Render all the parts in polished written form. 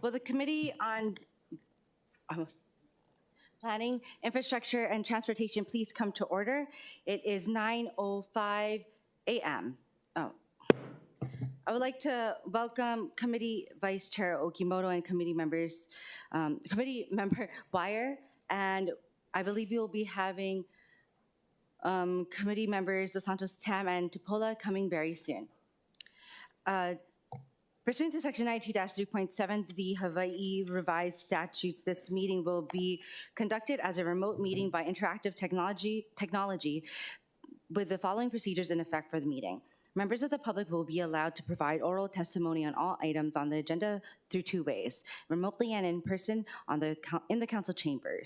Will the Committee on Planning, Infrastructure, and Transportation please come to order? It is 9:05 a.m. Oh. I would like to welcome Committee Vice Chair Okimoto and committee members, Committee Member Wire, and I believe you'll be having Committee Members Dos Santos Tam and Tupola coming very soon. Pursuant to Section 92-3.7, the Hawaii Revised Statutes, this meeting will be conducted as a remote meeting by interactive technology with the following procedures in effect for the meeting. Members of the public will be allowed to provide oral testimony on all items on the agenda through two ways, remotely and in person in the council chamber.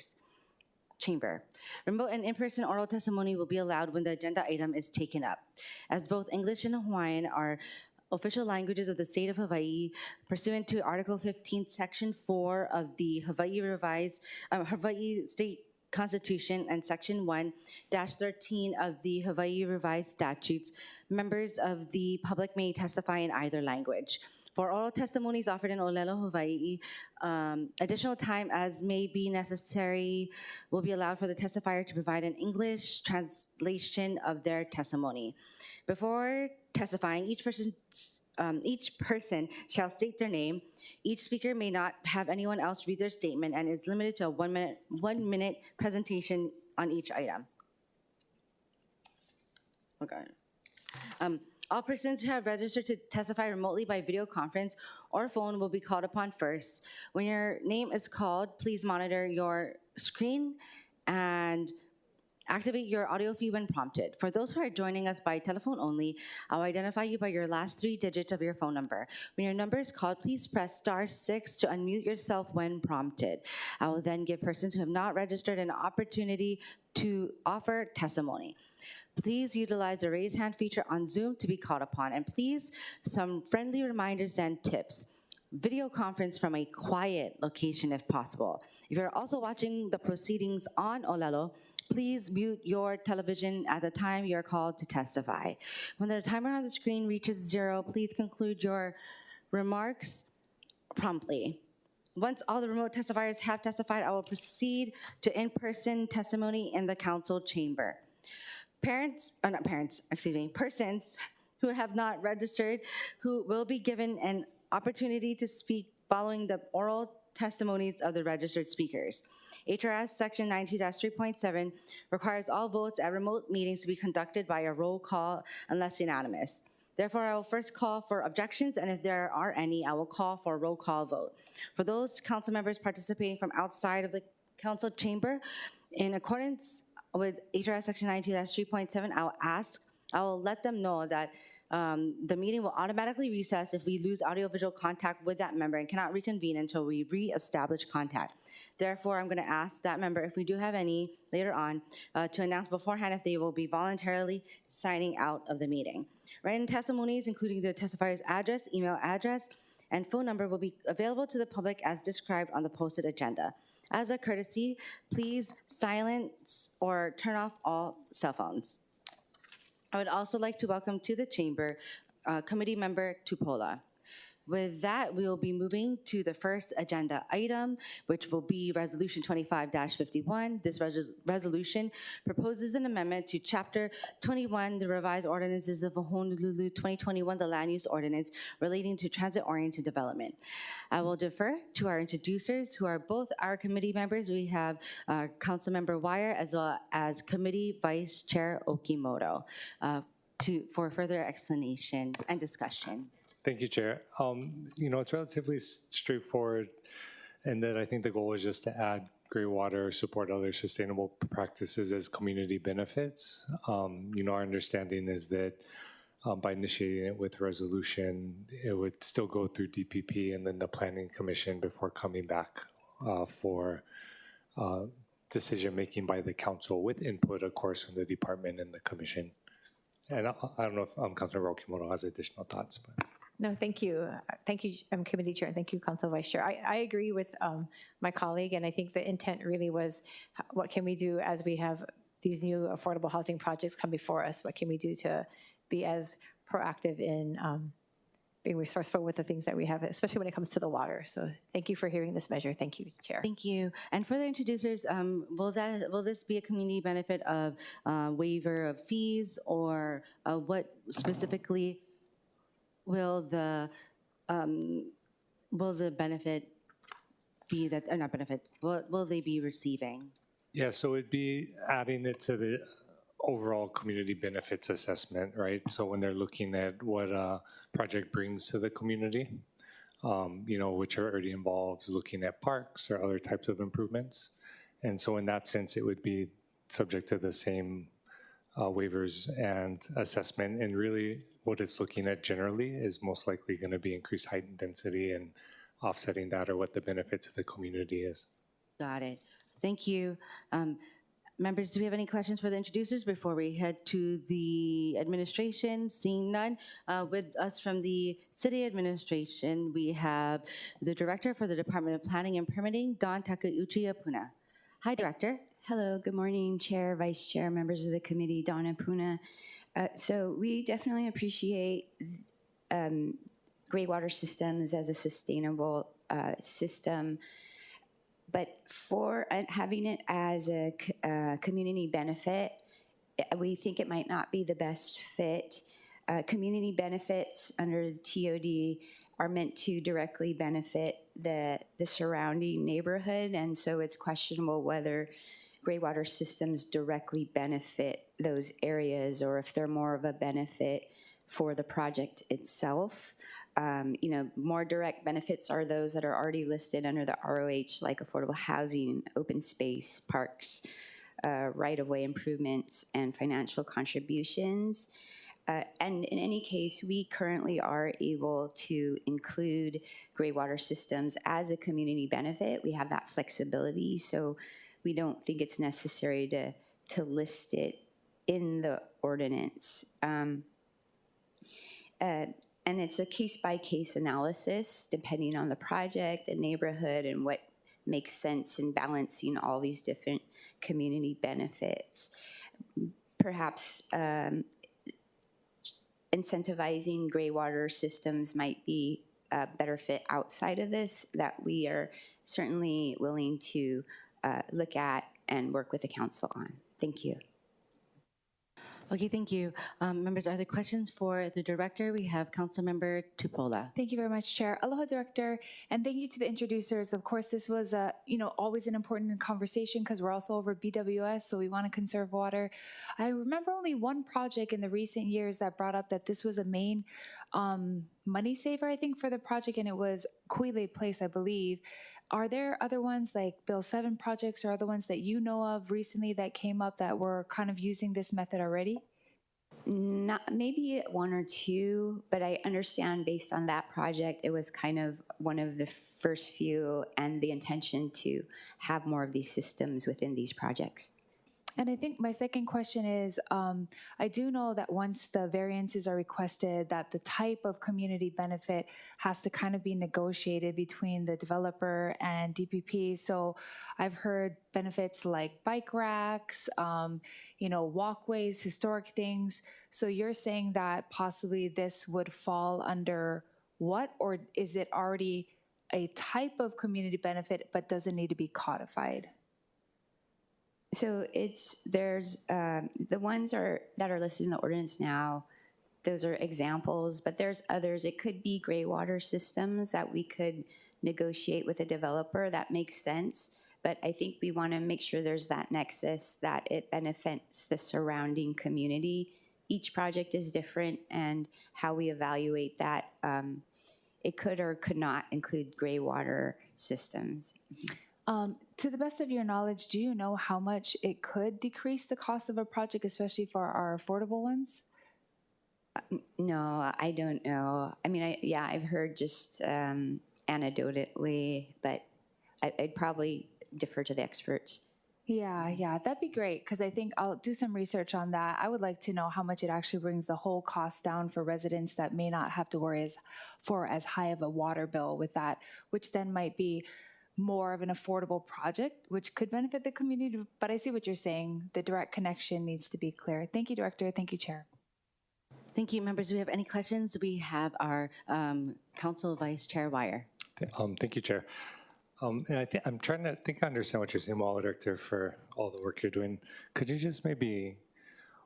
Remote and in-person oral testimony will be allowed when the agenda item is taken up. As both English and Hawaiian are official languages of the state of Hawaii, pursuant to Article 15, Section 4 of the Hawaii State Constitution and Section 1-13 of the Hawaii Revised Statutes, members of the public may testify in either language. For oral testimonies offered in Olelo, Hawaii, additional time as may be necessary will be allowed for the testifier to provide an English translation of their testimony. Before testifying, each person shall state their name. Each speaker may not have anyone else read their statement and is limited to a one minute presentation on each item. Okay. All persons who have registered to testify remotely by video conference or phone will be called upon first. When your name is called, please monitor your screen and activate your audio feed when prompted. For those who are joining us by telephone only, I'll identify you by your last 3 digits of your phone number. When your number is called, please press *6 to unmute yourself when prompted. I will then give persons who have not registered an opportunity to offer testimony. Please utilize the raise hand feature on Zoom to be called upon. And please, some friendly reminders and tips. Video conference from a quiet location if possible. If you're also watching the proceedings on Olelo, please mute your television at the time you're called to testify. When the timer on the screen reaches 0, please conclude your remarks promptly. Once all the remote testifiers have testified, I will proceed to in-person testimony in the council chamber. Persons who have not registered, who will be given an opportunity to speak following the oral testimonies of the registered speakers. HRS Section 92-3.7 requires all votes at remote meetings to be conducted by a roll call unless unanimous. Therefore, I will first call for objections, and if there are any, I will call for a roll call vote. For those council members participating from outside of the council chamber, in accordance with HRS Section 92-3.7, I will let them know that the meeting will automatically recess if we lose audiovisual contact with that member and cannot reconvene until we re-establish contact. Therefore, I'm going to ask that member, if we do have any later on, to announce beforehand if they will be voluntarily signing out of the meeting. Written testimonies, including the testifier's address, email address, and phone number, will be available to the public as described on the posted agenda. As a courtesy, please silence or turn off all cell phones. I would also like to welcome to the chamber Committee Member Tupola. With that, we will be moving to the first agenda item, which will be Resolution 25-51. This resolution proposes an amendment to Chapter 21, the Revised Ordinances of Honolulu 2021, the Land Use Ordinance relating to transit-oriented development. I will defer to our introducers, who are both our committee members. We have Councilmember Wire as well as Committee Vice Chair Okimoto for further explanation and discussion. Thank you, Chair. It's relatively straightforward, and that I think the goal is just to add gray water, support other sustainable practices as community benefits. Our understanding is that by initiating it with resolution, it would still go through DPP and then the Planning Commission before coming back for decision-making by the council, with input, of course, from the department and the commission. And I don't know if Councilor Okimoto has additional thoughts, but. No, thank you. Thank you, Committee Chair, and thank you, Council Vice Chair. I agree with my colleague, and I think the intent really was, what can we do as we have these new affordable housing projects come before us? What can we do to be as proactive in being resourceful with the things that we have, especially when it comes to the water. So thank you for hearing this measure. Thank you, Chair. Thank you. And for the introducers, will this be a community benefit of waiver of fees, or what specifically will the benefit be that, or not benefit, what will they be receiving? Yeah, so it'd be adding it to the overall community benefits assessment, right? So when they're looking at what a project brings to the community, which already involves looking at parks or other types of improvements. And so in that sense, it would be subject to the same waivers and assessment. And really what it's looking at generally is most likely going to be increased height and density, and offsetting that or what the benefit to the community is. Got it. Thank you. Members, do we have any questions for the introducers before we head to the administration? Seeing none, with us from the City Administration, we have the Director for the Department of Planning and Permitting, Dawn Takeuchi Apuna. Hi, Director. Hello, good morning, Chair, Vice Chair, members of the committee, Dawn Apuna. So we definitely appreciate gray water systems as a sustainable system. But for having it as a community benefit, we think it might not be the best fit. Community benefits under the TOD are meant to directly benefit the surrounding neighborhood, and so it's questionable whether gray water systems directly benefit those areas or if they're more of a benefit for the project itself. More direct benefits are those that are already listed under the ROH, like affordable housing, open space, parks, right-of-way improvements, and financial contributions. And in any case, we currently are able to include gray water systems as a community benefit. We have that flexibility, so we don't think it's necessary to list it in the ordinance. And it's a case-by-case analysis, depending on the project, the neighborhood, and what makes sense in balancing all these different community benefits. Perhaps incentivizing gray water systems might be a better fit outside of this, that we are certainly willing to look at and work with the council on. Thank you. Okay, thank you. Members, are there questions for the Director? We have Councilmember Tupola. Thank you very much, Chair. Aloha, Director, and thank you to the introducers. Of course, this was, always an important conversation because we're also over BWS, so we want to conserve water. I remember only one project in the recent years that brought up that this was a main money saver, I think, for the project, and it was Kuile Place, I believe. Are there other ones like Bill 7 projects or other ones that you know of recently that came up that were kind of using this method already? Not, maybe one or two, but I understand based on that project, it was kind of one of the first few, and the intention to have more of these systems within these projects. And I think my second question is, I do know that once the variances are requested, that the type of community benefit has to kind of be negotiated between the developer and DPP. So I've heard benefits like bike racks, walkways, historic things. So you're saying that possibly this would fall under what, or is it already a type of community benefit but doesn't need to be codified? So there's the ones that are listed in the ordinance now, those are examples, but there's others. It could be gray water systems that we could negotiate with a developer. That makes sense, but I think we want to make sure there's that nexus, that it benefits the surrounding community. Each project is different, and how we evaluate that, it could or could not include gray water systems. To the best of your knowledge, do you know how much it could decrease the cost of a project, especially for our affordable ones? No, I don't know. I mean, I've heard just anecdotally, but I'd probably defer to the experts. Yeah, that'd be great, because I think I'll do some research on that. I would like to know how much it actually brings the whole cost down for residents that may not have to worry as high of a water bill with that, which then might be more of an affordable project, which could benefit the community. But I see what you're saying. The direct connection needs to be clear. Thank you, Director. Thank you, Chair. Thank you, members. Do we have any questions? We have our Council Vice Chair Wire. Thank you, Chair. And I'm trying to understand what you're saying, Wall Director, for all the work you're doing. Could you just maybe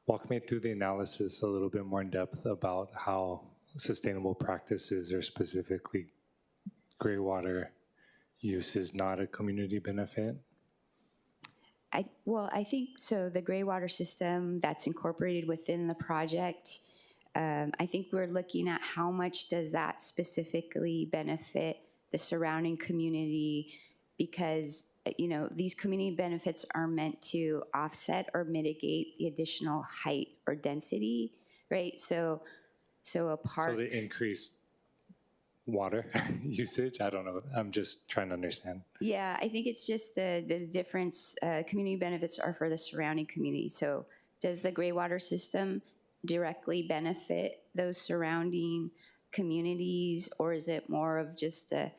walk me through the analysis a little bit more in depth about how sustainable practices, or specifically gray water use, is not a community benefit? I think so. The gray water system that's incorporated within the project, I think we're looking at how much does that specifically benefit the surrounding community, because these community benefits are meant to offset or mitigate the additional height or density, right? So a park. So the increased water usage? I don't know. I'm just trying to understand. Yeah, I think it's just the difference. Community benefits are for the surrounding community. So does the gray water system directly benefit those surrounding communities, or is it more of just a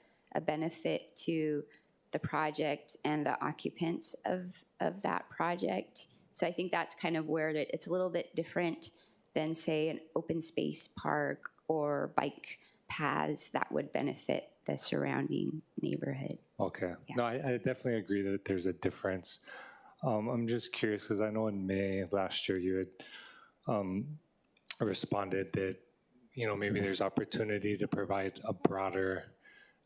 benefit to the project and the occupants of that project? So I think that's kind of where it's a little bit different than, say, an open space park or bike paths that would benefit the surrounding neighborhood. Okay. Yeah. No, I definitely agree that there's a difference. I'm just curious because I know in May last year you had responded that maybe there's opportunity to provide a broader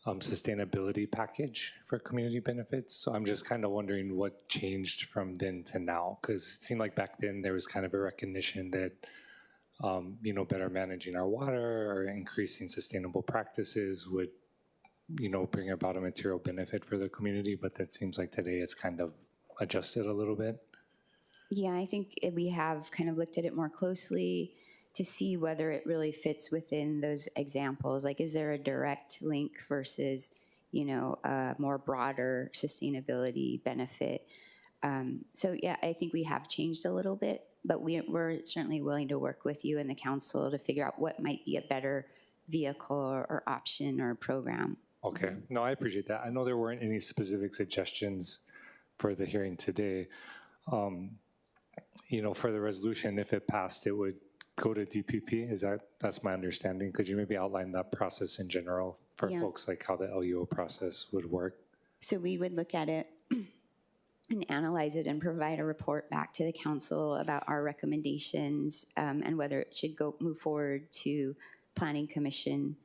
sustainability package for community benefits. So I'm just kind of wondering what changed from then to now, because it seemed like back then there was kind of a recognition that better managing our water or increasing sustainable practices would bring about a material benefit for the community. But that seems like today it's kind of adjusted a little bit. Yeah, I think we have kind of looked at it more closely to see whether it really fits within those examples. Like, is there a direct link versus, a more broader sustainability benefit? So yeah, I think we have changed a little bit, but we're certainly willing to work with you and the council to figure out what might be a better vehicle or option or program. Okay. No, I appreciate that. I know there weren't any specific suggestions for the hearing today. For the resolution, if it passed, it would go to DPP. That's my understanding. Could you maybe outline that process in general for folks, like how the LUO process would work? So we would look at it and analyze it and provide a report back to the council about our recommendations and whether it should move forward to Planning Commission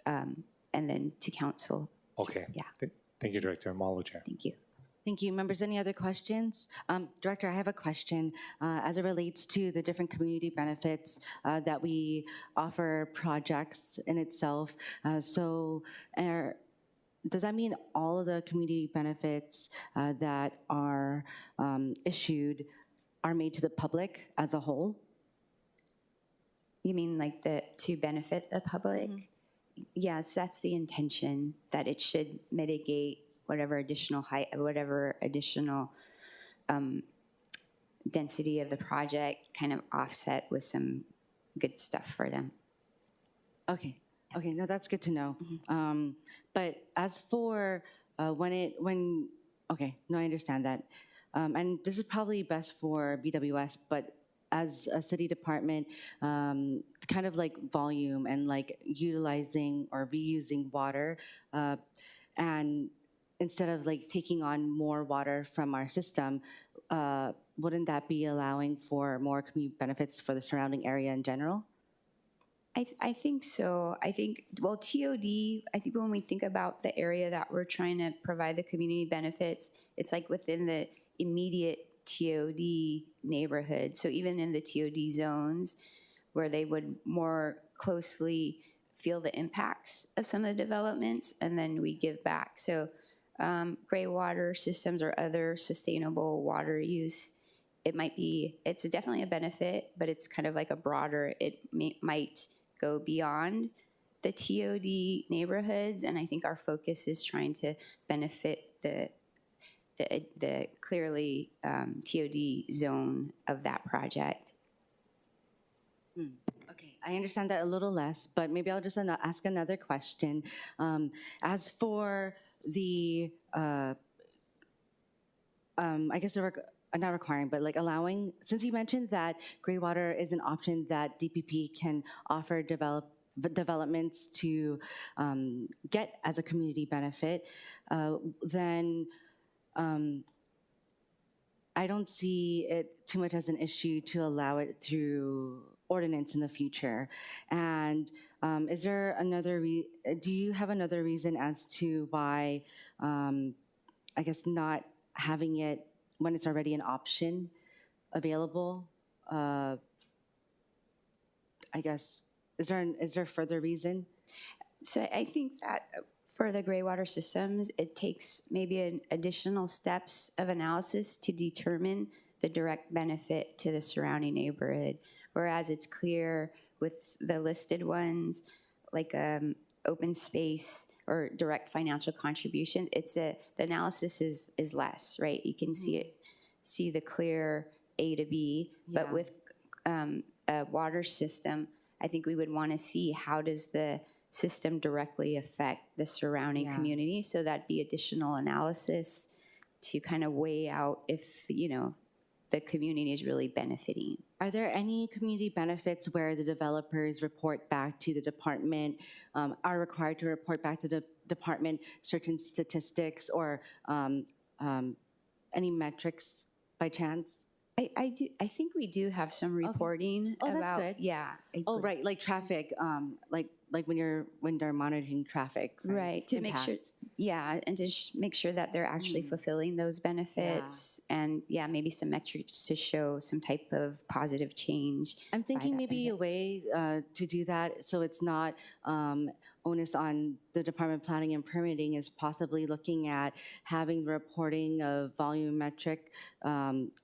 and then to council. Okay. Yeah. Thank you, Director Malo, Chair. Thank you. Thank you. Members, any other questions? Director, I have a question as it relates to the different community benefits that we offer projects in itself. Does that mean all of the community benefits that are issued are made to the public as a whole? You mean like to benefit the public? Mm-hmm. Yes, that's the intention, that it should mitigate whatever additional height, whatever additional density of the project, kind of offset with some good stuff for them. Okay. Okay, no, that's good to know. Mm-hmm. But as for okay, no, I understand that. And this is probably best for BWS, but as a city department, kind of like volume and like utilizing or reusing water, and instead of like taking on more water from our system, wouldn't that be allowing for more community benefits for the surrounding area in general? I think so. I think, well, TOD, I think when we think about the area that we're trying to provide the community benefits, it's like within the immediate TOD neighborhood. So even in the TOD zones where they would more closely feel the impacts of some of the developments, and then we give back. So gray water systems or other sustainable water use, it's definitely a benefit, but it's kind of like a broader, might go beyond the TOD neighborhoods, and I think our focus is trying to benefit the clearly TOD zone of that project. Okay, I understand that a little less, but maybe I'll just ask another question. As for the, I guess not requiring, but like allowing, since you mentioned that gray water is an option that DPP can offer developments to get as a community benefit, then I don't see it too much as an issue to allow it through ordinance in the future. And is there another, do you have another reason as to why, I guess, not having it when it's already an option available? I guess, is there further reason? So I think that for the gray water systems, it takes maybe an additional steps of analysis to determine the direct benefit to the surrounding neighborhood. Whereas it's clear with the listed ones, like open space or direct financial contribution, the analysis is less, right? You can see the clear A to B, but Yeah. with a water system, I think we would want to see how does the system directly affect the surrounding community. So that'd be additional analysis to kind of weigh out if, the community is really benefiting. Are there any community benefits where the developers report back to the department, are required to report back to the department certain statistics or any metrics by chance? I think we do have some reporting Oh, that's about, good. yeah. Oh, right, like traffic, like when they're monitoring traffic. Right, to make sure, Impact. and to make sure that they're actually fulfilling those benefits, and maybe some metrics to show some type of positive change. I'm thinking that maybe a way to do that so it's not onus on the Department of Planning and Permitting is possibly looking at having reporting of volumetric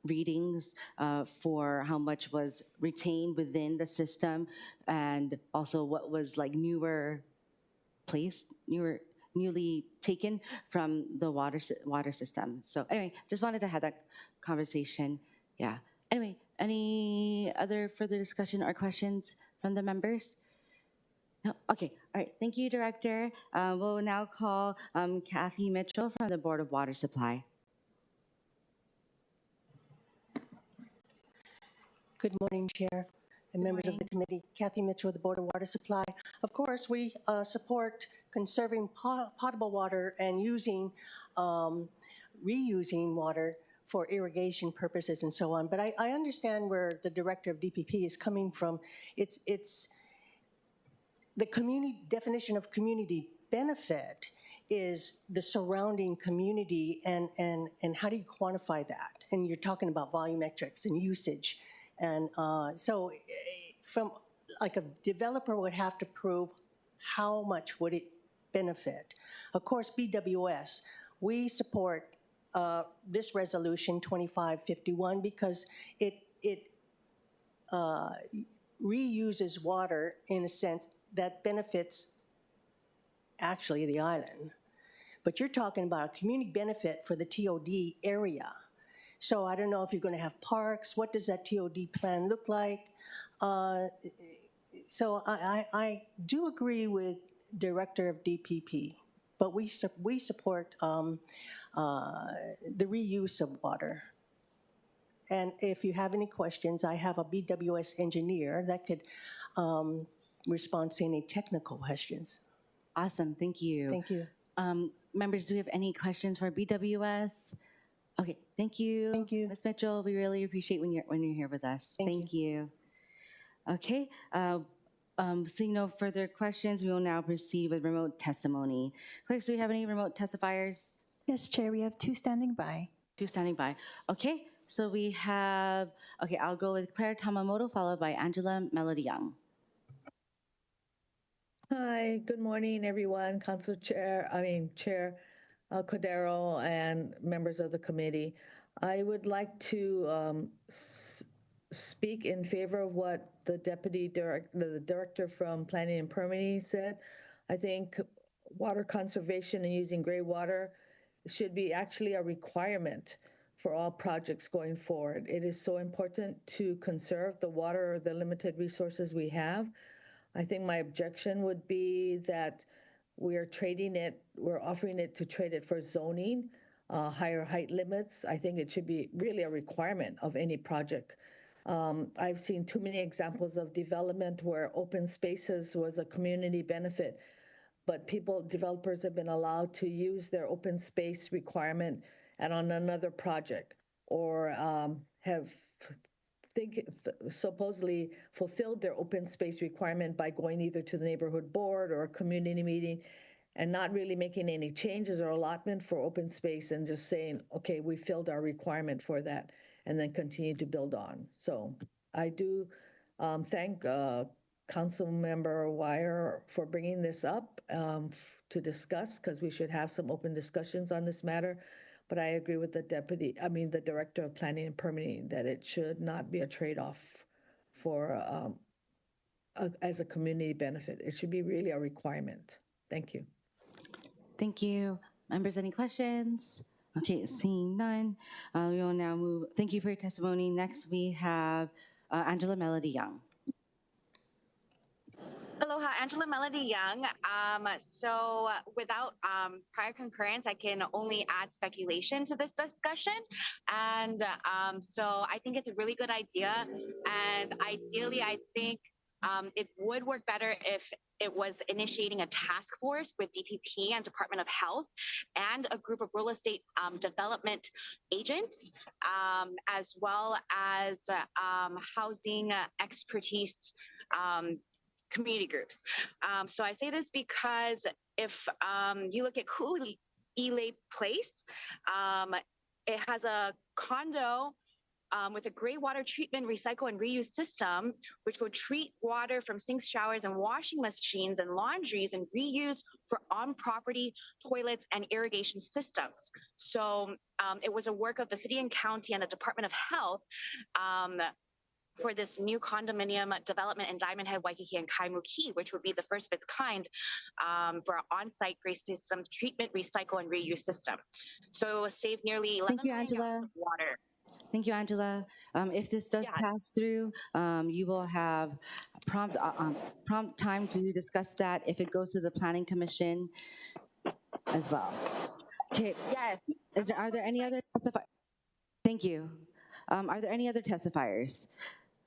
readings for how much was retained within the system and also what was like newly taken from the water system. So anyway, just wanted to have that conversation. Yeah. Anyway, any other further discussion or questions from the members? No? Okay. All right. Thank you, Director. We'll now call Kathy Mitchell from the Board of Water Supply. Good morning, Chair and members of the committee. Kathy Mitchell with the Board of Water Supply. Of course, we support conserving potable water and reusing water for irrigation purposes and so on. But I understand where the Director of DPP is coming from. It's the community definition of community benefit is the surrounding community and how do you quantify that? And you're talking about volumetrics and usage. And so from like a developer would have to prove how much would it benefit. Of course, BWS, we support this resolution 2551 because it reuses water in a sense that benefits actually the island. But you're talking about a community benefit for the TOD area. So I don't know if you're going to have parks. What does that TOD plan look like? So I do agree with Director of DPP, but we support the reuse of water. And if you have any questions, I have a BWS engineer that could respond to any technical questions. Awesome. Thank you. Thank you. Members, do we have any questions for BWS? Okay, thank you. Thank you. Ms. Mitchell, we really appreciate when you're here with us. Thank you. Okay, seeing no further questions, we will now proceed with remote testimony. Clerks, do we have any remote testifiers? Yes, Chair, we have two standing by. Two standing by. Okay, so we have, okay, I'll go with Claire Tamamoto, followed by Angela Melody Young. Hi, good morning, everyone. Chair Cordero and members of the committee. I would like to speak in favor of what the director from Planning and Permitting said. I think water conservation and using gray water should be actually a requirement for all projects going forward. It is so important to conserve the water or the limited resources we have. I think my objection would be that we're offering it to trade it for zoning. higher height limits. I think it should be really a requirement of any project. I've seen too many examples of development where open spaces was a community benefit, but developers have been allowed to use their open space requirement and on another project, or have supposedly fulfilled their open space requirement by going either to the neighborhood board or a community meeting and not really making any changes or allotment for open space and just saying, okay, we filled our requirement for that, and then continue to build on. So I do thank Councilmember Wire for bringing this up to discuss, because we should have some open discussions on this matter. But I agree with the Director of Planning and Permitting, that it should not be a trade-off for as a community benefit. It should be really a requirement. Thank you. Thank you. Members, any questions? Okay, seeing none, we will now move. Thank you for your testimony. Next, we have Angela Melody Young. Aloha, Angela Melody Young. So without prior concurrence, I can only add speculation to this discussion. And so I think it's a really good idea. And ideally, I think it would work better if it was initiating a task force with DPP and Department of Health and a group of real estate development agents, as well as housing expertise community groups. So I say this because if you look at Ku'u'ile Place, it has a condo with a gray water treatment, recycle, and reuse system, which will treat water from sinks, showers, and washing machines and laundries and reuse for on-property toilets and irrigation systems. So it was a work of the city and county and the Department of Health for this new condominium development in Diamond Head, Waikiki, and Kaimuki, which would be the first of its kind for an on-site gray system treatment, recycle, and reuse system. So it will save nearly 11 million gallons of water. Thank you, Angela. If this does pass through, you will have prompt time to discuss that if it goes to the Planning Commission as well. Okay. Yes. Are there any other testifiers? Thank you. Are there any other testifiers?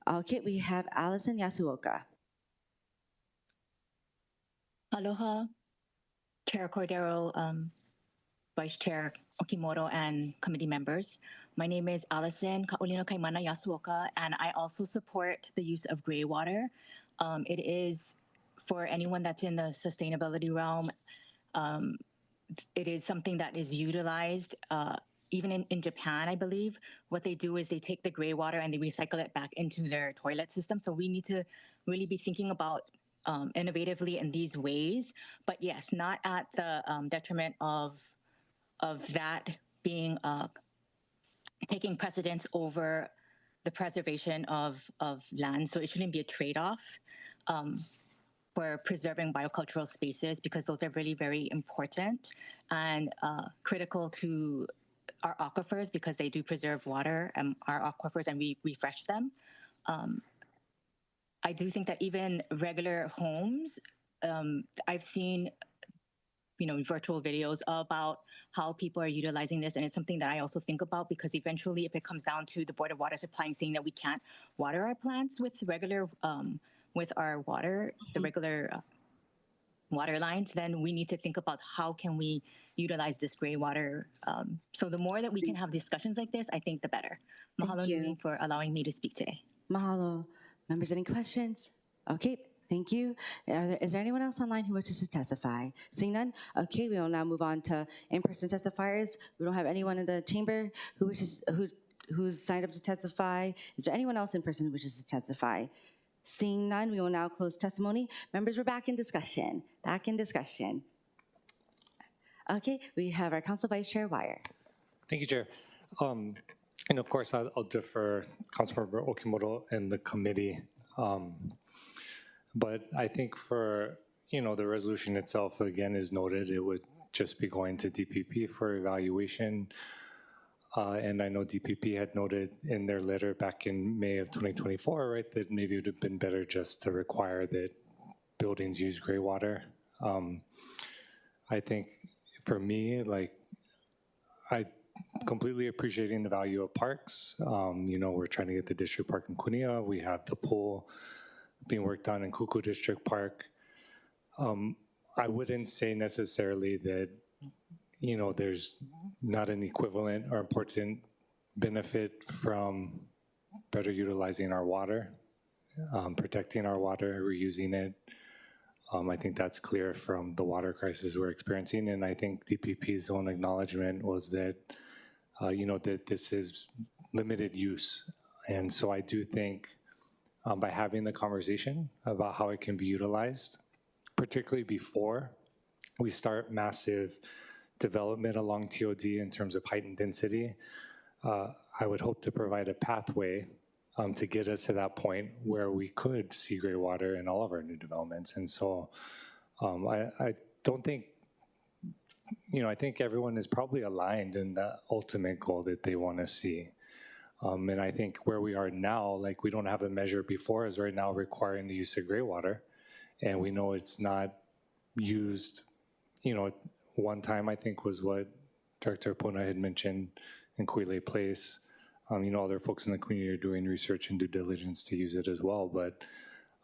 Okay, we have Allison Yasuoka. Aloha, Chair Cordero, Vice Chair Okimoto, and committee members. My name is Allison Kaolino Kaimana Yasuoka, and I also support the use of gray water. It is, for anyone that's in the sustainability realm, it is something that is utilized even in Japan, I believe. What they do is they take the gray water and they recycle it back into their toilet system. So we need to really be thinking about innovatively in these ways, but yes, not at the detriment of that being taking precedence over the preservation of land. So it shouldn't be a trade-off for preserving biocultural spaces, because those are really very important and critical to our aquifers, because they do preserve water and our aquifers, and we refresh them. I do think that even regular homes, I've seen virtual videos about how people are utilizing this, and it's something that I also think about, because eventually if it comes down to the Board of Water Supply saying that we can't water our plants with regular with our water, the regular water lines, then we need to think about how can we utilize this gray water. So the more that we can have discussions like this, I think the better. Mahalo nui for allowing me to speak today. Mahalo. Members, any questions? Okay, thank you. Is there anyone else online who wishes to testify? Seeing none? Okay, we will now move on to in-person testifiers. We don't have anyone in the chamber who's signed up to testify. Is there anyone else in person who wishes to testify? Seeing none, we will now close testimony. Members, we're back in discussion. Back in discussion. Okay, we have our Council Vice Chair Wire. Thank you, Chair. And of course, I'll defer Councilmember Okimoto and the committee. But I think for, the resolution itself, again, is noted, it would just be going to DPP for evaluation. And I know DPP had noted in their letter back in May of 2024, right, that maybe it would have been better just to require that buildings use gray water. I think for me, I completely appreciating the value of parks. You know, we're trying to get the district park in Kunia. We have the pool being worked on in Kuku District Park. I wouldn't say necessarily that, you know, there's not an equivalent or important benefit from better utilizing our water, protecting our water, reusing it. I think that's clear from the water crisis we're experiencing, and I think DPP's own acknowledgement was that, you know, that this is limited use. And so I do think by having the conversation about how it can be utilized, particularly before we start massive development along TOD in terms of height and density, I would hope to provide a pathway to get us to that point where we could see gray water in all of our new developments. And so I don't think, you know, I think everyone is probably aligned in the ultimate goal that they want to see. And I think where we are now, like we don't have a measure before us right now requiring the use of gray water. And we know it's not used, you know, one time I think was what Director Puna had mentioned in Kuile Place. You know, other folks in the community are doing research and due diligence to use it as well. But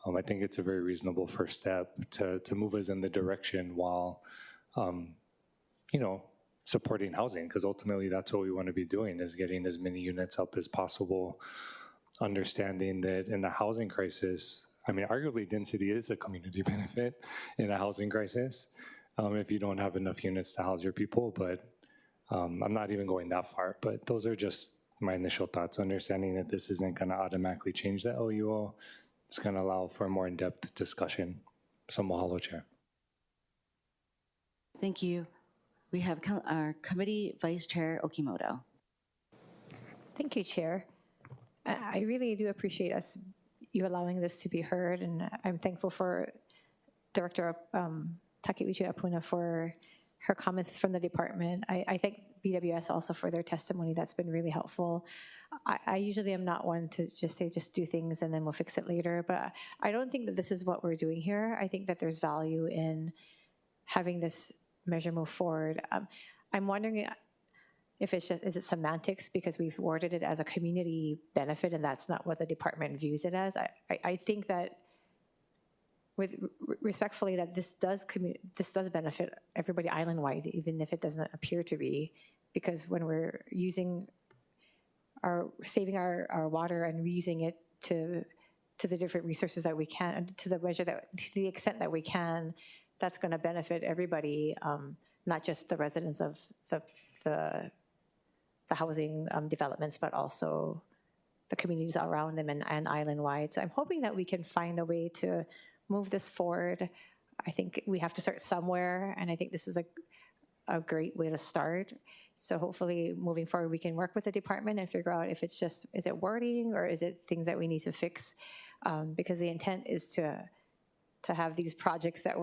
I think it's a very reasonable first step to move us in the direction while, you know, supporting housing, because ultimately that's what we want to be doing, is getting as many units up as possible, understanding that in a housing crisis, I mean, arguably density is a community benefit in a housing crisis if you don't have enough units to house your people, but I'm not even going that far. But those are just my initial thoughts, understanding that this isn't going to automatically change the LUO. It's going to allow for a more in-depth discussion. So mahalo, Chair. Thank you. We have our Committee Vice Chair Okimoto. Thank you, Chair. I really do appreciate you allowing this to be heard, and I'm thankful for Director Takeuchi Apuna for her comments from the department. I thank BWS also for their testimony. That's been really helpful. I usually am not one to just say, just do things and then we'll fix it later, but I don't think that this is what we're doing here. I think that there's value in having this measure move forward. I'm wondering if it's just, is it semantics because we've worded it as a community benefit and that's not what the department views it as? I think that respectfully that this does benefit everybody island-wide, even if it doesn't appear to be, because when we're saving our water and reusing it to the different resources that we can, to the extent that we can, that's going to benefit everybody, not just the residents of the housing developments, but also the communities around them and island-wide. So I'm hoping that we can find a way to move this forward. I think we have to start somewhere, and I think this is a great way to start. So hopefully moving forward, we can work with the department and figure out if it's just, is it wording or is it things that we need to fix? Because the intent is to have these projects that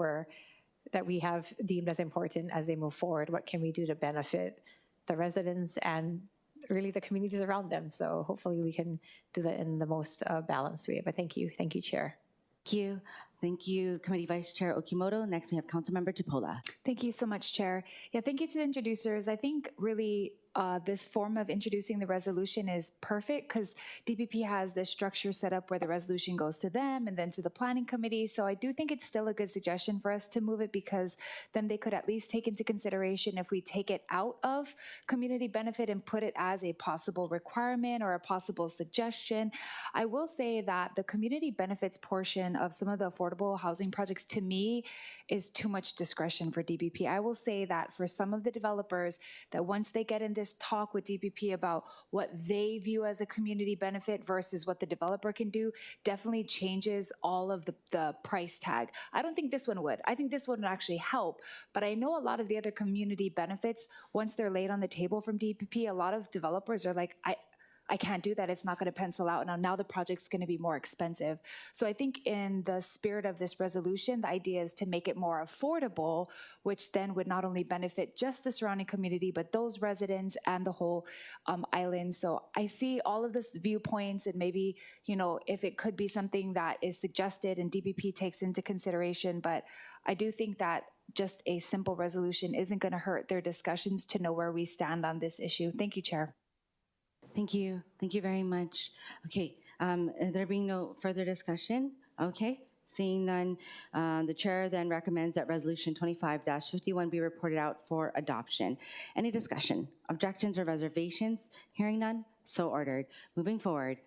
we have deemed as important as they move forward. What can we do to benefit the residents and really the communities around them? So hopefully we can do that in the most balanced way. But thank you, Chair. Thank you. Thank you, Committee Vice Chair Okimoto. Next, we have Councilmember Tupola. Thank you so much, Chair. Yeah, thank you to the introducers. I think really this form of introducing the resolution is perfect because DPP has this structure set up where the resolution goes to them and then to the planning committee. So I do think it's still a good suggestion for us to move it because then they could at least take into consideration if we take it out of community benefit and put it as a possible requirement or a possible suggestion. I will say that the community benefits portion of some of the affordable housing projects to me is too much discretion for DPP. I will say that for some of the developers that once they get in this talk with DPP about what they view as a community benefit versus what the developer can do, definitely changes all of the price tag. I don't think this one would. I think this one would actually help, but I know a lot of the other community benefits, once they're laid on the table from DPP, a lot of developers are like, I can't do that. It's not going to pencil out. Now the project's going to be more expensive. So I think in the spirit of this resolution, the idea is to make it more affordable, which then would not only benefit just the surrounding community, but those residents and the whole island. So I see all of this viewpoints and maybe, you know, if it could be something that is suggested and DPP takes into consideration, but I do think that just a simple resolution isn't going to hurt their discussions to know where we stand on this issue. Thank you, Chair. Thank you. Thank you very much. Okay, there being no further discussion, okay, seeing none, the chair then recommends that Resolution 25-51 be reported out for adoption. Any discussion, objections, or reservations? Hearing none, so ordered. Moving forward.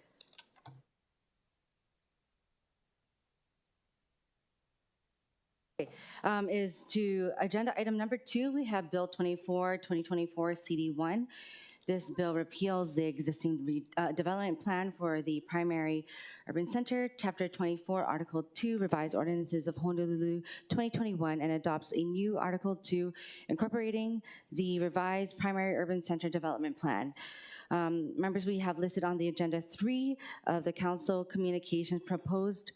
Is to agenda item number 2, we have Bill 2024 CD1. This bill repeals the existing development plan for the primary urban center, Chapter 24, Article 2, Revised Ordinances of Honolulu 2021, and adopts a new Article 2 incorporating the revised primary urban center development plan. Members, we have listed on the agenda 3 of the council communications proposed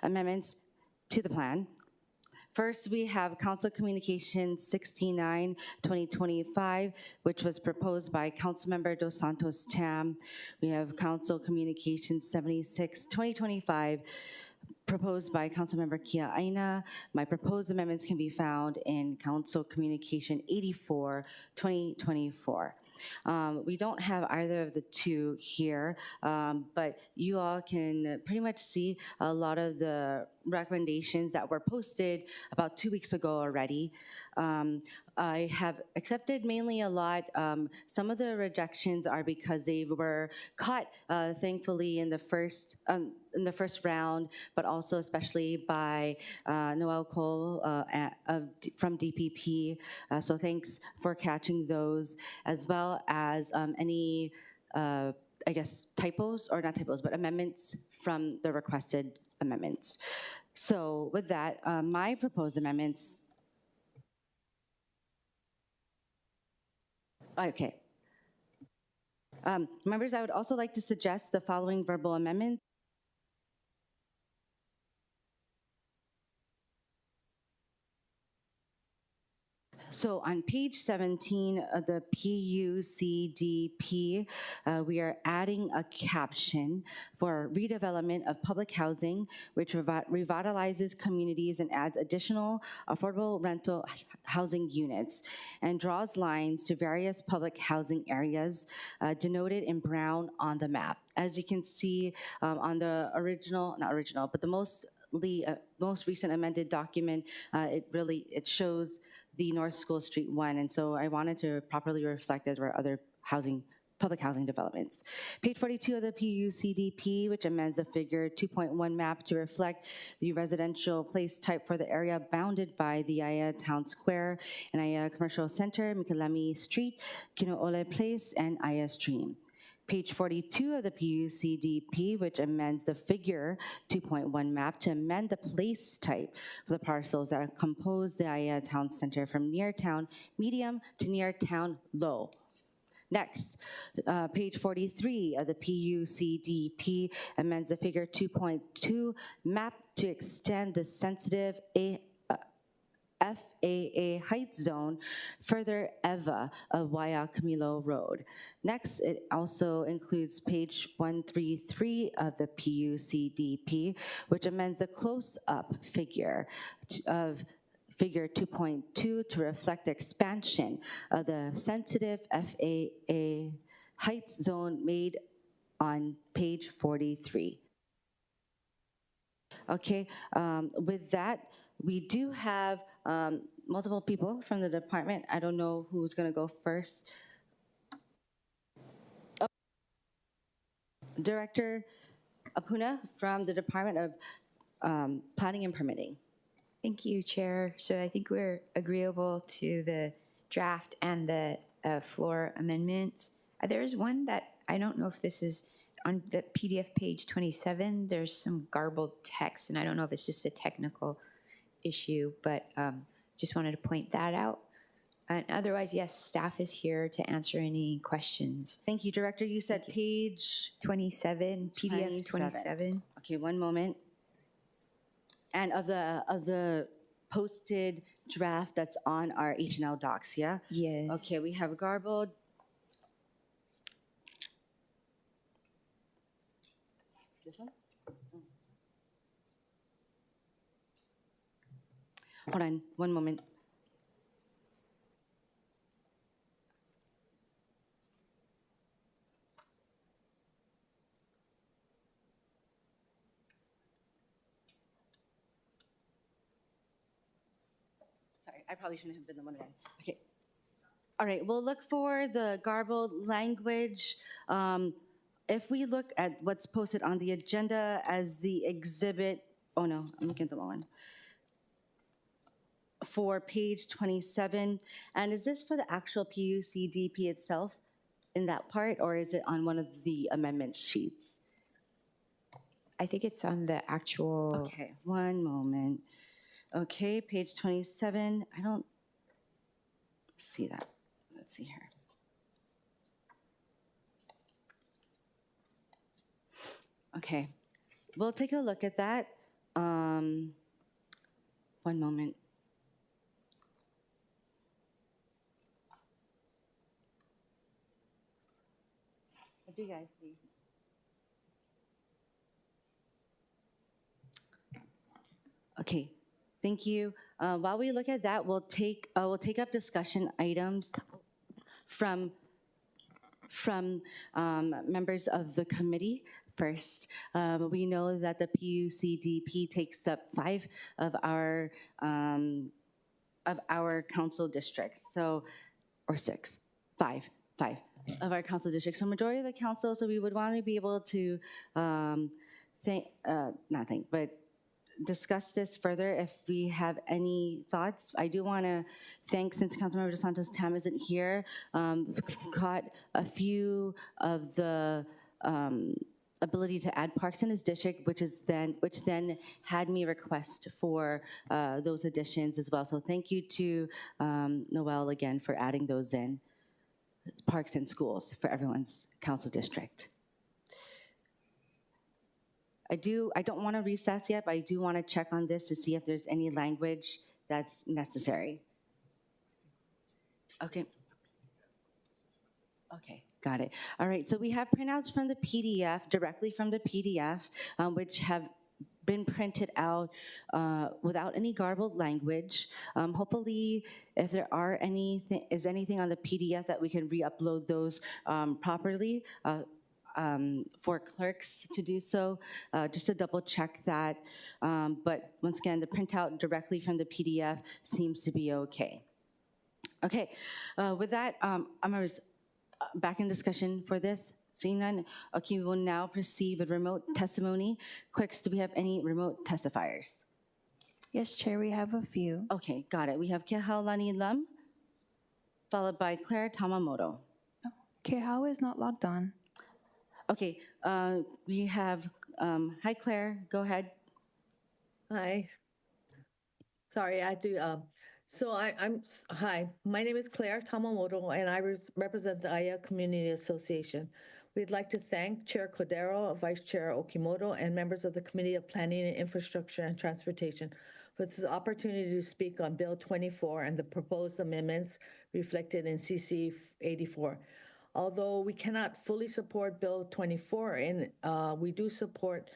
amendments to the plan. First, we have Council Communication 69, 2025, which was proposed by Councilmember Dos Santos Tam. We have Council Communication 76, 2025, proposed by Councilmember Kia Aina. My proposed amendments can be found in Council Communication 84, 2024. We don't have either of the two here, but you all can pretty much see a lot of the recommendations that were posted about 2 weeks ago already. I have accepted mainly a lot. Some of the rejections are because they were caught, thankfully, in the first round, but also especially by Noel Cole from DPP. So thanks for catching those, as well as any, I guess, typos, or not typos, but amendments from the requested amendments. So with that, my proposed amendments. Okay. Members, I would also like to suggest the following verbal amendment. So on page 17 of the PUCDP, we are adding a caption for redevelopment of public housing, which revitalizes communities and adds additional affordable rental housing units, and draws lines to various public housing areas denoted in brown on the map. As you can see on the but the most recent amended document, it shows the North School Street 1, and so I wanted to properly reflect that there were other public housing developments. Page 42 of the PUCDP, which amends the figure 2.1 map to reflect the residential place type for the area bounded by the Aiea Town Square and Aiea Commercial Center, Mikalemi Street, Kinoole Place, and Aiea Stream. Page 42 of the PUCDP, which amends the figure 2.1 map to amend the place type for the parcels that compose the Aiea Town Center from near town medium to near town low. Next, page 43 of the PUCDP amends the figure 2.2 map to extend the sensitive FAA height zone further EVA of Wai'a Camilo Road. Next, it also includes page 133 of the PUCDP, which amends the close-up figure of figure 2.2 to reflect the expansion of the sensitive FAA height zone made on page 43. Okay, with that, we do have multiple people from the department. I don't know who's going to go first. Oh. Director Apuna from the Department of Planning and Permitting. Thank you, Chair. So I think we're agreeable to the draft and the floor amendments. There's one that I don't know if this is on the PDF page 27. There's some garbled text, and I don't know if it's just a technical issue, but just wanted to point that out. And otherwise, yes, staff is here to answer any questions. Thank you, Director. You said page 27, PDF 27. Okay, one moment. And of the posted draft that's on our H&L docs, yeah? Yes. Okay, we have garbled. This one? Hold on, one moment. Sorry, I probably shouldn't have been the one again. Okay. All right, we'll look for the garbled language. If we look at what's posted on the agenda as the exhibit, oh no, I'm looking at the wrong one. For page 27, and is this for the actual PUCDP itself in that part, or is it on one of the amendment sheets? I think it's on the actual. Okay, one moment. Okay, page 27, I don't see that. Let's see here. Okay, we'll take a look at that. One moment. What do you guys see? Okay, thank you. While we look at that, we'll take up discussion items from members of the committee first. We know that the PUCDP takes up 5 of our council districts, so, or 6, 5 of our council districts. So majority of the council, so we would want to be able to discuss this further if we have any thoughts. I do want to thank, since Councilmember Dos Santos Tam isn't here, caught a few of the ability to add parks in his district, which then had me request for those additions as well. So thank you to Noel again for adding those in, parks and schools for everyone's council district. I don't want to recess yet, but I do want to check on this to see if there's any language that's necessary. Okay. Okay, got it. All right, so we have printouts from the PDF, directly from the PDF, which have been printed out without any garbled language. Hopefully, if there are anything on the PDF that we can re-upload those properly. For clerks to do so, just to double check that. But once again, the printout directly from the PDF seems to be okay. Okay, with that, I'm back in discussion for this. Seeing none, okay, we will now proceed with remote testimony. Clerks, do we have any remote testifiers? Yes, Chair, we have a few. Okay, got it. We have Kehaulani Lum, followed by Claire Tamamoto. Kehao is not logged on. Okay, we have, hi Claire, go ahead. Hi. Sorry, I do. Hi, my name is Claire Tamamoto, and I represent the Aya Community Association. We'd like to thank Chair Cordero, Vice Chair Okimoto, and members of the Committee of Planning and Infrastructure and Transportation for this opportunity to speak on Bill 24 and the proposed amendments reflected in CC 84. Although we cannot fully support Bill 24, we do support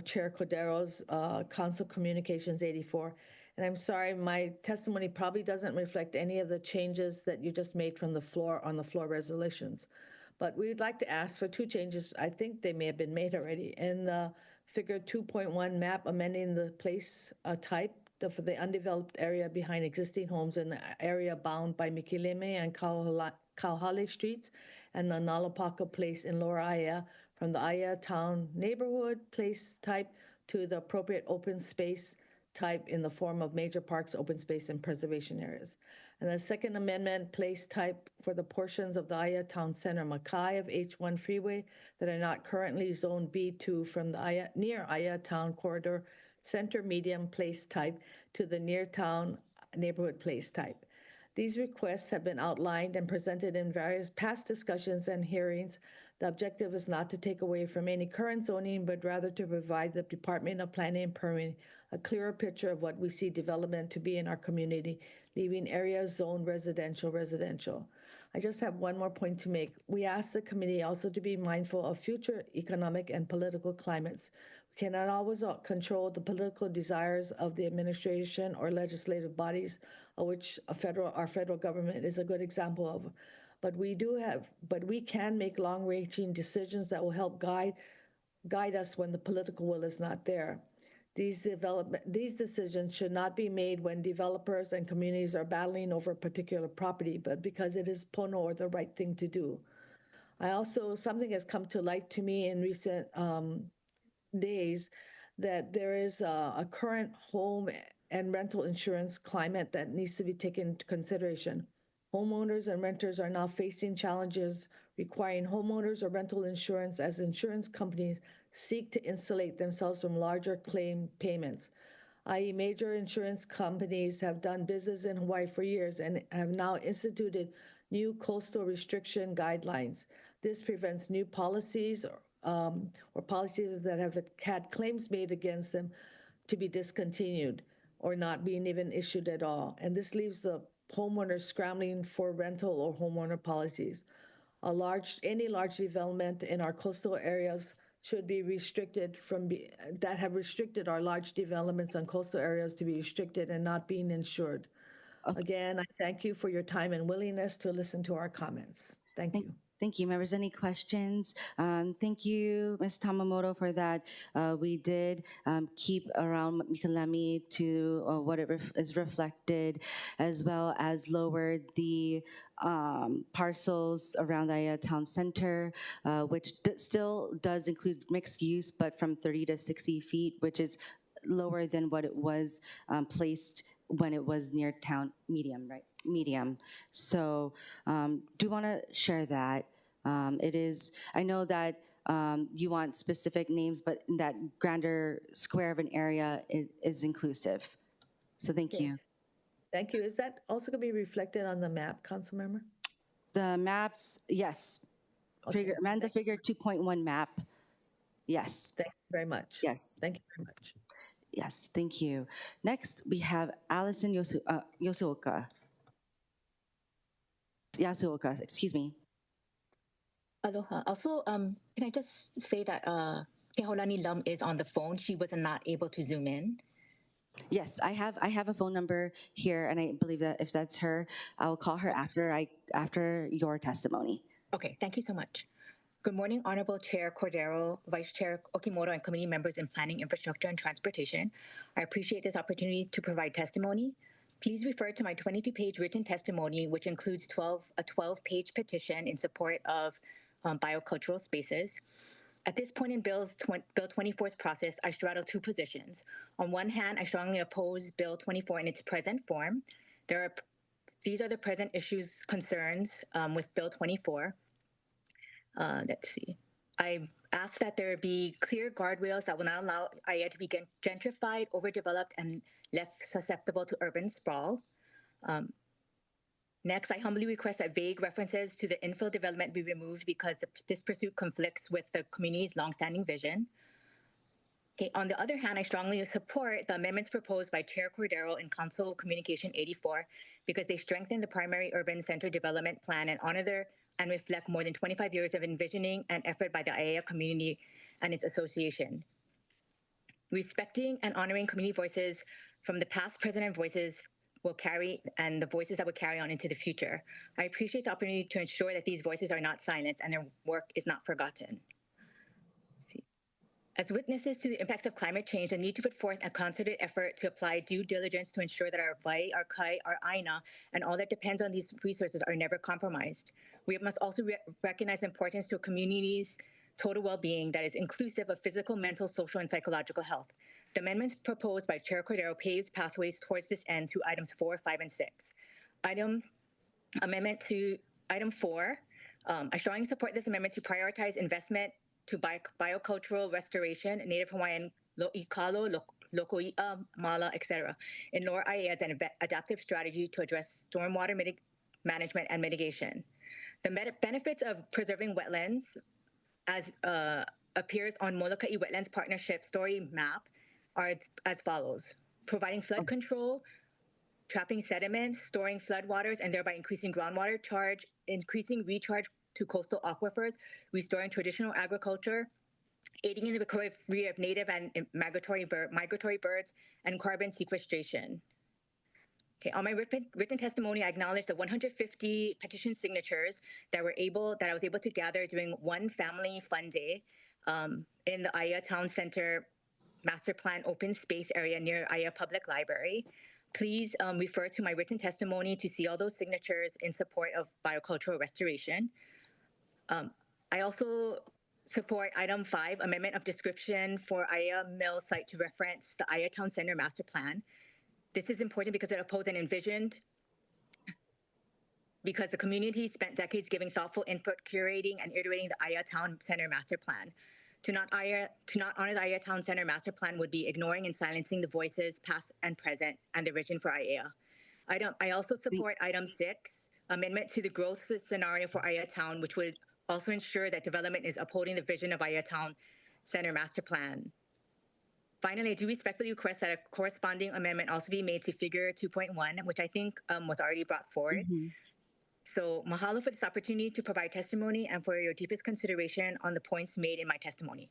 Chair Cordero's Council Communications 84. And I'm sorry, my testimony probably doesn't reflect any of the changes that you just made from the floor on the floor resolutions. But we'd like to ask for 2 changes. I think they may have been made already. In the figure 2.1 map, amending the place type for the undeveloped area behind existing homes in the area bound by Mikileme and Kauhale Streets and the Nalapaka Place in Lower Aya from the Aya Town neighborhood place type to the appropriate open space type in the form of major parks, open space, and preservation areas. And the second amendment, place type for the portions of the Aya Town Center Makai of H1 Freeway that are not currently Zone B2 from the near Aya Town Corridor Center Medium place type to the near town neighborhood place type. These requests have been outlined and presented in various past discussions and hearings. The objective is not to take away from any current zoning, but rather to provide the Department of Planning and Permitting a clearer picture of what we see development to be in our community, leaving areas zoned residential. I just have one more point to make. We ask the committee also to be mindful of future economic and political climates. We cannot always control the political desires of the administration or legislative bodies, of which our federal government is a good example of. But we can make long-ranging decisions that will help guide us when the political will is not there. These decisions should not be made when developers and communities are battling over a particular property, but because it is pono, or the right thing to do. Something has come to light to me in recent days, that there is a current home and rental insurance climate that needs to be taken into consideration. Homeowners and renters are now facing challenges requiring homeowners or rental insurance as insurance companies seek to insulate themselves from larger claim payments, i.e. major insurance companies have done business in Hawaii for years and have now instituted new coastal restriction guidelines. This prevents new policies or policies that have had claims made against them to be discontinued or not being even issued at all. And this leaves the homeowners scrambling for rental or homeowner policies. Any large development in our coastal areas should be restricted that have restricted our large developments on coastal areas to be restricted and not being insured. Again, I thank you for your time and willingness to listen to our comments. Thank you. Thank you. Members, any questions? Thank you, Ms. Tamamoto, for that. We did keep around Mikalemi to what it is reflected, as well as lowered the parcels around the town center, which still does include mixed use, but from 30 to 60 feet, which is lower than what it was placed when it was near town medium, right? Medium. So do want to share that. It is, I know that you want specific names, but that grander square of an area is inclusive. So thank you. Thank you. Is that also going to be reflected on the map, Councilmember? The maps, yes. Okay. Amend the figure 2.1 map. Yes. Thank you very much. Yes. Thank you very much. Yes, thank you. Next, we have Allison Yasuoka. Yasuoka, excuse me. Aloha. Also, can I just say that Kehaulani Lum is on the phone. She was not able to zoom in. Yes, I have a phone number here, and I believe that if that's her, I'll call her after your testimony. Okay, thank you so much. Good morning, Honorable Chair Cordero, Vice Chair Okimoto, and committee members in Planning, Infrastructure, and Transportation. I appreciate this opportunity to provide testimony. Please refer to my 22-page written testimony, which includes a 12-page petition in support of biocultural spaces. At this point in Bill 24's process, I straddle two positions. On one hand, I strongly oppose Bill 24 in its present form. These are the present issues, concerns with Bill 24. Let's see. I ask that there be clear guardrails that will not allow AIA to be gentrified, overdeveloped, and left susceptible to urban sprawl. Next, I humbly request that vague references to the infill development be removed because this pursuit conflicts with the community's longstanding vision. Okay, on the other hand, I strongly support the amendments proposed by Chair Cordero in Council Communication 84 because they strengthen the primary urban center development plan and honor and reflect more than 25 years of envisioning and effort by the AIA community and its association. Respecting and honoring community voices from the past, present, and voices will carry, and the voices that will carry on into the future. I appreciate the opportunity to ensure that these voices are not silenced and their work is not forgotten. Let's see. As witnesses to the impacts of climate change, the need to put forth a concerted effort to apply due diligence to ensure that our wai, our kai, our aina, and all that depends on these resources are never compromised. We must also recognize the importance to a community's total well-being that is inclusive of physical, mental, social, and psychological health. The amendments proposed by Chair Cordero paves pathways towards this end through items 4, 5, and 6. Amendment to item 4, I strongly support this amendment to prioritize investment to biocultural restoration, Native Hawaiian lo'ikalo, lokoi'a, mala, etc. in lower AIA as an adaptive strategy to address stormwater management and mitigation. The benefits of preserving wetlands, as appears on Molokai Wetlands Partnership Story Map, are as follows: providing flood control, trapping sediments, storing floodwaters, and thereby increasing groundwater charge, increasing recharge to coastal aquifers, restoring traditional agriculture, aiding in the recovery of native and migratory birds, and carbon sequestration. Okay, on my written testimony, I acknowledge the 150 petition signatures that I was able to gather during one family fun day in the Aya Town Center Master Plan open space area near Aya Public Library. Please refer to my written testimony to see all those signatures in support of biocultural restoration. I also support item 5, amendment of description for Aya Mill site to reference the Aya Town Center Master Plan. This is important because it upholds and envisioned, because the community spent decades giving thoughtful input, curating, and iterating the Aya Town Center Master Plan. To not honor the Aya Town Center Master Plan would be ignoring and silencing the voices, past and present, and the vision for Aya. I also support item 6, amendment to the growth scenario for Aya Town, which would also ensure that development is upholding the vision of Aya Town Center Master Plan. Finally, I do respectfully request that a corresponding amendment also be made to figure 2.1, which I think was already brought forward. So mahalo for this opportunity to provide testimony and for your deepest consideration on the points made in my testimony.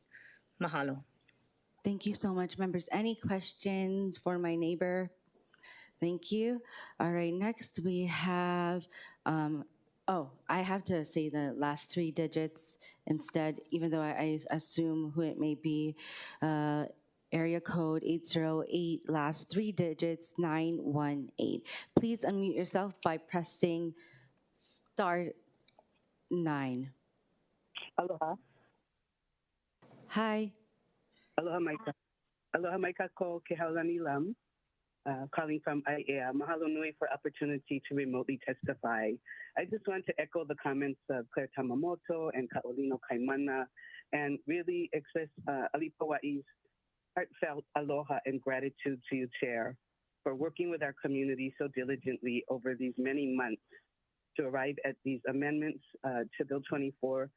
Mahalo. Thank you so much, members. Any questions for my neighbor? Thank you. All right, next we have, I have to say the last 3 digits instead, even though I assume who it may be. Area code 808, last 3 digits 918. Please unmute yourself by pressing *9. Aloha. Hi. Aloha Maika. Aloha Maika ko ke haulani lam. Calling from IAEA. Mahalo nui for opportunity to remotely testify. I just want to echo the comments of Claire Tamamoto and Kaolino Kaimana and really express Alipawai's heartfelt aloha and gratitude to you, Chair, for working with our community so diligently over these many months to arrive at these amendments to Bill 24,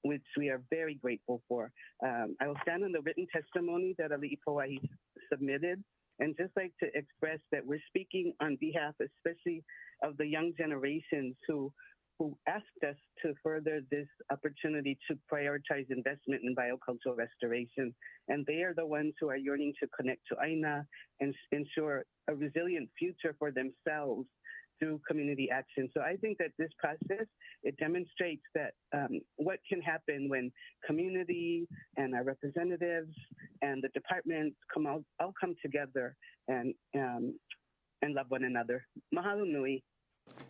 which we are very grateful for. I will stand on the written testimony that Alipawai submitted, and just like to express that we're speaking on behalf, especially of the young generations who asked us to further this opportunity to prioritize investment in biocultural restoration. And they are the ones who are yearning to connect to Aina and ensure a resilient future for themselves through community action. So I think that this process, it demonstrates that what can happen when community and our representatives and the departments all come together and love one another. Mahalo nui.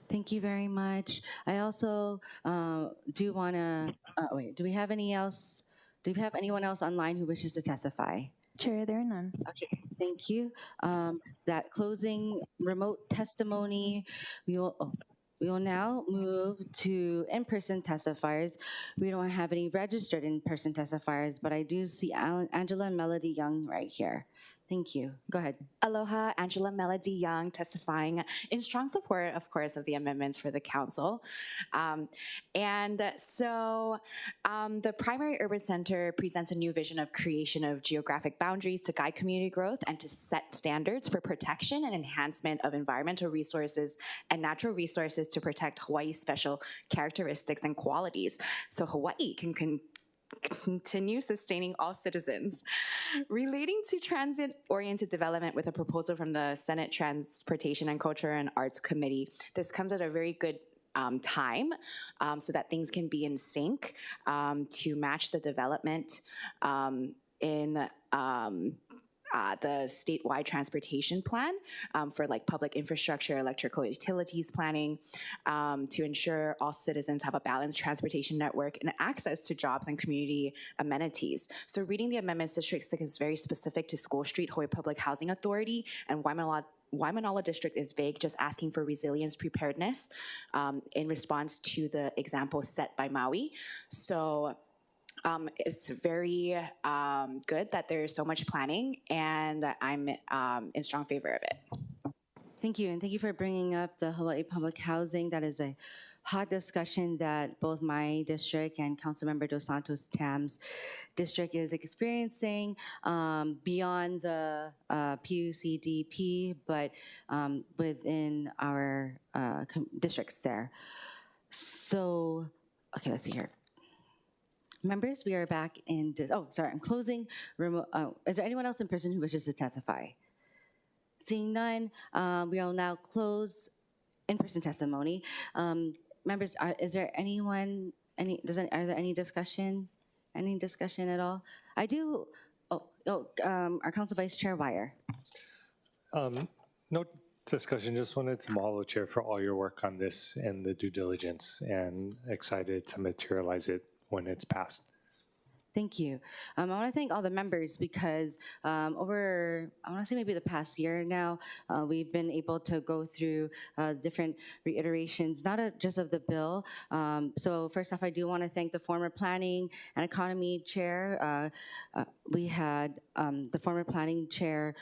Thank you very much. I also do want to, wait, do we have anyone else online who wishes to testify? Chair, there are none. Okay, thank you. That closing remote testimony, we will now move to in-person testifiers. We don't have any registered in-person testifiers, but I do see Angela Melody Young right here. Thank you. Go ahead. Aloha, Angela Melody Young, testifying in strong support, of course, of the amendments for the council. The primary urban center presents a new vision of creation of geographic boundaries to guide community growth and to set standards for protection and enhancement of environmental resources and natural resources to protect Hawaii's special characteristics and qualities, so Hawaii can continue sustaining all citizens. Relating to transit-oriented development with a proposal from the Senate Transportation and Culture and Arts Committee, this comes at a very good time so that things can be in sync to match the development in the statewide transportation plan for like public infrastructure, electrical utilities planning, to ensure all citizens have a balanced transportation network and access to jobs and community amenities. So reading the amendments, District 6 is very specific to School Street, Hawaii Public Housing Authority, and Waimanalo District is vague, just asking for resilience preparedness in response to the example set by Maui. So it's very good that there's so much planning, and I'm in strong favor of it. Thank you, and thank you for bringing up the Hawaii Public Housing. That is a hot discussion that both my district and Councilmember Dos Santos Tam's district is experiencing beyond the PUCDP, but within our districts there. So, okay, let's see here. Members, we are back in, I'm closing. Is there anyone else in person who wishes to testify? Seeing none, we will now close in-person testimony. Members, is there anyone, are there any discussion? Any discussion at all? I do, our Council Vice Chair Wire. No discussion, just wanted to mahalo, Chair, for all your work on this and the due diligence, and excited to materialize it when it's passed. Thank you. I want to thank all the members because over, I want to say maybe the past year now, we've been able to go through different reiterations, not just of the bill. So first off, I do want to thank the former Planning and Economy Chair. We had the former Planning Chair,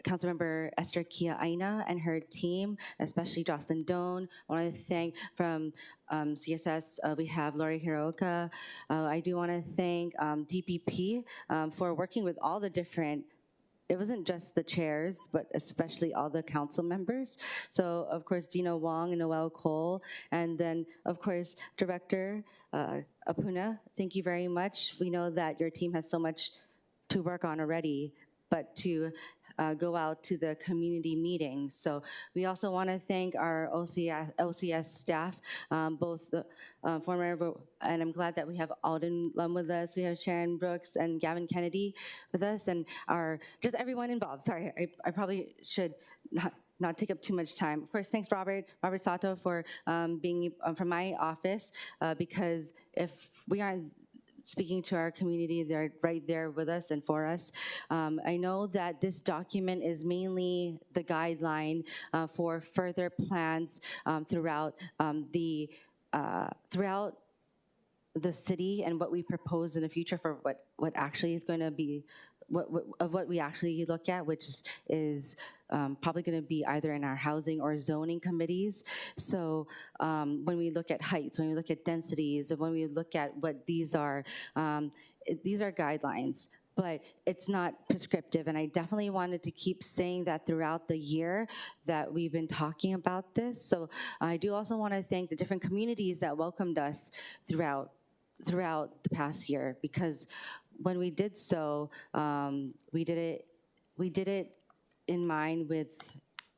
Councilmember Esther Kia Aina and her team, especially Jocelyn Doan. I want to thank from CSS, we have Lori Hiroka. I do want to thank DPP for working with all the different, it wasn't just the chairs, but especially all the council members. So of course, Dina Wong and Noel Cole, and then of course, Director Apuna, thank you very much. We know that your team has so much to work on already, but to go out to the community meetings. So we also want to thank our LCS staff, both the former, and I'm glad that we have Alden Lum with us, we have Sharon Brooks and Gavin Kennedy with us, and just everyone involved. Sorry, I probably should not take up too much time. Of course, thanks Robert Sato for being from my office, because if we aren't speaking to our community, they're right there with us and for us. I know that this document is mainly the guideline for further plans throughout the city and what we propose in the future for what actually is going to be what we actually look at, which is probably going to be either in our housing or zoning committees. So when we look at heights, when we look at densities, and when we look at what these are guidelines, but it's not prescriptive. And I definitely wanted to keep saying that throughout the year that we've been talking about this. So I do also want to thank the different communities that welcomed us throughout the past year, because when we did so, we did it in mind with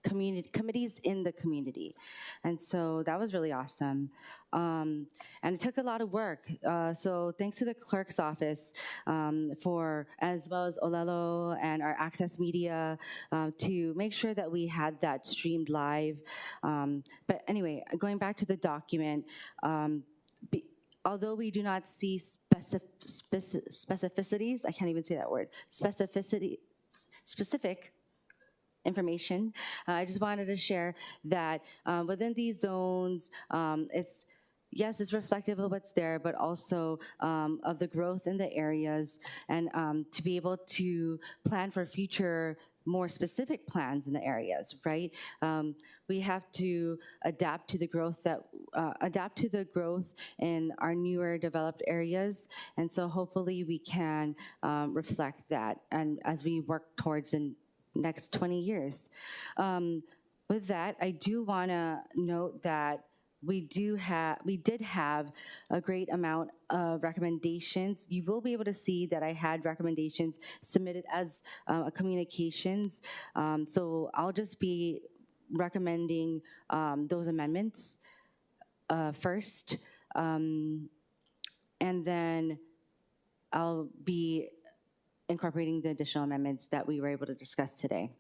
committees in the community. And so that was really awesome. And it took a lot of work. So thanks to the clerk's office as well as Olelo and our Access Media to make sure that we had that streamed live. But anyway, going back to the document, although we do not see specificities, I can't even say that word, specific information, I just wanted to share that within these zones, it's reflective of what's there, but also of the growth in the areas, and to be able to plan for future more specific plans in the areas, right? We have to adapt to the growth in our newer developed areas, and so hopefully we can reflect that, and as we work towards the next 20 years. With that, I do want to note that we did have a great amount of recommendations. You will be able to see that I had recommendations submitted as communications. So I'll just be recommending those amendments first, and then I'll be incorporating the additional amendments that we were able to discuss today.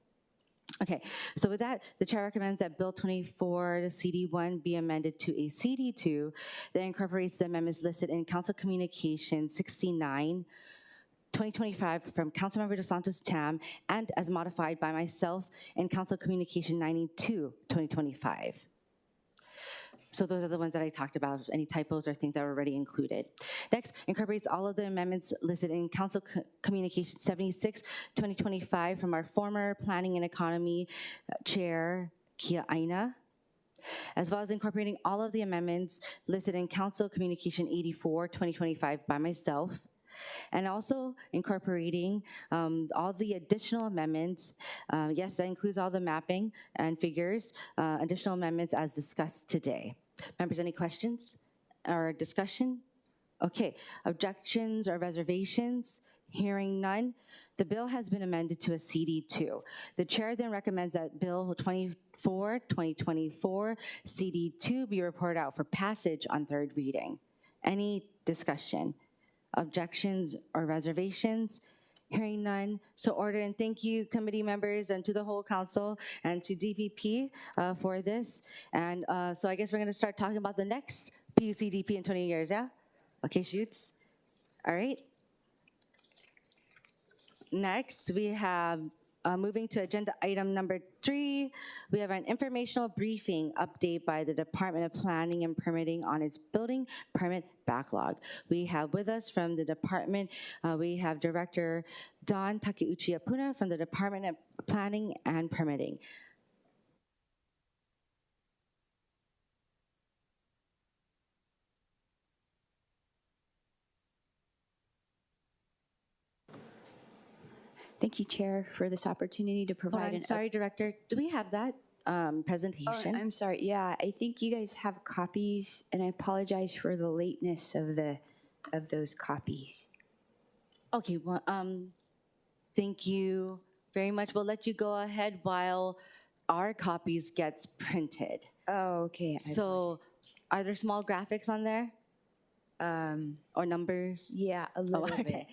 Okay, so with that, the chair recommends that Bill 24, the CD1, be amended to a CD2 that incorporates the amendments listed in Council Communication 69, 2025 from Councilmember DeSantos Tam, and as modified by myself in Council Communication 92, 2025. So those are the ones that I talked about, any typos or things that were already included. Next, incorporates all of the amendments listed in Council Communication 76, 2025 from our former Planning and Economy Chair, Kia Aina, as well as incorporating all of the amendments listed in Council Communication 84, 2025 by myself, and also incorporating all the additional amendments. Yes, that includes all the mapping and figures, additional amendments as discussed today. Members, any questions or discussion Okay, objections or reservations? Hearing none, the bill has been amended to a CD2. The chair then recommends that Bill 2024 CD2 be reported out for passage on third reading. Any discussion? Objections or reservations? Hearing none, so ordered, and thank you, committee members, and to the whole council, and to DPP for this. And so I guess we're gonna start talking about the next PUCDP in 20 years, yeah? Okay, shoots. All right. Next, we have, moving to agenda item number 3, we have an informational briefing update by the Department of Planning and Permitting on its building permit backlog. We have with us from the department, we have Director Don Takeuchi Apuna from the Department of Planning and Permitting. Thank you, Chair, for this opportunity to Hold provide on, sorry, Director, do we have that presentation? Oh, I'm sorry. Yeah, I think you guys have copies, and I apologize for the lateness of those copies. Okay, well, thank you very much. We'll let you go ahead while our copies gets printed. Oh, okay. So, are there small graphics on there? Or numbers? Yeah, a little bit.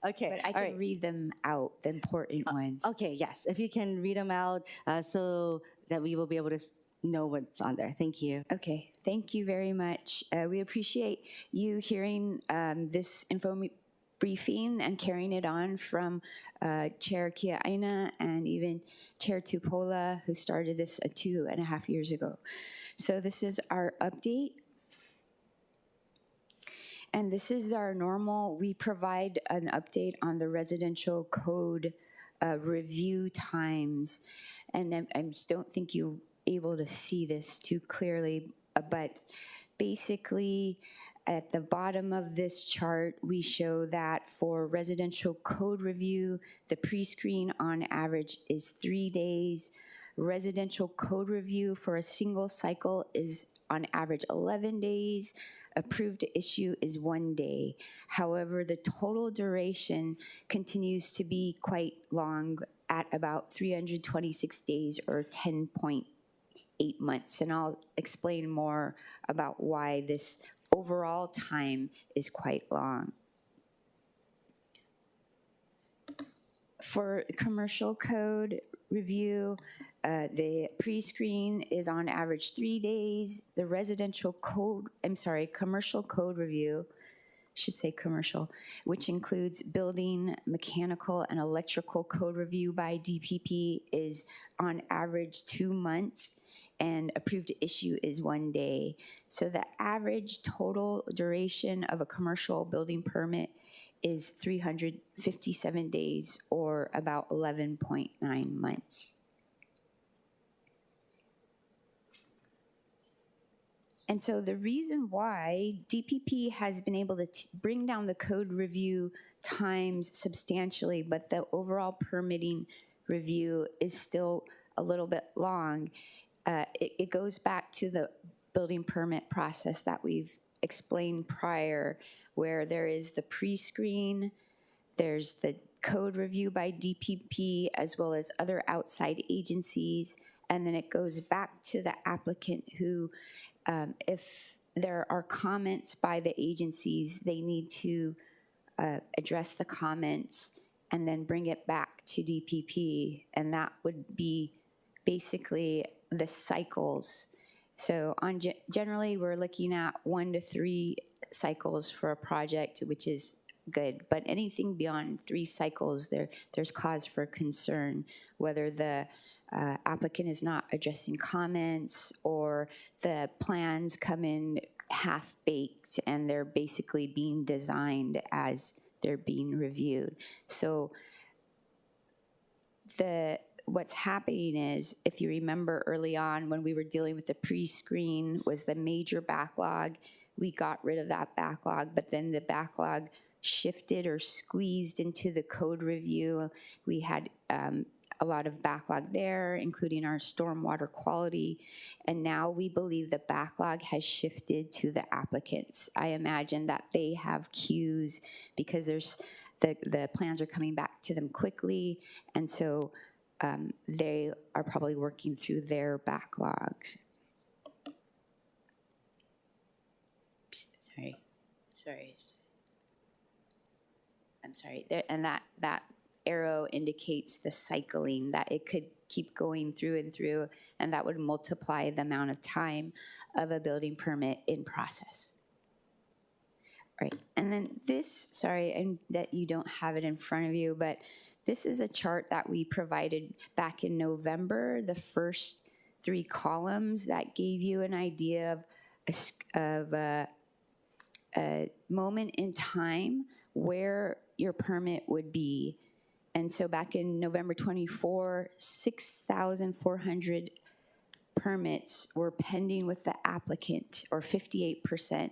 Okay, But I all can right. read them out, the important ones. Okay, yes, if you can read them out so that we will be able to know what's on there. Thank you. Okay, thank you very much. We appreciate you hearing this info briefing and carrying it on from Chair Kia Aina and even Chair Tupola, who started this 2.5 years ago. So this is our update. And this is our normal, we provide an update on the residential code review times. And I just don't think you're able to see this too clearly, but basically at the bottom of this chart, we show that for residential code review, the pre-screen on average is 3 days. Residential code review for a single cycle is on average 11 days. Approved to issue is 1 day. However, the total duration continues to be quite long at about 326 days or 10.8 months. And I'll explain more about why this overall time is quite long. For commercial code review, the pre-screen is on average 3 days. The commercial code review, should say commercial, which includes building, mechanical, and electrical code review by DPP is on average 2 months, and approved to issue is 1 day. So the average total duration of a commercial building permit is 357 days, or about 11.9 months. And so the reason why DPP has been able to bring down the code review times substantially, but the overall permitting review is still a little bit long, it goes back to the building permit process that we've explained prior, where there is the pre-screen, there's the code review by DPP, as well as other outside agencies, and then it goes back to the applicant who, if there are comments by the agencies, they need to address the comments and then bring it back to DPP, and that would be basically the cycles. So generally, we're looking at 1 to 3 cycles for a project, which is good. But anything beyond 3 cycles, there's cause for concern, whether the applicant is not addressing comments or the plans come in half-baked and they're basically being designed as they're being reviewed. So what's happening is, if you remember early on when we were dealing with the pre-screen was the major backlog. We got rid of that backlog, but then the backlog shifted or squeezed into the code review. We had a lot of backlog there, including our stormwater quality. And now we believe the backlog has shifted to the applicants. I imagine that they have queues because the plans are coming back to them quickly. And so they are probably working through their backlogs. Sorry. I'm sorry. There, and that arrow indicates the cycling, that it could keep going through and through, and that would multiply the amount of time of a building permit in process. All right, and then this, sorry, and that you don't have it in front of you, but this is a chart that we provided back in November, the first 3 columns that gave you an idea of a moment in time where your permit would be. And so back in November 24, 6,400 permits were pending with the applicant, or 58%.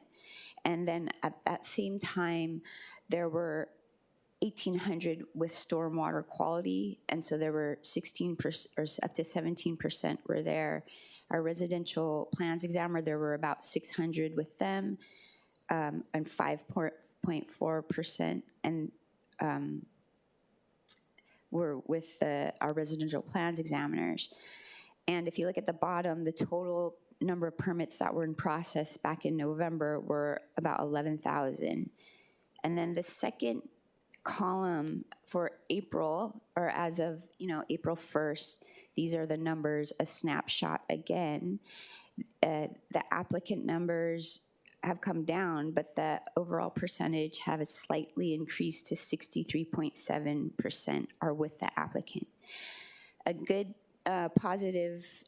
And then at that same time, there were 1,800 with stormwater quality, and so there were 16% or up to 17% were there. Our residential plans examiner, there were about 600 with them, and 5.4% and were with our residential plans examiners. And if you look at the bottom, the total number of permits that were in process back in November were about 11,000. And then the second column for April, or as of April 1st, these are the numbers, a snapshot again. The applicant numbers have come down, but the overall percentage have slightly increased to 63.7% are with the applicant. A good positive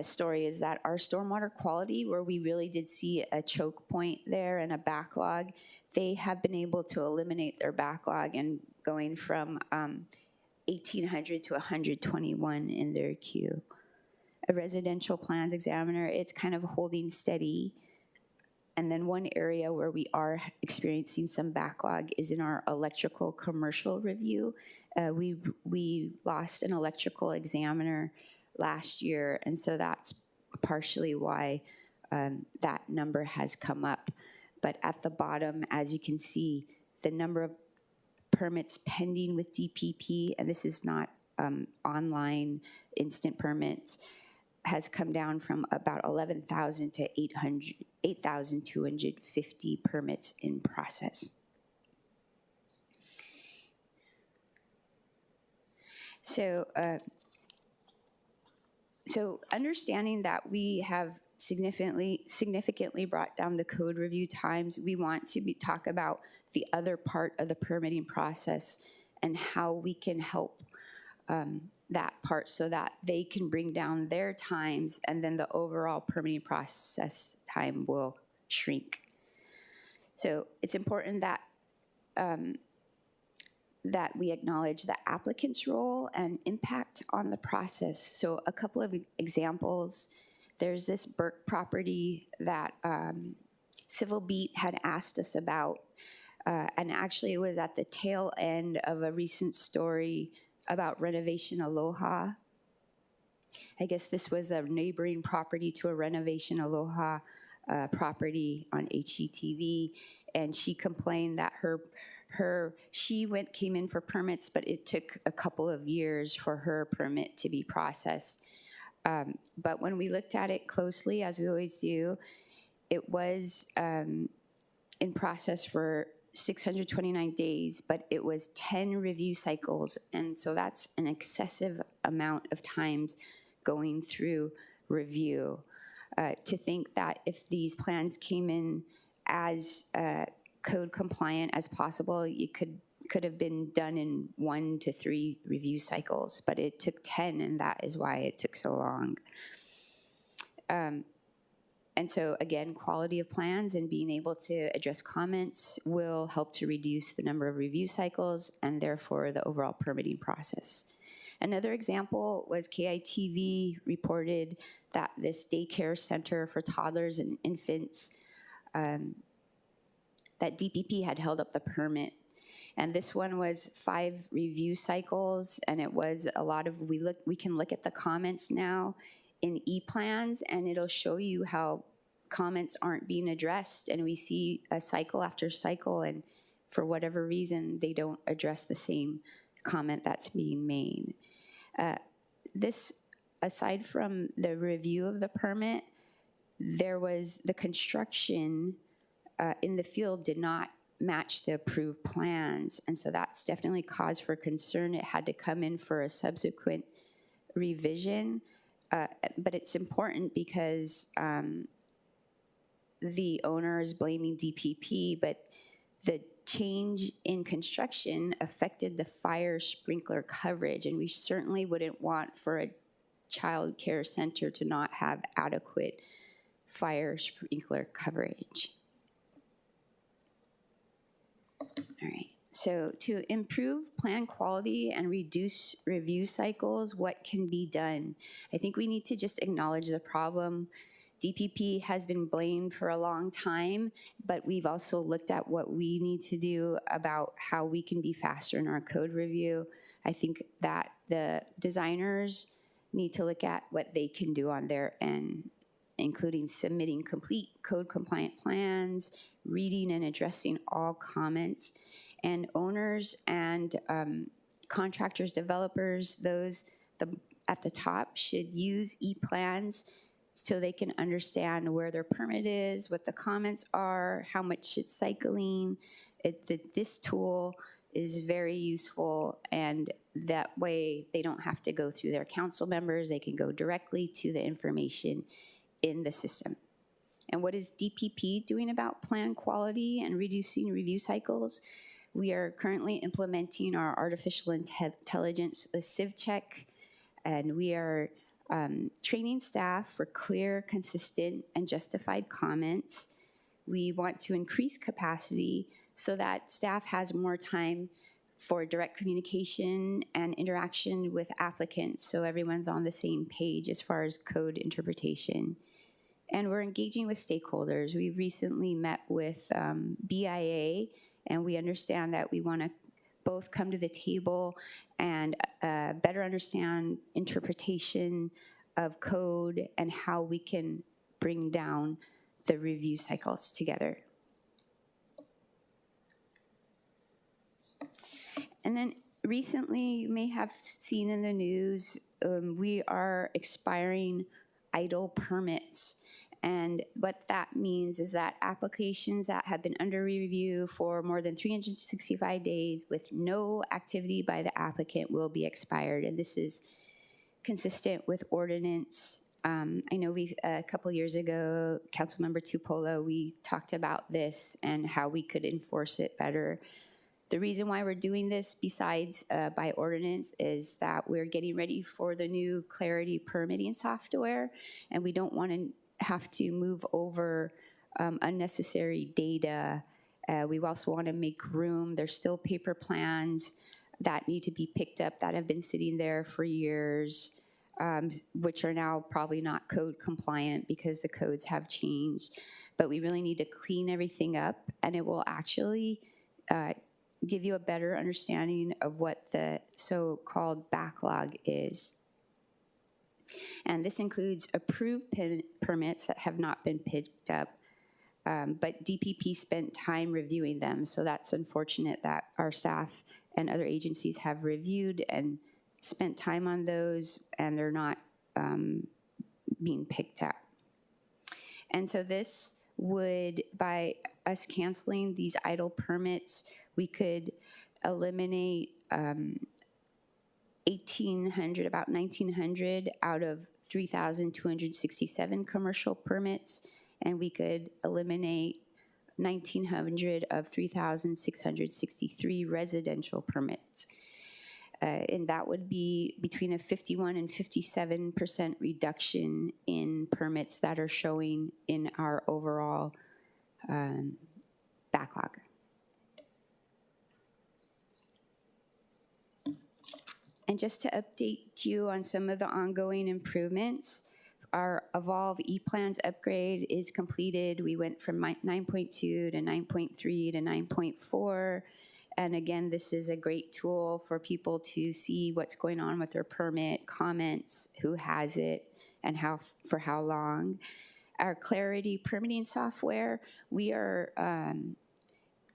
story is that our stormwater quality, where we really did see a choke point there and a backlog, they have been able to eliminate their backlog and going from 1,800 to 121 in their queue. A residential plans examiner, it's kind of holding steady. And then one area where we are experiencing some backlog is in our electrical commercial review. We lost an electrical examiner last year, and so that's partially why that number has come up. But at the bottom, as you can see, the number of permits pending with DPP, and this is not online instant permits, has come down from about 11,000 to 8,250 permits in process. So understanding that we have significantly brought down the code review times, we want to talk about the other part of the permitting process and how we can help that part so that they can bring down their times, and then the overall permitting process time will shrink. So it's important that that we acknowledge the applicant's role and impact on the process. So a couple of examples. There's this Burke property that Civil Beat had asked us about, and actually it was at the tail end of a recent story about Renovation Aloha. I guess this was a neighboring property to a Renovation Aloha property on HGTV, and she complained that she came in for permits, but it took a couple of years for her permit to be processed. But when we looked at it closely, as we always do, it was in process for 629 days, but it was 10 review cycles, and so that's an excessive amount of times going through review. To think that if these plans came in as code compliant as possible, it could have been done in 1 to 3 review cycles, but it took 10, and that is why it took so long. And so again, quality of plans and being able to address comments will help to reduce the number of review cycles and therefore the overall permitting process. Another example was KITV reported that this daycare center for toddlers and infants, that DPP had held up the permit. And this one was 5 review cycles, and it was a lot of, we can look at the comments now in e-plans, and it'll show you how comments aren't being addressed, and we see a cycle after cycle, and for whatever reason, they don't address the same comment that's being made. This, aside from the review of the permit, there was the construction in the field did not match the approved plans, and so that's definitely cause for concern. It had to come in for a subsequent revision, but it's important because the owner is blaming DPP, but the change in construction affected the fire sprinkler coverage, and we certainly wouldn't want for a child care center to not have adequate fire sprinkler coverage. All right, so to improve plan quality and reduce review cycles, what can be done? I think we need to just acknowledge the problem. DPP has been blamed for a long time, but we've also looked at what we need to do about how we can be faster in our code review. I think that the designers need to look at what they can do on their end, including submitting complete code compliant plans, reading and addressing all comments, and owners and contractors, developers, those at the top should use e-plans so they can understand where their permit is, what the comments are, how much it's cycling. This tool is very useful, and that way they don't have to go through their council members. They can go directly to the information in the system. And what is DPP doing about plan quality and reducing review cycles? We are currently implementing our artificial intelligence with CivCheck, and we are training staff for clear, consistent, and justified comments. We want to increase capacity so that staff has more time for direct communication and interaction with applicants, so everyone's on the same page as far as code interpretation. And we're engaging with stakeholders. We've recently met with BIA, and we understand that we want to both come to the table and better understand interpretation of code and how we can bring down the review cycles together. And then recently, you may have seen in the news, we are expiring idle permits. And what that means is that applications that have been under review for more than 365 days with no activity by the applicant will be expired. And this is consistent with ordinance. I know a couple years ago, Councilmember Tupolo, we talked about this and how we could enforce it better. The reason why we're doing this besides by ordinance is that we're getting ready for the new Clarity permitting software, and we don't want to have to move over unnecessary data. We also want to make room. There's still paper plans that need to be picked up that have been sitting there for years, which are now probably not code compliant because the codes have changed. But we really need to clean everything up, and it will actually give you a better understanding of what the so-called backlog is. And this includes approved permits that have not been picked up, but DPP spent time reviewing them, so that's unfortunate that our staff and other agencies have reviewed and spent time on those, and they're not being picked up. And so this would, by us canceling these idle permits, we could eliminate 1,800, about 1,900 out of 3,267 commercial permits, and we could eliminate 1,900 of 3,663 residential permits. And that would be between a 51 and 57% reduction in permits that are showing in our overall backlog. And just to update you on some of the ongoing improvements, our Evolve ePlans upgrade is completed. We went from 9.2 to 9.3 to 9.4. And again, this is a great tool for people to see what's going on with their permit, comments, who has it, and for how long. Our Clarity permitting software, we are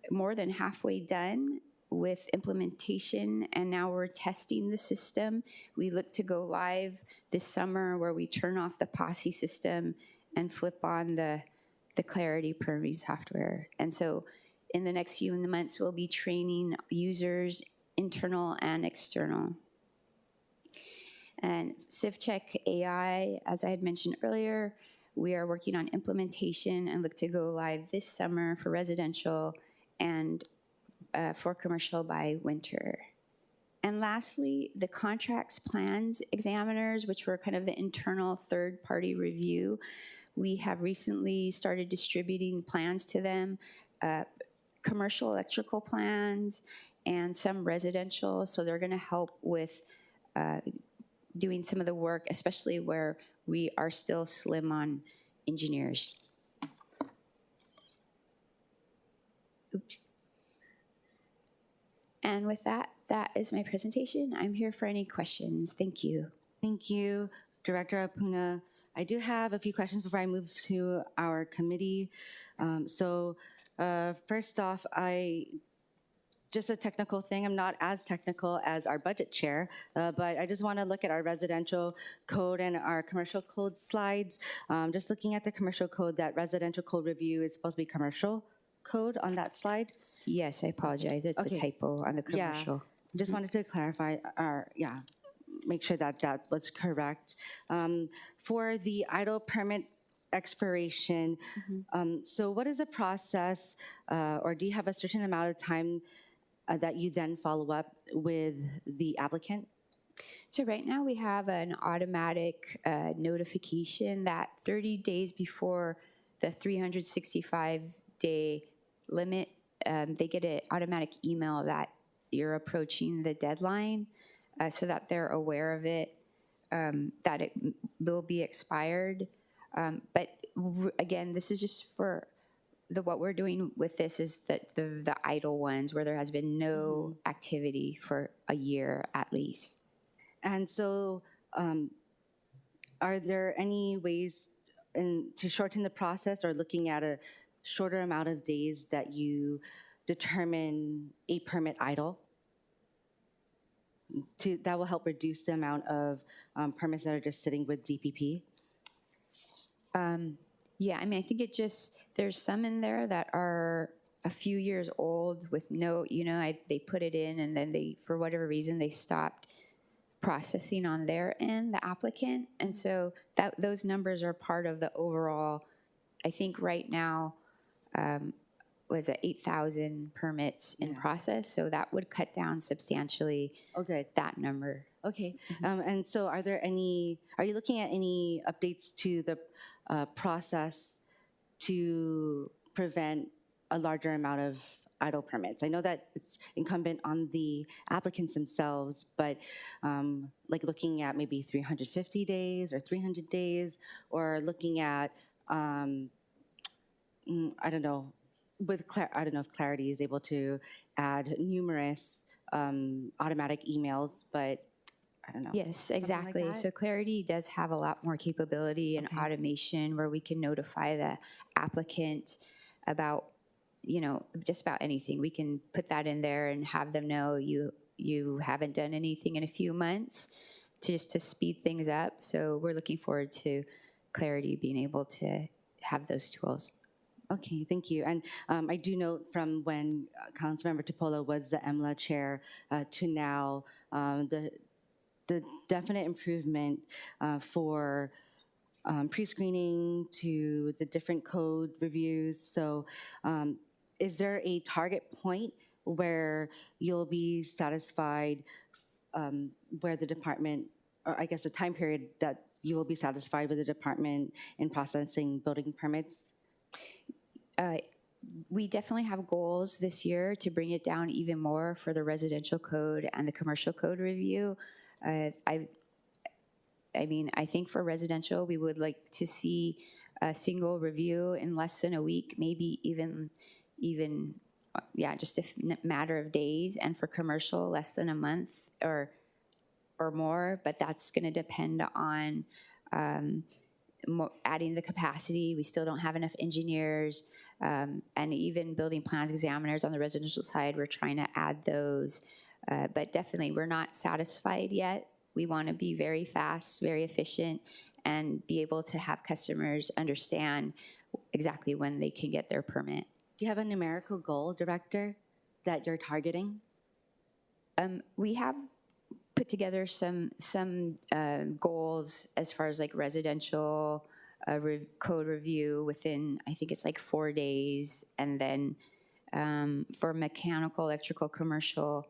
more than halfway done with implementation, and now we're testing the system. We look to go live this summer, where we turn off the Posse system and flip on the Clarity permitting software. And so in the next few months, we'll be training users, internal and external. And CivCheck AI, as I had mentioned earlier, we are working on implementation and look to go live this summer for residential and for commercial by winter. And lastly, the contracts plans examiners, which were kind of the internal third-party review. We have recently started distributing plans to them, commercial electrical plans and some residential. So they're going to help with doing some of the work, especially where we are still slim on engineers. Oops. And with that, that is my presentation. I'm here for any questions. Thank you. Thank you, Director Apuna. I do have a few questions before I move to our committee. First off, just a technical thing. I'm not as technical as our budget chair, but I just want to look at our residential code and our commercial code slides. Just looking at the commercial code, that residential code review is supposed to be commercial code on that slide. Yes, I apologize. It's a typo on the commercial. Yeah, just wanted to clarify, make sure that that was correct. For the idle permit expiration, so what is the process, or do you have a certain amount of time that you then follow up with the applicant? So right now we have an automatic notification that 30 days before the 365-day limit, they get an automatic email that you're approaching the deadline, so that they're aware of it, that it will be expired. But again, this is just for what we're doing with this is that the idle ones where there has been no activity for a year at least. And so are there any ways to shorten the process, or looking at a shorter amount of days that you determine a permit idle? That will help reduce the amount of permits that are just sitting with DPP? Yeah, I mean, I think there's some in there that are a few years old with no, they put it in and then for whatever reason, they stopped processing on their end, the applicant. And so those numbers are part of the overall, I think right now, was it 8,000 permits in process? So that would cut down substantially that number. Okay, and so are you looking at any updates to the process to prevent a larger amount of idle permits? I know that it's incumbent on the applicants themselves, but like looking at maybe 350 days or 300 days, or looking at, I don't know, I don't know if Clarity is able to add numerous automatic emails, but I don't know. Yes, exactly. Like so Clarity does have a lot more capability and automation where we can notify the applicant about, just about anything. We can put that in there and have them know you haven't done anything in a few months, just to speed things up. So we're looking forward to Clarity being able to have those tools. Okay, thank you. And I do note from when Councilmember Tupola was the EMLA chair to now, the definite improvement for pre-screening to the different code reviews. So is there a target point where you'll be satisfied, where the department, or I guess a time period that you will be satisfied with the department in processing building permits? We definitely have goals this year to bring it down even more for the residential code and the commercial code review. I mean, I think for residential, we would like to see a single review in less than a week, maybe even yeah, just a matter of days, and for commercial, less than a month or more, but that's going to depend on adding the capacity. We still don't have enough engineers, and even building plans examiners on the residential side, we're trying to add those. But definitely, we're not satisfied yet. We want to be very fast, very efficient, and be able to have customers understand exactly when they can get their permit. Do you have a numerical goal, Director, that you're targeting? We have put together some goals as far as like residential code review within, I think it's like 4 days, and then for mechanical, electrical, commercial,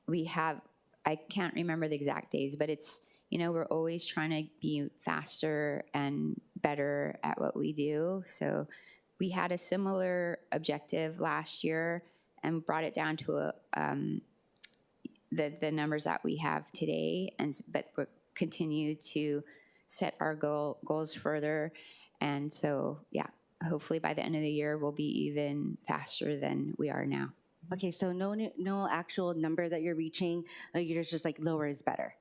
we have, I can't remember the exact days, but it's, you know, we're always trying to be faster and better at what we do. So we had a similar objective last year and brought it down to the numbers that we have today, but we'll continue to set our goals further. And so, yeah, hopefully by the end of the year, we'll be even faster than we are now. Okay, so no actual number that you're reaching. You're just like lower is better.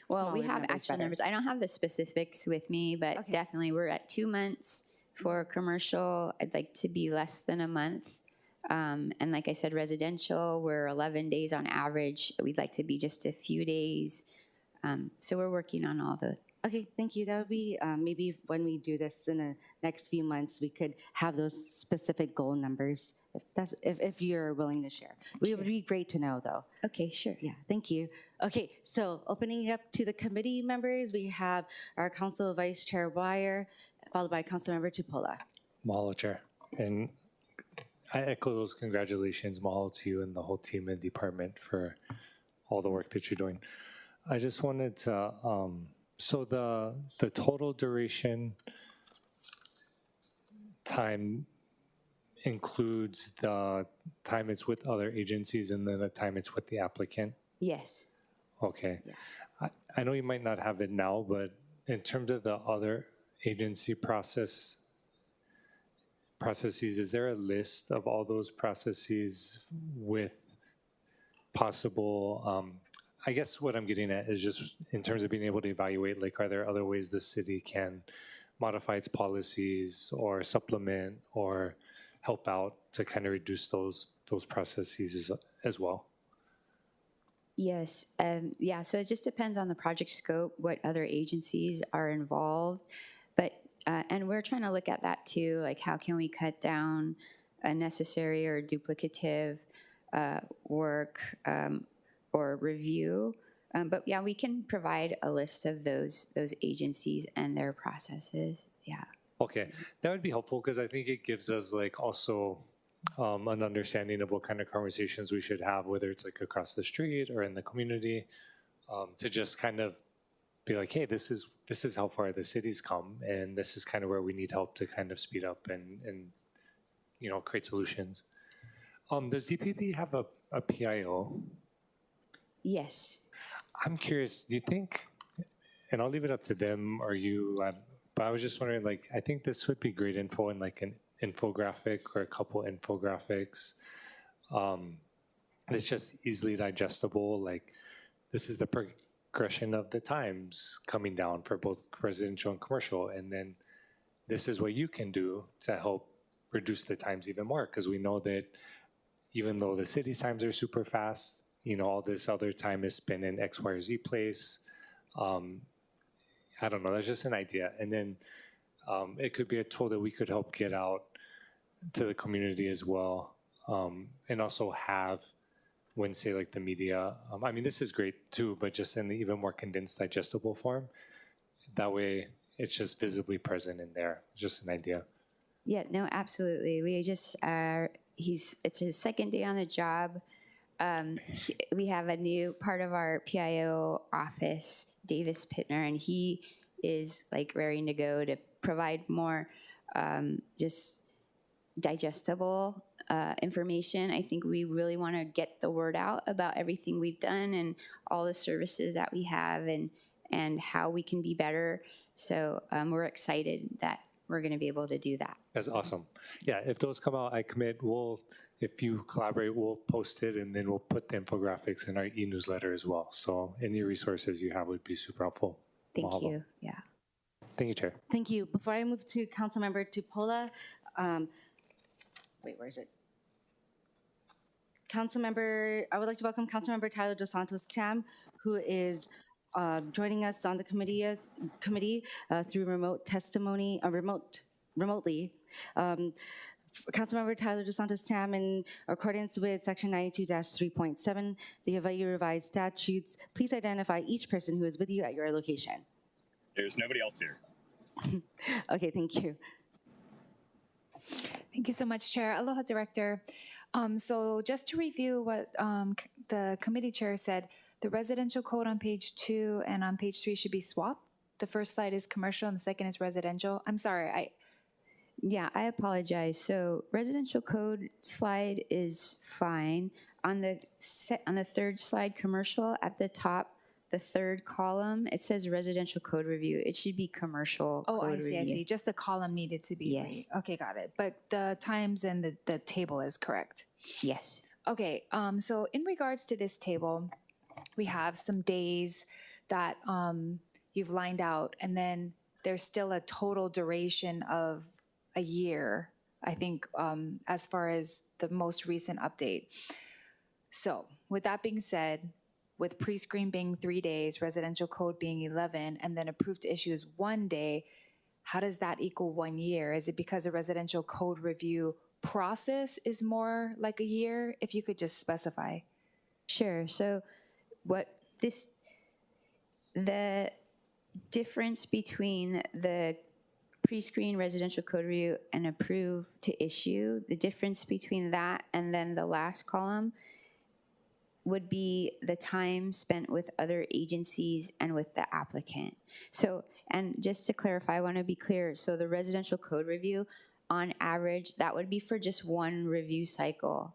Well, we Smaller have numbers actual better. numbers. I don't have the specifics with me, but definitely we're at 2 months for commercial. I'd like to be less than a month. And like I said, residential, we're 11 days on average. We'd like to be just a few days. So we're working on all the. Okay, thank you. That would be maybe when we do this in the next few months, we could have those specific goal numbers. If you're willing to share, it would be great to know, though. Okay, sure. Yeah, thank you. Okay, so opening it up to the committee members, we have our Council Vice Chair Wire, followed by Councilmember Tupola. Mahalo, Chair. And I echo those congratulations, mahalo to you and the whole team and department for all the work that you're doing. I just wanted to, so the total duration time includes the time it's with other agencies and then the time it's with the applicant? Yes. Okay. Yeah. I know you might not have it now, but in terms of the other agency processes, is there a list of all those processes with possible, I guess what I'm getting at is just in terms of being able to evaluate, like, are there other ways the city can modify its policies or supplement or help out to kind of reduce those processes as well? Yes, yeah, so it just depends on the project scope, what other agencies are involved. But, and we're trying to look at that too, like how can we cut down unnecessary or duplicative work or review. But yeah, we can provide a list of those agencies and their processes, yeah. Okay, that would be helpful because I think it gives us like also an understanding of what kind of conversations we should have, whether it's like across the street or in the community, to just kind of be like, hey, this is how far the city's come, and this is kind of where we need help to kind of speed up and you know, create solutions. Does DPP have a PIO? Yes. I'm curious, do you think, and I'll leave it up to them or you, but I was just wondering, like, I think this would be great info in like an infographic or a couple infographics. It's just easily digestible. Like, this is the progression of the times coming down for both residential and commercial. And then this is what you can do to help reduce the times even more. Because we know that even though the city's times are super fast, you know, all this other time is spent in X, Y, or Z place. I don't know, that's just an idea. And then it could be a tool that we could help get out to the community as well. And also have, when say like the media, I mean, this is great too, but just in the even more condensed, digestible form. That way it's just visibly present in there, just an idea. Yeah, no, absolutely. We just it's his second day on the job. We have a new part of our PIO office, Davis Pittner, and he is like raring to go to provide more just digestible information. I think we really want to get the word out about everything we've done and all the services that we have and how we can be better. So we're excited that we're going to be able to do that. That's awesome. Yeah, if those come out, I commit, if you collaborate, we'll post it and then we'll put the infographics in our e-newsletter as well. So any resources you have would be super helpful. Thank Mahalo. you. Yeah. Thank you, Chair. Thank you. Before I move to Councilmember Tupola, wait, where is it? I would like to welcome Councilmember Tyler Dos Santos Tam, who is joining us on the committee through remote testimony, remotely. Councilmember Tyler Dos Santos Tam, in accordance with Section 92-3.7, the Hawaii Revised Statutes, please identify each person who is with you at your location. There's nobody else here. Okay, thank you. Thank you so much, Chair. Aloha, Director. So just to review what the committee chair said, the residential code on page 2 and on page 3 should be swapped. The first slide is commercial and the second is residential. I'm sorry, Yeah, I apologize. So residential code slide is fine. On the third slide, commercial, at the top, the third column, it says residential code review. It should be commercial code review. I see. Just the column needed to be Yes. Okay, got it. But the times and the table is correct. Yes. Okay, so in regards to this table, we have some days that you've lined out, and then there's still a total duration of a year, I think, as far as the most recent update. So with that being said, with pre-screen being 3 days, residential code being 11, and then approved to issue is 1 day, how does that equal 1 year? Is it because the residential code review process is more like a year? If you could just specify. Sure. So the difference between the pre-screen residential code review and approve to issue, the difference between that and then the last column would be the time spent with other agencies and with the applicant. So, and just to clarify, I want to be clear. So the residential code review, on average, that would be for just one review cycle.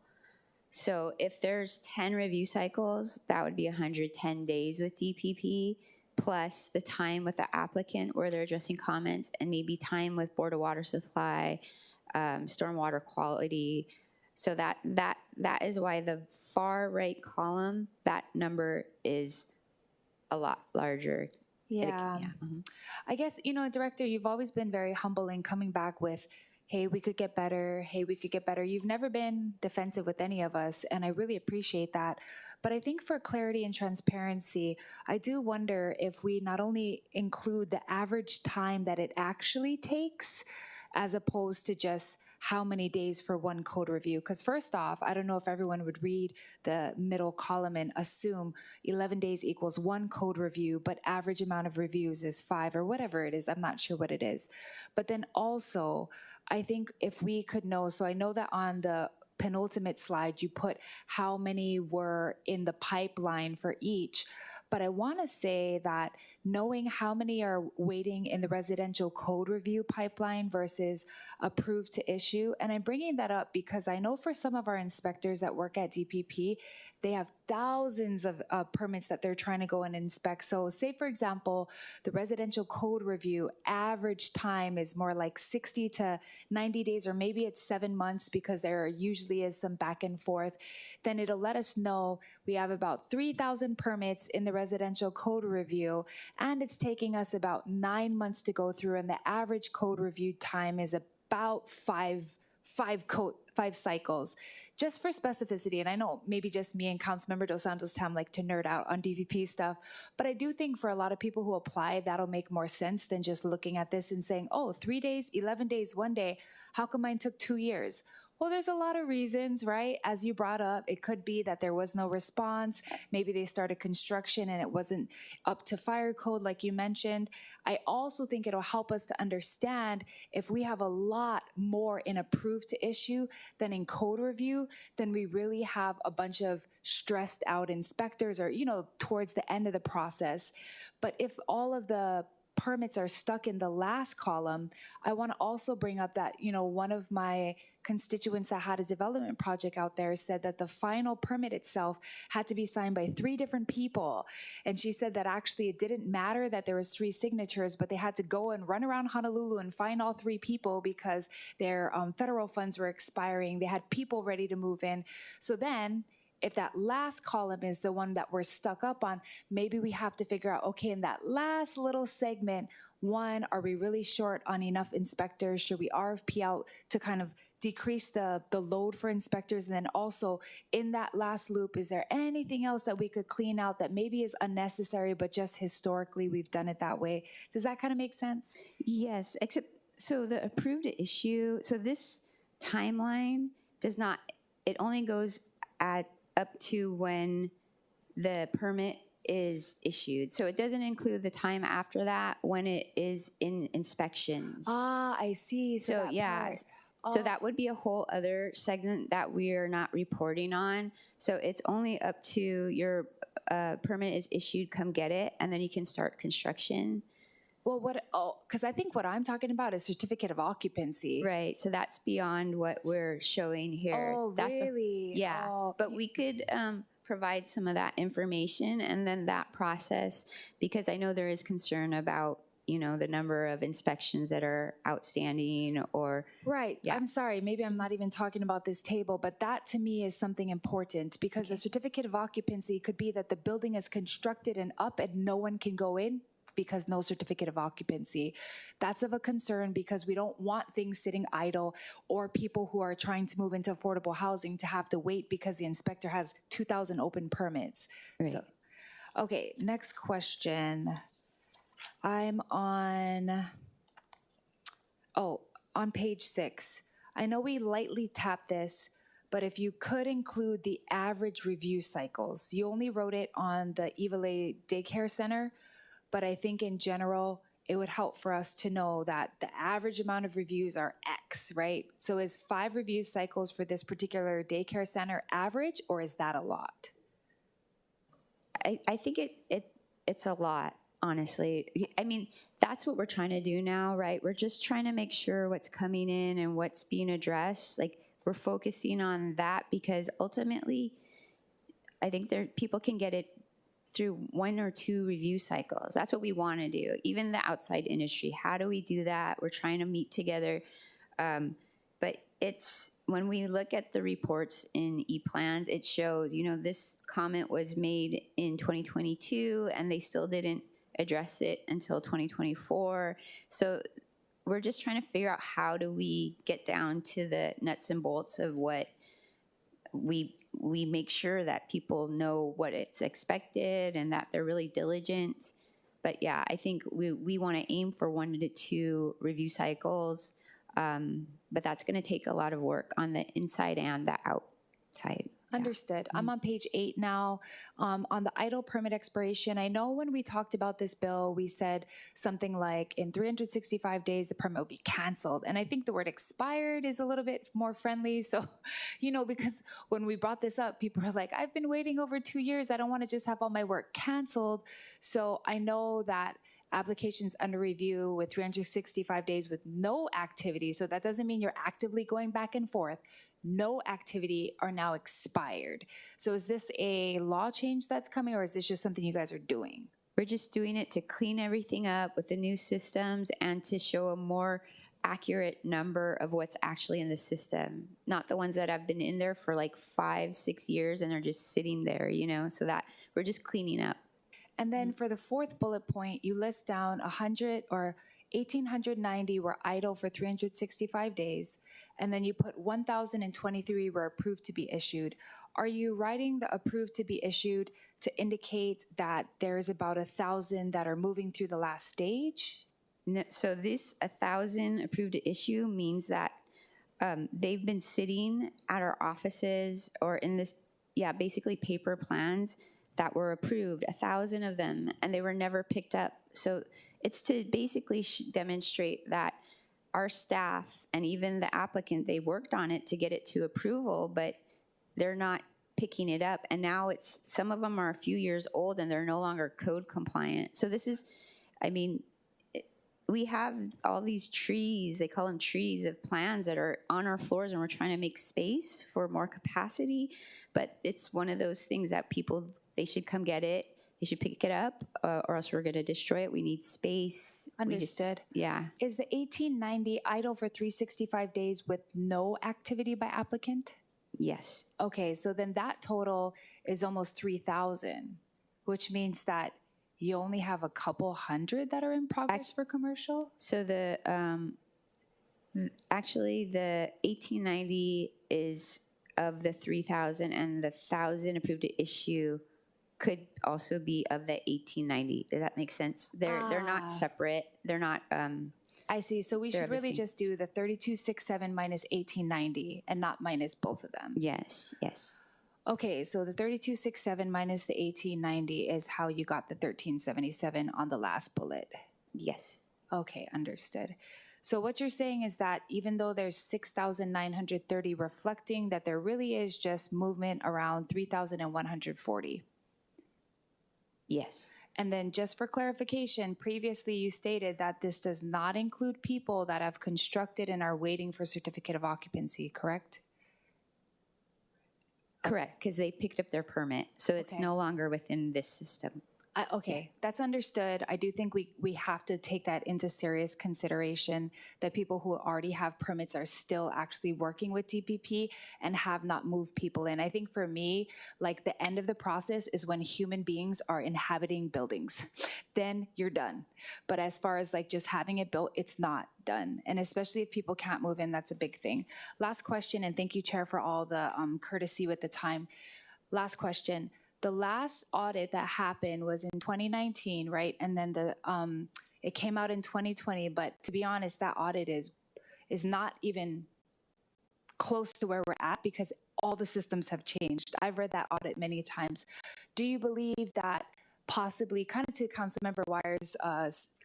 So if there's 10 review cycles, that would be 110 days with DPP, plus the time with the applicant where they're addressing comments, and maybe time with Board of Water Supply, stormwater quality. So that is why the far right column, that number is a lot larger. Yeah. I guess, Director, you've always been very humble in coming back with, hey, we could get better. Hey, we could get better. You've never been defensive with any of us, and I really appreciate that. But I think for clarity and transparency, I do wonder if we not only include the average time that it actually takes, as opposed to just how many days for one code review. Because first off, I don't know if everyone would read the middle column and assume 11 days equals one code review, but average amount of reviews is 5 or whatever it is. I'm not sure what it is. But then also, I think if we could know, so I know that on the penultimate slide, you put how many were in the pipeline for each. But I want to say that knowing how many are waiting in the residential code review pipeline versus approved to issue, and I'm bringing that up because I know for some of our inspectors that work at DPP, they have thousands of permits that they're trying to go and inspect. So say, for example, the residential code review average time is more like 60 to 90 days, or maybe it's 7 months because there usually is some back and forth. Then it'll let us know we have about 3,000 permits in the residential code review, and it's taking us about 9 months to go through, and the average code review time is about five cycles. Just for specificity, and I know maybe just me and Councilmember Dos Santos Tam like to nerd out on DPP stuff, but I do think for a lot of people who apply, that'll make more sense than just looking at this and saying, oh, 3 days, 11 days, 1 day, how come mine took 2 years? Well, there's a lot of reasons, right? As you brought up, it could be that there was no response. Maybe they started construction and it wasn't up to fire code like you mentioned. I also think it'll help us to understand if we have a lot more in approved to issue than in code review, then we really have a bunch of stressed out inspectors or, towards the end of the process. But if all of the permits are stuck in the last column, I want to also bring up that, one of my constituents that had a development project out there said that the final permit itself had to be signed by 3 different people. And she said that actually it didn't matter that there was 3 signatures, but they had to go and run around Honolulu and find all 3 people because their federal funds were expiring. They had people ready to move in. So then, if that last column is the one that we're stuck up on, maybe we have to figure out, okay, in that last little segment, 1, are we really short on enough inspectors? Should we RFP out to kind of decrease the load for inspectors? And then also, in that last loop, is there anything else that we could clean out that maybe is unnecessary, but just historically we've done it that way? Does that kind of make sense? Yes, except, so the approved issue, so this timeline does not, it only goes up to when the permit is issued. So it doesn't include the time after that when it is in inspections. Ah, I see. So yeah, so that would be a whole other segment that we are not reporting on. So it's only up to your permit is issued, come get it, and then you can start construction. Well, because I think what I'm talking about is certificate of occupancy. Right, so that's beyond what we're showing here. Oh, really? Yeah, but we could provide some of that information and then that process, because I know there is concern about, the number of inspections that are outstanding or. Right, yeah. I'm sorry, maybe I'm not even talking about this table, but that to me is something important because the certificate of occupancy could be that the building is constructed and up and no one can go in because no certificate of occupancy. That's of a concern because we don't want things sitting idle or people who are trying to move into affordable housing to have to wait because the inspector has 2,000 open permits. Right. So, okay, next question. I'm on page 6. I know we lightly tapped this, but if you could include the average review cycles. You only wrote it on the Iwalei Daycare Center, but I think in general, it would help for us to know that the average amount of reviews are X, right? So is 5 review cycles for this particular daycare center average, or is that a lot? I think it's a lot, honestly. I mean, that's what we're trying to do now, right? We're just trying to make sure what's coming in and what's being addressed. Like, we're focusing on that because ultimately, I think people can get it through 1 or 2 review cycles. That's what we want to do. Even the outside industry, how do we do that? We're trying to meet together. But it's, when we look at the reports in e-plans, it shows, this comment was made in 2022 and they still didn't address it until 2024. So we're just trying to figure out how do we get down to the nuts and bolts of what we make sure that people know what it's expected and that they're really diligent. But yeah, I think we want to aim for 1 to 2 review cycles, but that's going to take a lot of work on the inside and the outside. Understood. I'm on page 8 now. On the idle permit expiration, I know when we talked about this bill, we said something like in 365 days, the permit will be canceled. And I think the word expired is a little bit more friendly. So, because when we brought this up, people are like, I've been waiting over 2 years. I don't want to just have all my work canceled. So I know that applications under review with 365 days with no activity. So that doesn't mean you're actively going back and forth. No activity are now expired. So is this a law change that's coming, or is this just something you guys are doing? We're just doing it to clean everything up with the new systems and to show a more accurate number of what's actually in the system, not the ones that have been in there for like 5-6 years and are just sitting there, so that we're just cleaning up. And then for the 4th bullet point, you list down 100 or 1,890 were idle for 365 days, and then you put 1,023 were approved to be issued. Are you writing the approved to be issued to indicate that there's about 1,000 that are moving through the last stage? No, so this 1,000 approved to issue means that they've been sitting at our offices or in this, basically paper plans that were approved, 1,000 of them, and they were never picked up. So it's to basically demonstrate that our staff and even the applicant, they worked on it to get it to approval, but they're not picking it up. And now some of them are a few years old and they're no longer code compliant. So this is, we have all these trees, they call them trees of plans that are on our floors, and we're trying to make space for more capacity. But it's one of those things that people, they should come get it. They should pick it up, or else we're going to destroy it. We need space. Understood. Yeah. Is the 1890 idle for 365 days with no activity by applicant? Yes. Okay, so then that total is almost 3,000, which means that you only have a couple hundred that are in progress for commercial? So the actually the 1890 is of the 3,000, and the 1,000 approved to issue could also be of the 1890. Does that make sense? They're not separate. They're not. I see. So we should really just do the 3267 minus 1890 and not minus both of them. Yes. Yes. Okay, so the 3267 minus the 1890 is how you got the 1377 on the last bullet. Yes. Okay, understood. So what you're saying is that even though there's 6,930 reflecting, that there really is just movement around 3,140. Yes. And then just for clarification, previously you stated that this does not include people that have constructed and are waiting for certificate of occupancy, correct? Correct, because they picked up their permit, so it's no longer within this system. Okay, that's understood. I do think we have to take that into serious consideration, that people who already have permits are still actually working with DPP and have not moved people in. I think for me, like the end of the process is when human beings are inhabiting buildings. Then you're done. But as far as like just having it built, it's not done. And especially if people can't move in, that's a big thing. Last question, and thank you, Chair, for all the courtesy with the time. Last question. The last audit that happened was in 2019, right? And then it came out in 2020. But to be honest, that audit is not even close to where we're at because all the systems have changed. I've read that audit many times. Do you believe that possibly, kind of to Councilmember Wire's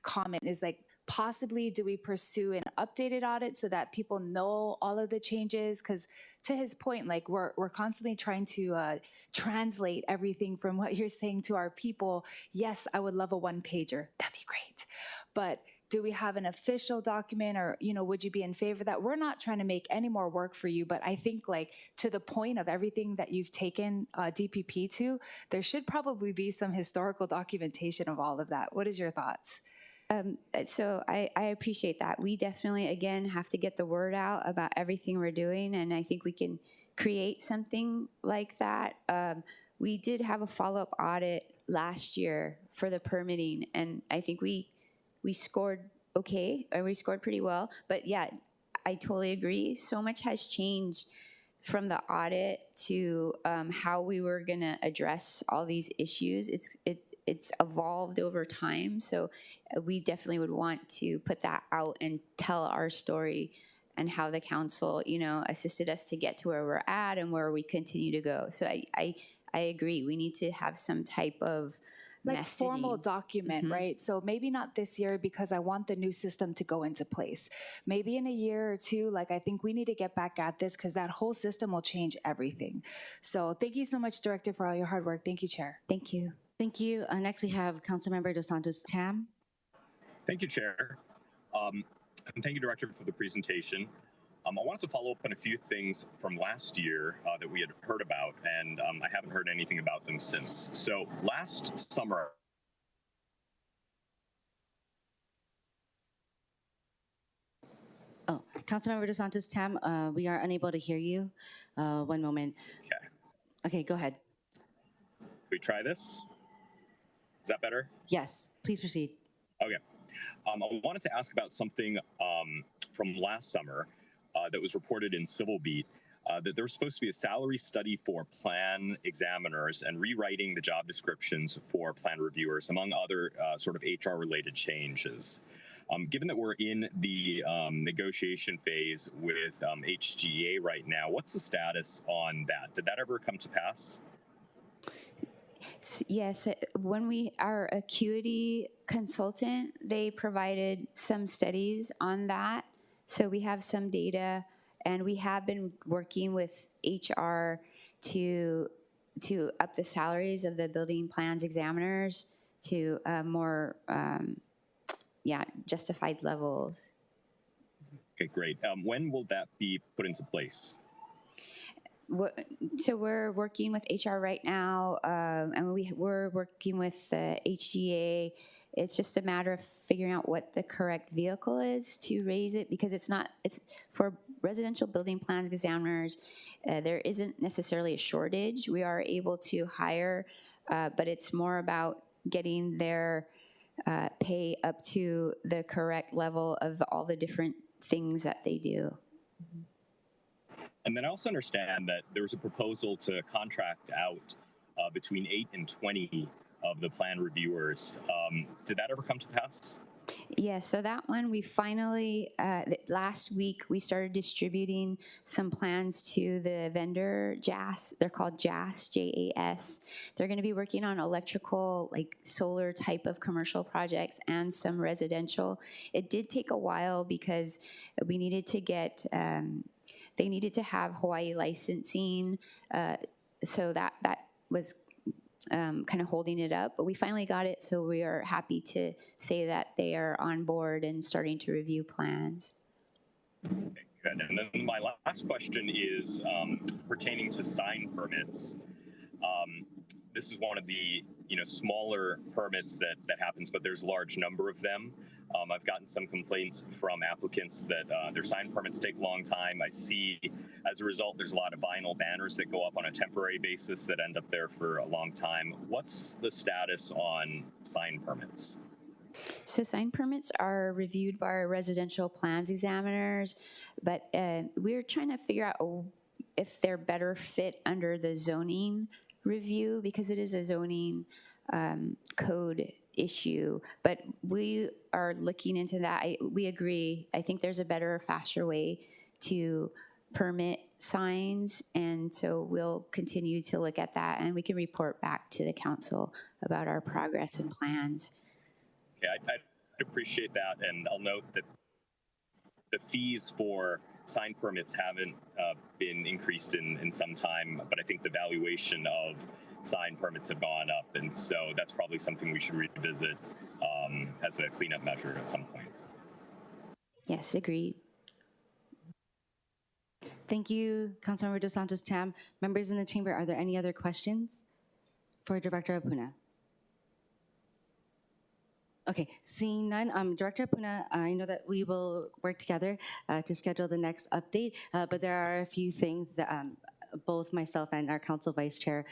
comment, is like possibly do we pursue an updated audit so that people know all of the changes? Because to his point, like we're constantly trying to translate everything from what you're saying to our people. Yes, I would love a one-pager. That'd be great. But do we have an official document, or, you know, would you be in favor of that? We're not trying to make any more work for you, but I think like to the point of everything that you've taken DPP to, there should probably be some historical documentation of all of that. What is your thoughts? So I appreciate that. We definitely, again, have to get the word out about everything we're doing, and I think we can create something like that. We did have a follow-up audit last year for the permitting, and I think we scored okay, or we scored pretty well. But yeah, I totally agree. So much has changed from the audit to how we were going to address all these issues. It's evolved over time, so we definitely would want to put that out and tell our story and how the council, you know, assisted us to get to where we're at and where we continue to go. So I agree. We need to have some type of like messaging. Formal document, right? So maybe not this year because I want the new system to go into place. Maybe in a year or two, like I think we need to get back at this because that whole system will change everything. So thank you so much, Director, for all your hard work. Thank you, Chair. Thank you. Thank you. Next, we have Councilmember Dos Santos Tam. Thank you, Chair. And thank you, Director, for the presentation. I wanted to follow up on a few things from last year that we had heard about, and I haven't heard anything about them since. So last summer, Oh, Councilmember Dos Santos Tam, we are unable to hear you. One moment. Okay. Okay, go ahead. Can we try this? Is that better? Yes, please proceed. Okay. I wanted to ask about something from last summer that was reported in Civil Beat, that there was supposed to be a salary study for plan examiners and rewriting the job descriptions for plan reviewers, among other sort of HR-related changes. Given that we're in the negotiation phase with HGA right now, what's the status on that? Did that ever come to pass? Yes, when our acuity consultant, they provided some studies on that. So we have some data, and we have been working with HR to up the salaries of the building plans examiners to more justified levels. Okay, great. When will that be put into place? So we're working with HR right now, and we're working with the HGA. It's just a matter of figuring out what the correct vehicle is to raise it, because it's for residential building plans examiners, there isn't necessarily a shortage. We are able to hire, but it's more about getting their pay up to the correct level of all the different things that they do. And then I also understand that there was a proposal to contract out between 8 and 20 of the plan reviewers. Did that ever come to pass? Yeah, so that one, we finally, last week, we started distributing some plans to the vendor, JAS. They're called JAS, J-A-S. They're going to be working on electrical, like solar type of commercial projects and some residential. It did take a while because we needed to get, they needed to have Hawaii licensing, so that was kind of holding it up, but we finally got it, so we are happy to say that they are on board and starting to review plans. Okay, good. And then my last question is pertaining to sign permits. This is one of the smaller permits that happens, but there's a large number of them. I've gotten some complaints from applicants that their sign permits take a long time. I see, as a result, there's a lot of vinyl banners that go up on a temporary basis that end up there for a long time. What's the status on sign permits? So sign permits are reviewed by our residential plans examiners, but we're trying to figure out if they're better fit under the zoning review, because it is a zoning code issue, but we are looking into that. We agree. I think there's a better, faster way to permit signs, and so we'll continue to look at that, and we can report back to the council about our progress and plans. Okay, I'd appreciate that, and I'll note that the fees for sign permits haven't been increased in some time, but I think the valuation of sign permits have gone up, and so that's probably something we should revisit as a cleanup measure at some point. Yes, agreed. Thank you, Councilmember Dos Santos Tam. Members in the chamber, are there any other questions for Director Apuna? Okay, seeing none, Director Apuna, I know that we will work together to schedule the next update, but there are a few things that both myself and our Council Vice Chair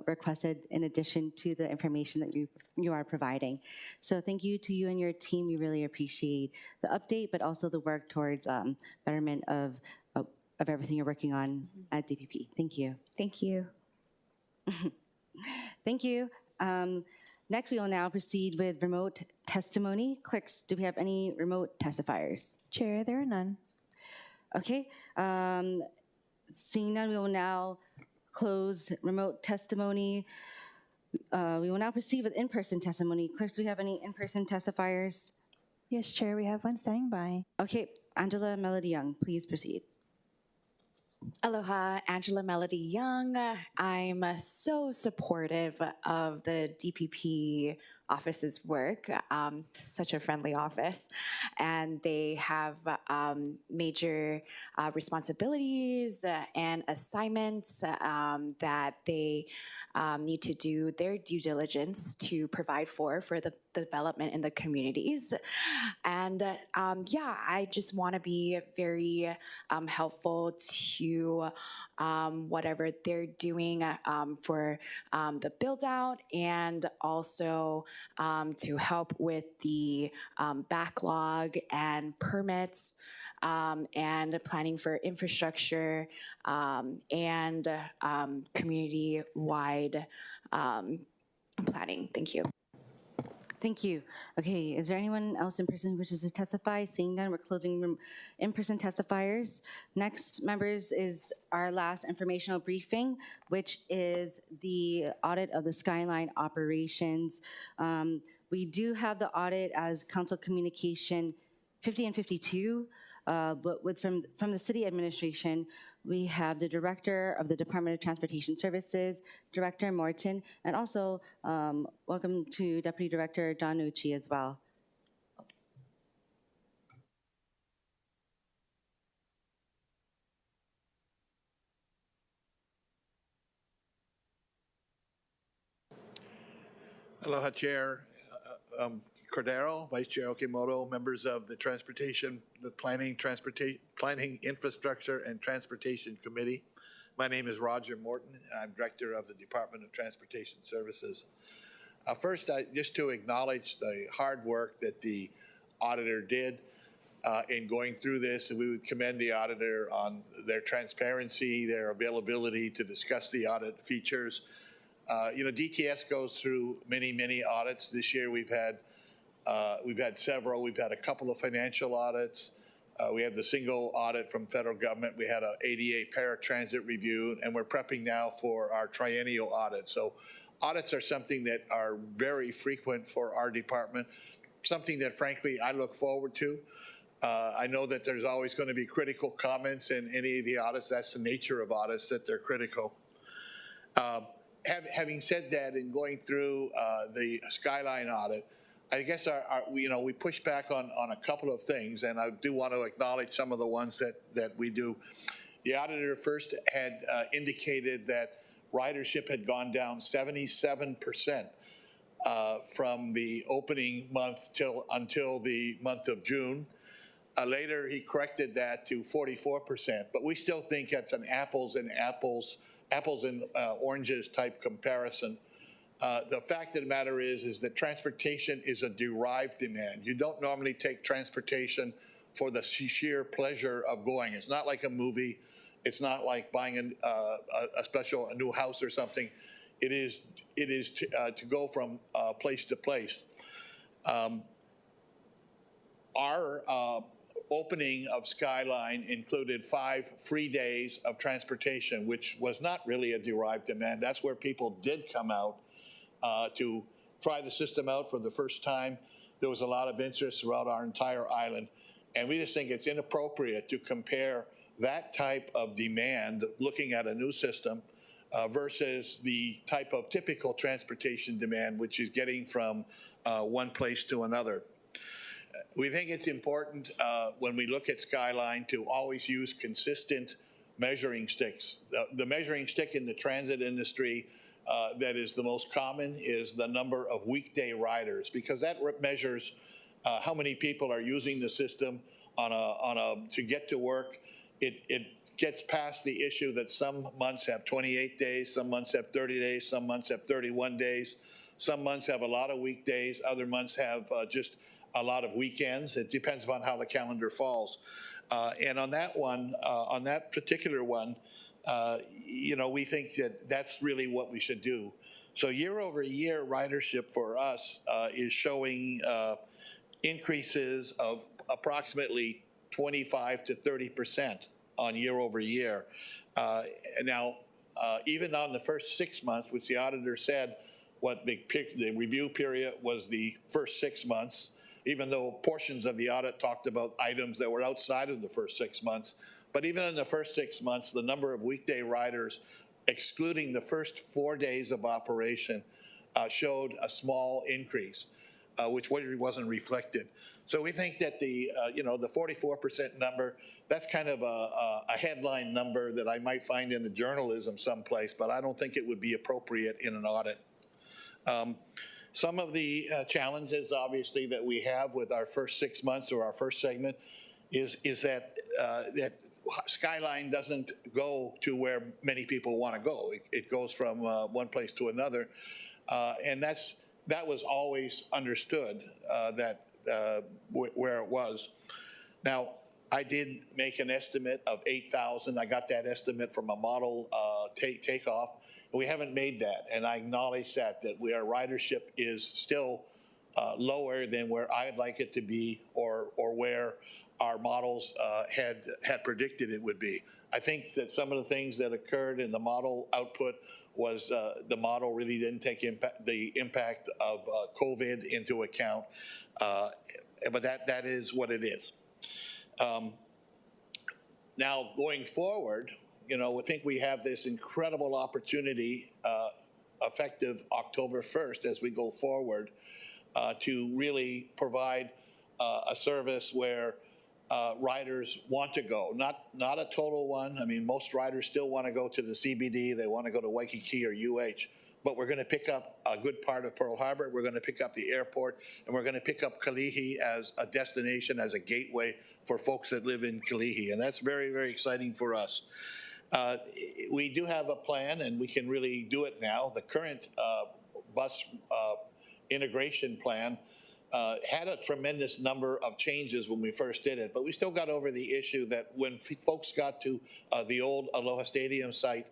requested in addition to the information that you are providing. So thank you to you and your team. We really appreciate the update, but also the work towards betterment of everything you're working on at DPP. Thank you. Thank you. Thank you. Next, we will now proceed with remote testimony. Clerks, do we have any remote testifiers? Chair, there are none. Okay. Seeing none, we will now close remote testimony. We will now proceed with in-person testimony. Clerks, do we have any in-person testifiers? Yes, Chair, we have one standing by. Okay, Angela Melody Young, please proceed. Aloha, Angela Melody Young. I'm so supportive of the DPP office's work. Such a friendly office, and they have major responsibilities and assignments that they need to do their due diligence to provide for the development in the communities. And yeah, I just want to be very helpful to whatever they're doing for the build out, and also to help with the backlog and permits and planning for infrastructure and community-wide planning. Thank you. Thank you. Okay, is there anyone else in person who wishes to testify? Seeing none, we're closing in-person testifiers. Next, members, is our last informational briefing, which is the audit of the SKYLINE operations. We do have the audit as Council Communication 50 and 52, but from the City Administration, we have the Director of the Department of Transportation Services, Director Morton, and also welcome to Deputy Director John Nucci as well. Aloha, Chair Cordero, Vice Chair Okimoto, members of the Planning, Infrastructure, and Transportation Committee. My name is Roger Morton, and I'm Director of the Department of Transportation Services. First, just to acknowledge the hard work that the auditor did in going through this, and we would commend the auditor on their transparency, their availability to discuss the audit features. DTS goes through many audits. This year we've had several. We've had a couple of financial audits. We have the single audit from federal government. We had an ADA paratransit review, and we're prepping now for our triennial audit. So audits are something that are very frequent for our department, something that frankly I look forward to. I know that there's always going to be critical comments in any of the audits. That's the nature of audits, that they're critical. Having said that, in going through the SKYLINE audit, I guess we push back on a couple of things, and I do want to acknowledge some of the ones that we do. The auditor first had indicated that ridership had gone down 77% from the opening month until the month of June. Later, he corrected that to 44%, but we still think that's an apples and oranges type comparison. The fact of the matter is that transportation is a derived demand. You don't normally take transportation for the sheer pleasure of going. It's not like a movie. It's not like buying a new house or something. It is to go from place to place. Our opening of SKYLINE included 5 free days of transportation, which was not really a derived demand. That's where people did come out to try the system out for the first time. There was a lot of interest throughout our entire island, and we just think it's inappropriate to compare that type of demand, looking at a new system, versus the type of typical transportation demand, which is getting from one place to another. We think it's important when we look at SKYLINE to always use consistent measuring sticks. The measuring stick in the transit industry that is the most common is the number of weekday riders, because that measures how many people are using the system to get to work. It gets past the issue that some months have 28 days, some months have 30 days, some months have 31 days, some months have a lot of weekdays, other months have just a lot of weekends. It depends upon how the calendar falls. And on that one, on that particular one, we think that that's really what we should do. So year over year, ridership for us is showing increases of approximately 25 to 30% on year over year. Now, even on the first 6 months, which the auditor said what the review period was the first 6 months, even though portions of the audit talked about items that were outside of the first 6 months. But even in the first 6 months, the number of weekday riders, excluding the first 4 days of operation, showed a small increase, which wasn't reflected. So we think that the 44% number, that's kind of a headline number that I might find in the journalism someplace, but I don't think it would be appropriate in an audit. Some of the challenges, obviously, that we have with our first 6 months or our first segment is that SKYLINE doesn't go to where many people want to go. It goes from one place to another, and that was always understood where it was. Now, I did make an estimate of 8,000. I got that estimate from a model takeoff. We haven't made that, and I acknowledge that our ridership is still lower than where I'd like it to be, or where our models had predicted it would be. I think that some of the things that occurred in the model output was the model really didn't take the impact of COVID into account, but that is what it is. Now, going forward, we think we have this incredible opportunity effective October 1st as we go forward to really provide a service where riders want to go. Not a total one. I mean, most riders still want to go to the CBD. They want to go to Waikiki or UH. but we're going to pick up a good part of Pearl Harbor. We're going to pick up the airport, and we're going to pick up Kalihi as a destination, as a gateway for folks that live in Kalihi. And that's very, very exciting for us. We do have a plan, and we can really do it now. The current bus integration plan had a tremendous number of changes when we first did it, but we still got over the issue that when folks got to the old Aloha Stadium site,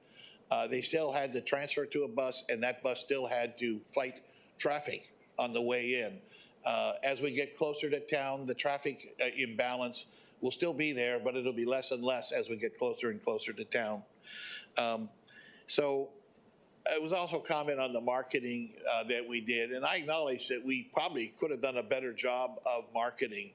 they still had to transfer to a bus, and that bus still had to fight traffic on the way in. As we get closer to town, the traffic imbalance will still be there, but it'll be less and less as we get closer and closer to town. So it was also a comment on the marketing that we did, and I acknowledge that we probably could have done a better job of marketing.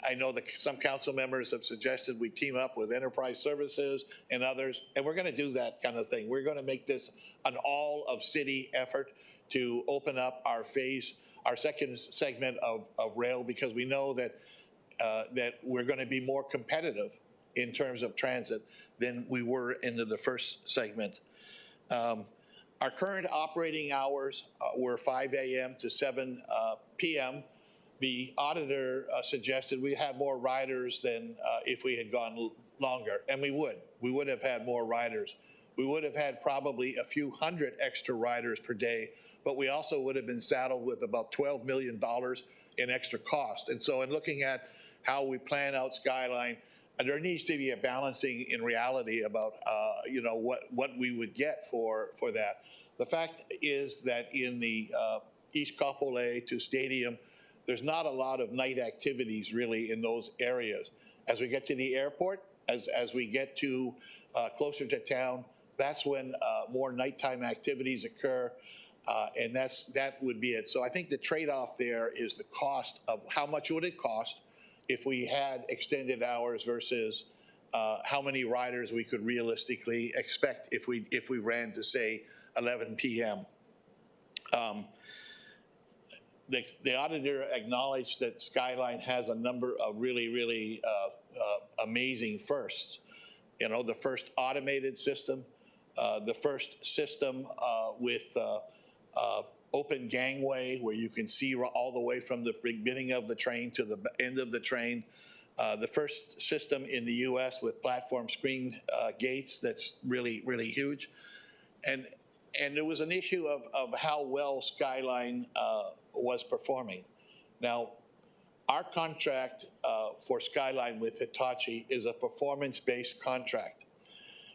I know that some council members have suggested we team up with enterprise services and others, and we're going to do that kind of thing. We're going to make this an all-of-city effort to open up our second segment of rail, because we know that that we're going to be more competitive in terms of transit than we were into the first segment. Our current operating hours were 5 a.m. to 7 p.m. The auditor suggested we had more riders than if we had gone longer, and we would. We would have had more riders. We would have had probably a few hundred extra riders per day, but we also would have been saddled with about $12 million in extra cost. And so in looking at how we plan out SKYLINE, there needs to be a balancing in reality about what we would get for that. The fact is that in the East Kapolei to Stadium, there's not a lot of night activities really in those areas. As we get to the airport, as we get to closer to town, that's when more nighttime activities occur, and that would be it. So I think the trade-off there is the cost of how much would it cost if we had extended hours versus how many riders we could realistically expect if we ran to, say, 11 p.m. The auditor acknowledged that SKYLINE has a number of really amazing firsts. You know, the first automated system, the first system with open gangway where you can see all the way from the beginning of the train to the end of the train. The first system in the U.S. with platform screen gates that's really huge. And there was an issue of how well SKYLINE was performing. Now, our contract for SKYLINE with Hitachi is a performance-based contract.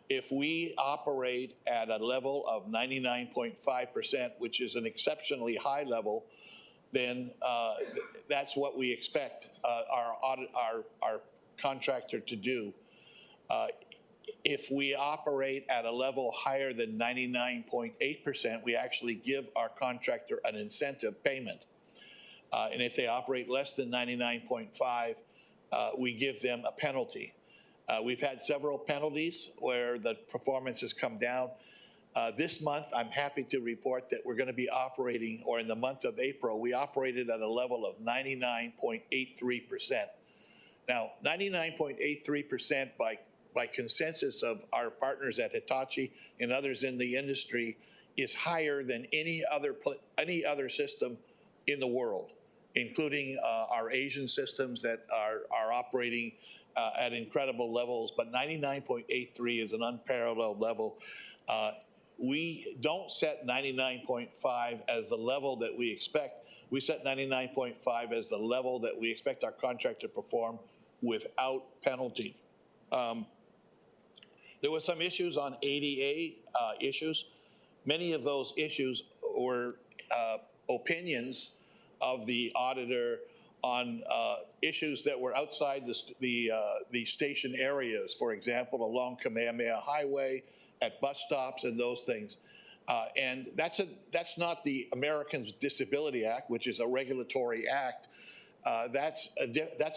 If we operate at a level of 99.5%, which is an exceptionally high level, then that's what we expect our contractor to do. If we operate at a level higher than 99.8%, we actually give our contractor an incentive payment. And if they operate less than 99.5, we give them a penalty. We've had several penalties where the performance has come down. This month, I'm happy to report that we're going to be operating, or in the month of April, we operated at a level of 99.83%. Now, 99.83% by consensus of our partners at Hitachi and others in the industry is higher than any other system in the world, including our Asian systems that are operating at incredible levels, but 99.83 is an unparalleled level. We don't set 99.5 as the level that we expect. We set 99.5 as the level that we expect our contractor to perform without penalty. There were some issues on ADA issues. Many of those issues were opinions of the auditor on issues that were outside the station areas, for example, along Kamehameha Highway, at bus stops and those things. And that's not the Americans with Disability Act, which is a regulatory act. That's a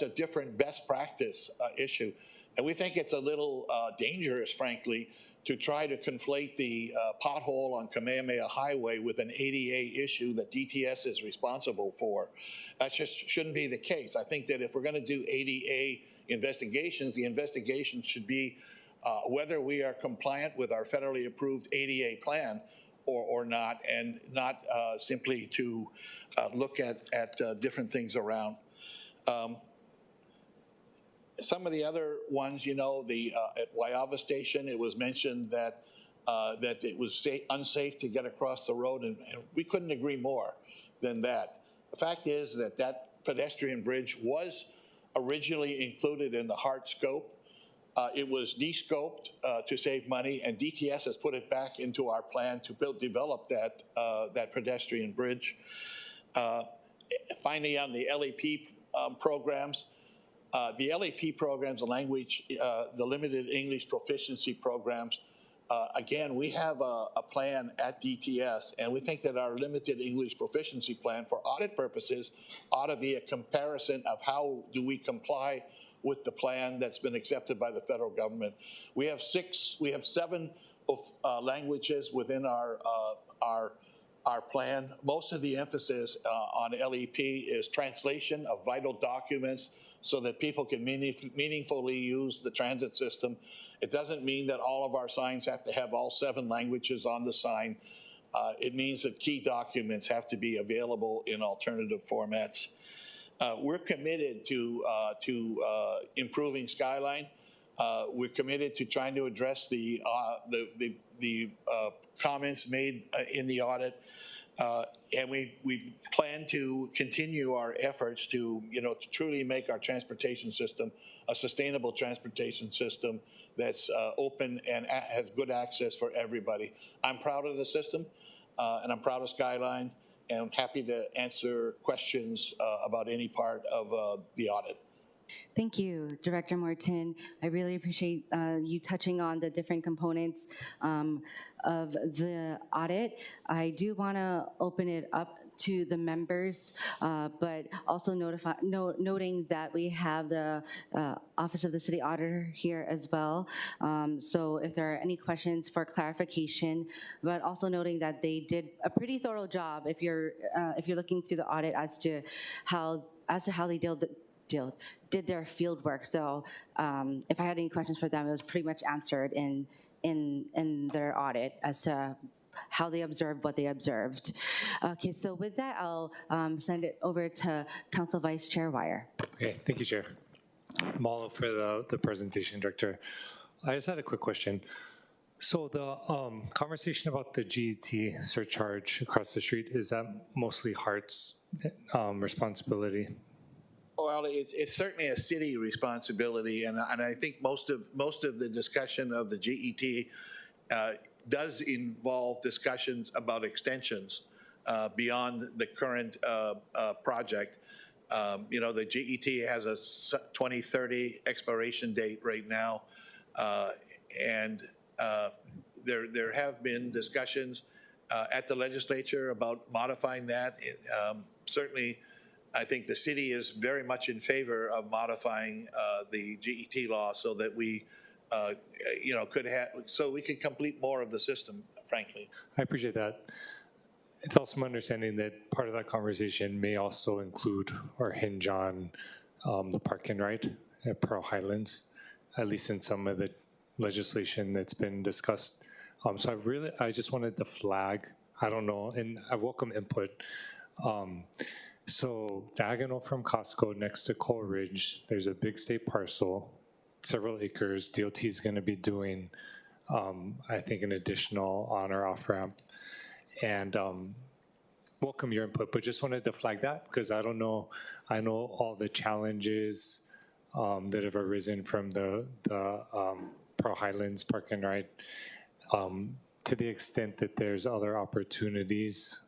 different best practice issue. And we think it's a little dangerous, frankly, to try to conflate the pothole on Kamehameha Highway with an ADA issue that DTS is responsible for. That just shouldn't be the case. I think that if we're going to do ADA investigations, the investigation should be whether we are compliant with our federally approved ADA plan, or not, and not simply to look at different things around. Some of the other ones, you know, at Waiava Station, it was mentioned that that it was unsafe to get across the road, and we couldn't agree more than that. The fact is that that pedestrian bridge was originally included in the HART scope. It was de-scoped to save money, and DTS has put it back into our plan to develop that pedestrian bridge. Finally, on the LEP programs, the LEP programs, the limited English proficiency programs, again, we have a plan at DTS, and we think that our limited English proficiency plan for audit purposes ought to be a comparison of how do we comply with the plan that's been accepted by the federal government. We have 7 languages within our plan. Most of the emphasis on LEP is translation of vital documents so that people can meaningfully use the transit system. It doesn't mean that all of our signs have to have all 7 languages on the sign. It means that key documents have to be available in alternative formats. We're committed to improving SKYLINE. We're committed to trying to address the comments made in the audit. And we plan to continue our efforts to truly make our transportation system a sustainable transportation system that's open and has good access for everybody. I'm proud of the system, and I'm proud of SKYLINE, and I'm happy to answer questions about any part of the audit. Thank you, Director Morton. I really appreciate you touching on the different components of the audit. I do want to open it up to the members, but also noting that we have the Office of the City Auditor here as well. So if there are any questions for clarification, but also noting that they did a pretty thorough job if you're looking through the audit as to how they did their field work. So if I had any questions for them, it was pretty much answered in their audit as to how they observed what they observed. Okay, so with that, I'll send it over to Council Vice Chair Wire. Okay, thank you, Chair. Mahalo for the presentation, Director. I just had a quick question. So the conversation about the GET surcharge across the street, is that mostly HART's responsibility? Well, it's certainly a city responsibility, and I think most of the discussion of the GET does involve discussions about extensions beyond the current project. The GET has a 2030 expiration date right now, and there have been discussions at the legislature about modifying that. Certainly, I think the city is very much in favor of modifying the GET law so that we we can complete more of the system, frankly. I appreciate that. It's also my understanding that part of that conversation may also include or hinge on the park and ride at Pearl Highlands, at least in some of the legislation that's been discussed. So I just wanted to flag, I don't know, and I welcome input. So diagonal from Costco next to Coal Ridge, there's a big state parcel, several acres. DOT is going to be doing, I think, an additional on or off ramp. And welcome your input, but just wanted to flag that because I don't know, I know all the challenges that have arisen from the Pearl Highlands Park and Ride to the extent that there's other opportunities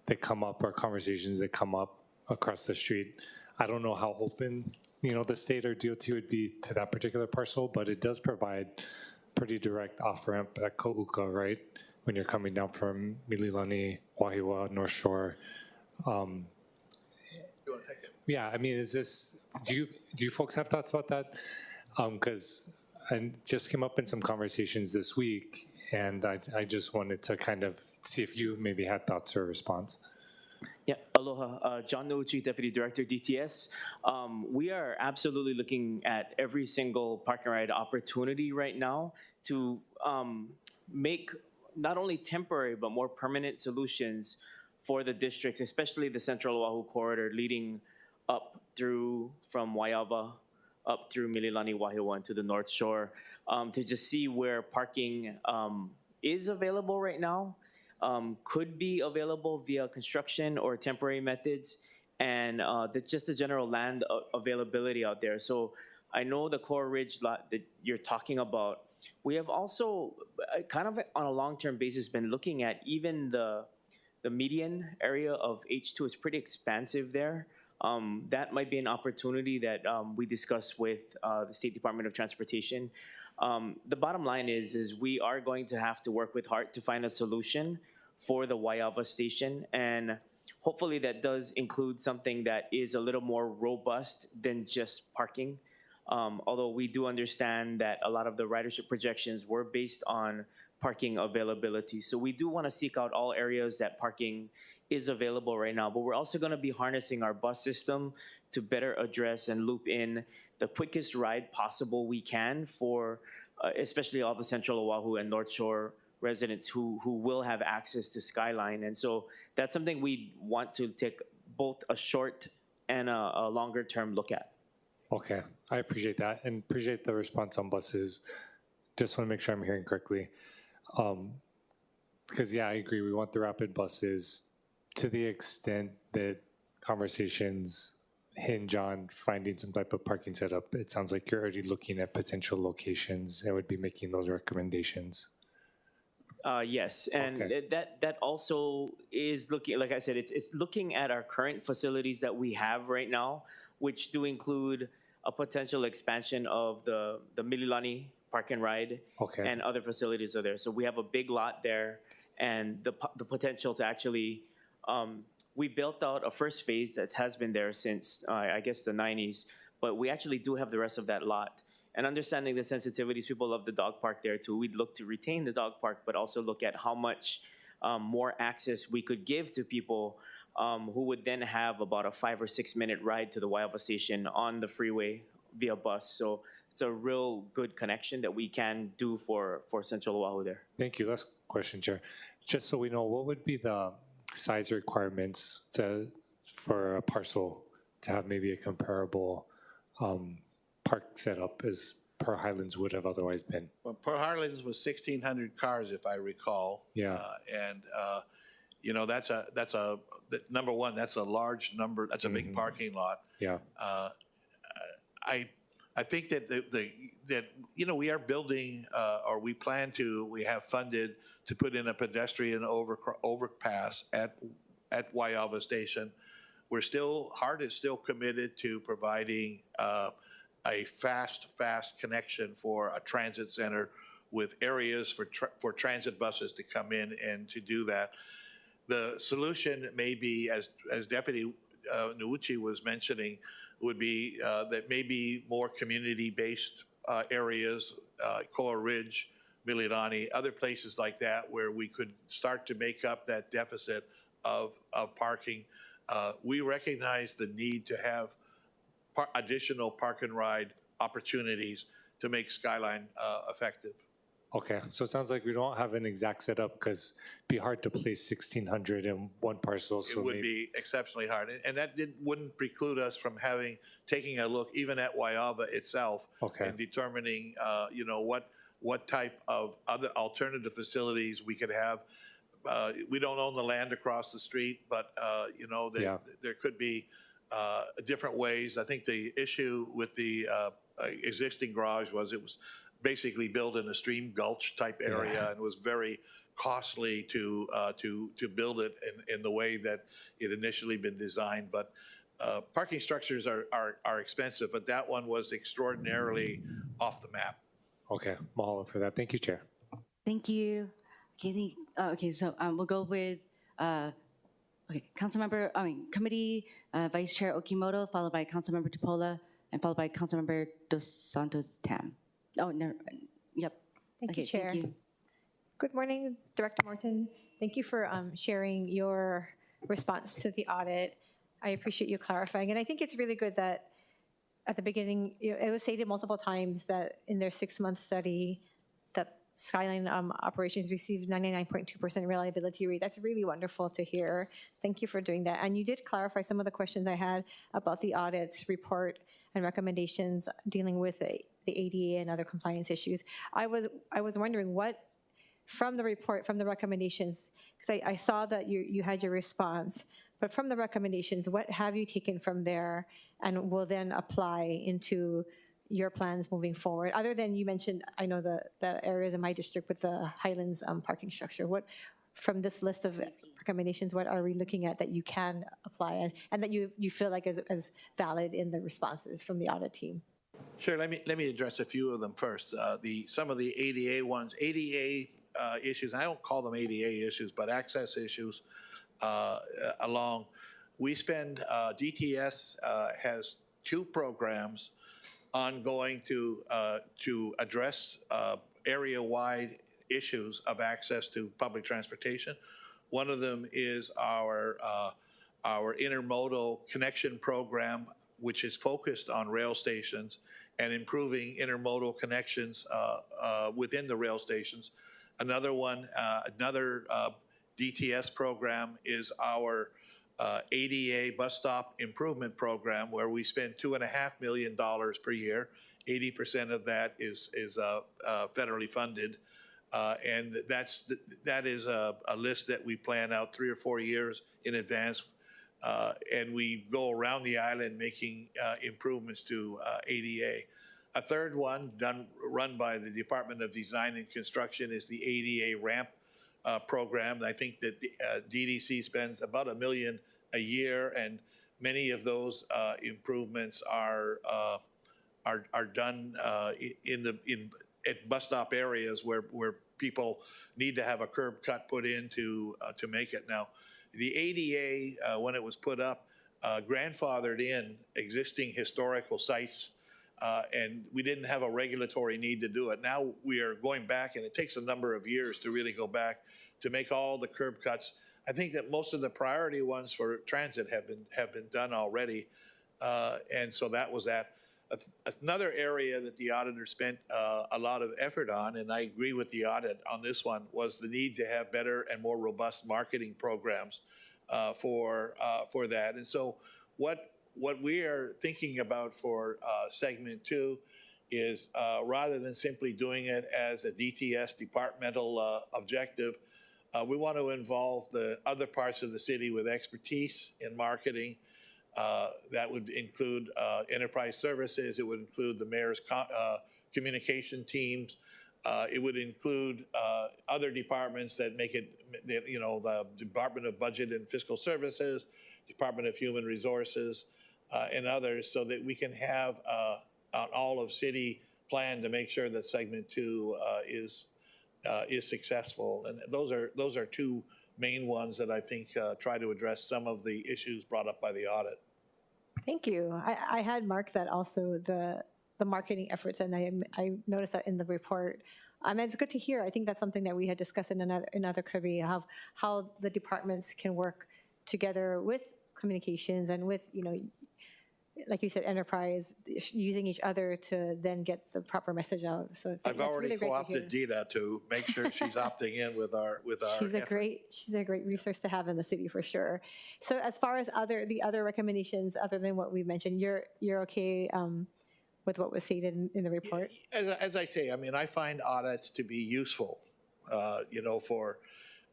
that come up or conversations that come up across the street. I don't know how open, the state or DOT would be to that particular parcel, but it does provide pretty direct off-ramp at Ka'uka, right? When you're coming down from Mililani, Wahiwa, North Shore. Yeah, I mean, do you folks have thoughts about that? Because I just came up in some conversations this week, and I just wanted to kind of see if you maybe had thoughts or a response. Yeah, aloha. John Nouchi, Deputy Director, DTS. We are absolutely looking at every single park and ride opportunity right now to make not only temporary, but more permanent solutions for the districts, especially the Central Oahu corridor leading up through from Waiava up through Mililani, Wahiawan to the North Shore, to just see where parking is available right now, could be available via construction or temporary methods, and just the general land availability out there. So I know the Coral Ridge lot that you're talking about. We have also kind of on a long-term basis been looking at even the median area of H2 is pretty expansive there. That might be an opportunity that we discuss with the State Department of Transportation. The bottom line is we are going to have to work with HART to find a solution for the Waiava station, and hopefully that does include something that is a little more robust than just parking. Although we do understand that a lot of the ridership projections were based on parking availability. So we do want to seek out all areas that parking is available right now, but we're also going to be harnessing our bus system to better address and loop in the quickest ride possible we can for especially all the Central Oahu and North Shore residents who will have access to SKYLINE. And so that's something we want to take both a short and a longer term look at. Okay, I appreciate that and appreciate the response on buses. Just want to make sure I'm hearing correctly. Because yeah, I agree, we want the rapid buses to the extent that conversations hinge on finding some type of parking setup. It sounds like you're already looking at potential locations and would be making those recommendations. Yes, and Okay. that also is looking, like I said, it's looking at our current facilities that we have right now, which do include a potential expansion of the Mililani Park and Ride, Okay. and other facilities are there. So we have a big lot there, and the potential to actually, we built out a first phase that has been there since I guess the 90s, but we actually do have the rest of that lot. And understanding the sensitivities, people love the dog park there too. We'd look to retain the dog park, but also look at how much more access we could give to people who would then have about a 5 or 6 minute ride to the Waiava station on the freeway via bus. So it's a real good connection that we can do for Central Oahu there. Thank you. Last question, Chair. Just so we know, what would be the size requirements for a parcel to have maybe a comparable park setup as Pearl Highlands would have otherwise been? Well, Pearl Highlands was 1,600 cars, if I recall. Yeah. You know, number one, that's a large number. That's a big parking lot. Yeah. I think that that you know, we are building or we have funded to put in a pedestrian overpass at Waiava Station. HART is still committed to providing a fast connection for a transit center with areas for transit buses to come in and to do that. The solution may be, as Deputy Nuuchi was mentioning, would be that maybe more community-based areas, Coral Ridge, Mililani, other places like that, where we could start to make up that deficit of parking. We recognize the need to have additional park and ride opportunities to make SKYLINE effective. Okay, so it sounds like we don't have an exact setup because it'd be hard to place 1,600 in one parcel. So it would be exceptionally hard, and that wouldn't preclude us from taking a look even at Waiava itself, and determining, you know, what type of other alternative facilities we could have. We don't own the land across the street, but you know, there could be different ways. I think the issue with the existing garage was it was basically built in a stream gulch type area, and was very costly to build it in the way that it initially been designed. But parking structures are expensive, but that one was extraordinarily off the map. Okay, mahalo for that. Thank you, Chair. Thank you. Okay, so we'll go with Committee Vice Chair Okimoto, followed by Councilmember Tupola, and followed by Councilmember Dos Santos Tam. Oh, no, yep. Thank you, Chair. Thank you. Good morning, Director Morton. Thank you for sharing your response to the audit. I appreciate you clarifying. And I think it's really good that at the beginning, it was stated multiple times that in their 6-month study, that SKYLINE operations received 99.2% reliability rate. That's really wonderful to hear. Thank you for doing that. And you did clarify some of the questions I had about the audits report and recommendations dealing with the ADA and other compliance issues. I was wondering what, from the report, from the recommendations, because I saw that you had your response, but from the recommendations, what have you taken from there and will then apply into your plans moving forward? Other than you mentioned, I know the areas in my district with the Highlands parking structure. What, from this list of recommendations, what are we looking at that you can apply and that you feel like is valid in the responses from the audit team? Sure. Let me address a few of them first. Some of the ADA ones, ADA issues. I don't call them ADA issues, but access issues along. We spend DTS has 2 programs ongoing to address area-wide issues of access to public transportation. One of them is our intermodal connection program, which is focused on rail stations and improving intermodal connections within the rail stations. Another one, another DTS program is our ADA bus stop improvement program, where we spend $2.5 million per year. 80% of that is federally funded, and that is a list that we plan out 3 or 4 years in advance, and we go around the island making improvements to ADA. A third one run by the Department of Design and Construction is the ADA ramp program. I think that the, DDC spends about $1 million a year, and many of those improvements are done at bus stop areas where people need to have a curb cut put in to make it. Now, the ADA, when it was put up, grandfathered in existing historical sites, and we didn't have a regulatory need to do it. Now we are going back, and it takes a number of years to really go back to make all the curb cuts. I think that most of the priority ones for transit have been done already, and so that was that. Another area that the auditor spent a lot of effort on, and I agree with the audit on this one, was the need to have better and more robust marketing programs for that. And so what we are thinking about for segment 2 is rather than simply doing it as a DTS departmental objective, we want to involve the other parts of the city with expertise in marketing. That would include enterprise services. It would include the mayor's communication teams. It would include other departments that make it, the Department of Budget and Fiscal Services, Department of Human Resources, and others, so that we can have an all-of-city plan to make sure that segment 2 is successful. And those are 2 main ones that I think try to address some of the issues brought up by the audit. Thank you. I had marked that also, the marketing efforts, and I noticed that in the report. It's good to hear. I think that's something that we had discussed in another committee, of how the departments can work together with communications and with, like you said, enterprise, using each other to then get the proper message out. So I've already co-opted Dita to make sure she's opting in with our. She's a great resource to have in the city for sure. So as far as the other recommendations, other than what we mentioned, you're okay with what was stated in the report? As I say, I find audits to be useful.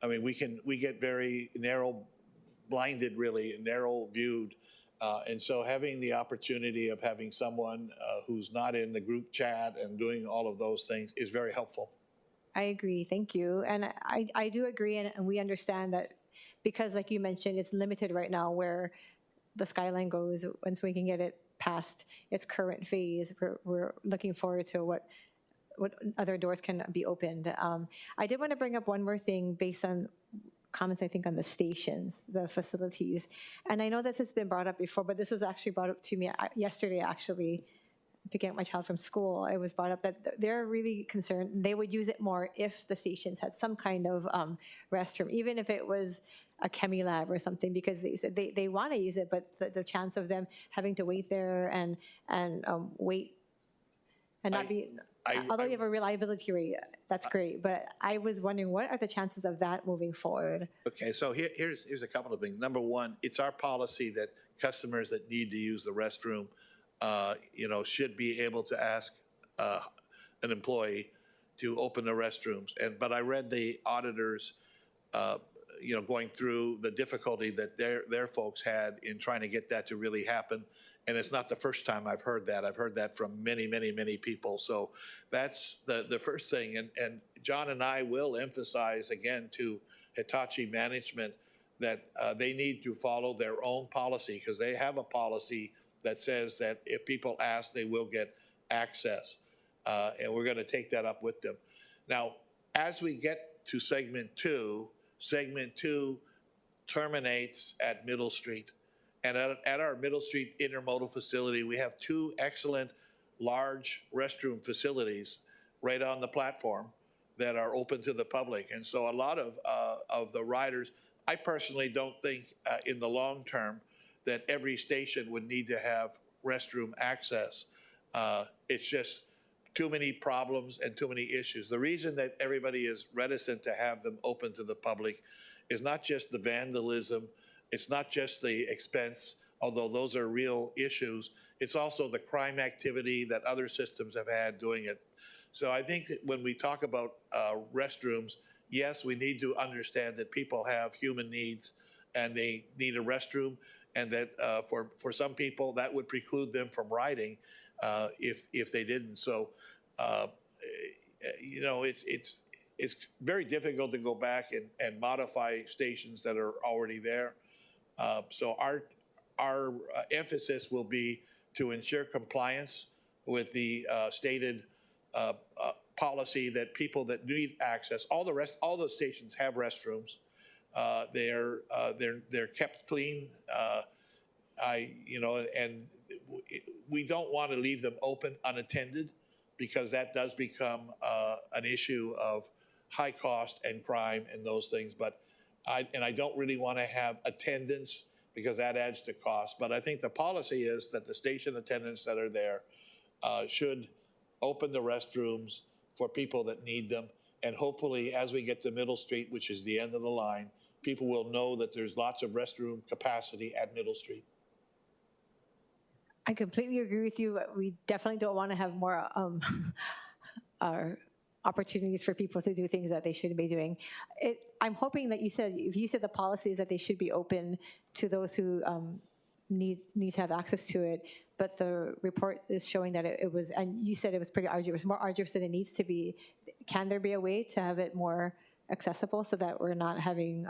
We get very blinded, really, narrow viewed. And so having the opportunity of having someone who's not in the group chat and doing all of those things is very helpful. I agree. Thank you. And I do agree, and we understand that because, like you mentioned, it's limited right now where the SKYLINE goes. Once we can get it past its current phase, we're looking forward to what other doors can be opened. I did want to bring up one more thing based on comments, I think, on the stations, the facilities. And I know this has been brought up before, but this was actually brought up to me yesterday, actually, picking up my child from school. It was brought up that they're really concerned. They would use it more if the stations had some kind of restroom, even if it was a chemi lab or something, because they said they want to use it, but the chance of them having to wait there and wait and not be... although you have a reliability rate, that's great, but I was wondering, what are the chances of that moving forward? Okay, so here's a couple of things. Number one, it's our policy that customers that need to use the restroom, should be able to ask an employee to open the restrooms. But I read the auditors, going through the difficulty that their folks had in trying to get that to really happen. And it's not the first time I've heard that. I've heard that from many, many, many people. So that's the first thing. And John and I will emphasize again to Hitachi management that they need to follow their own policy, because they have a policy that says that if people ask, they will get access. And we're going to take that up with them. Now, as we get to segment two terminates at Middle Street. And at our Middle Street intermodal facility, we have two excellent large restroom facilities right on the platform that are open to the public. And so a lot of the riders, I personally don't think in the long term that every station would need to have restroom access. It's just too many problems and too many issues. The reason that everybody is reticent to have them open to the public is not just the vandalism, it's not just the expense, although those are real issues. It's also the crime activity that other systems have had doing it. So I think that when we talk about restrooms, yes, we need to understand that people have human needs and they need a restroom, and that for some people that would preclude them from riding if they didn't. So, it's very difficult to go back and modify stations that are already there. So our emphasis will be to ensure compliance with the stated policy that people that need access, all the stations have restrooms. They're kept clean. And we don't want to leave them open unattended, because that does become an issue of high cost and crime and those things. But I don't really want to have attendance, because that adds to cost. But I think the policy is that the station attendants that are there should open the restrooms for people that need them. And hopefully, as we get to Middle Street, which is the end of the line, people will know that there's lots of restroom capacity at Middle Street. I completely agree with you. We definitely don't want to have more opportunities for people to do things that they shouldn't be doing. I'm hoping that if you said the policy is that they should be open to those who need to have access to it, but the report is showing that it was, and you said it was pretty arduous, more arduous than it needs to be. Can there be a way to have it more accessible so that we're not having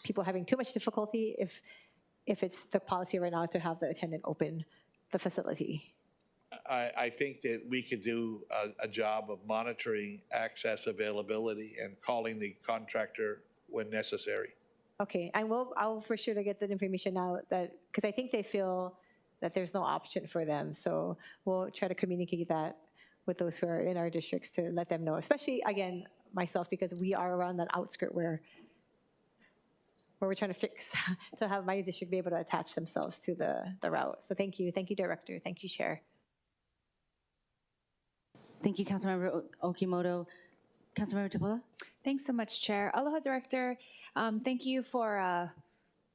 people having too much difficulty if it's the policy right now to have the attendant open the facility? I think that we could do a job of monitoring access availability and calling the contractor when necessary. Okay, I'll for sure to get that information now, because I think they feel that there's no option for them. So we'll try to communicate that with those who are in our districts to let them know, especially, again, myself, because we are around that outskirt where we're trying to fix, to have my district be able to attach themselves to the route. So thank you, Director, thank you, Chair. Thank you, Councilmember Okimoto. Councilmember Tapola? Thanks so much, Chair. Aloha, Director. Thank you for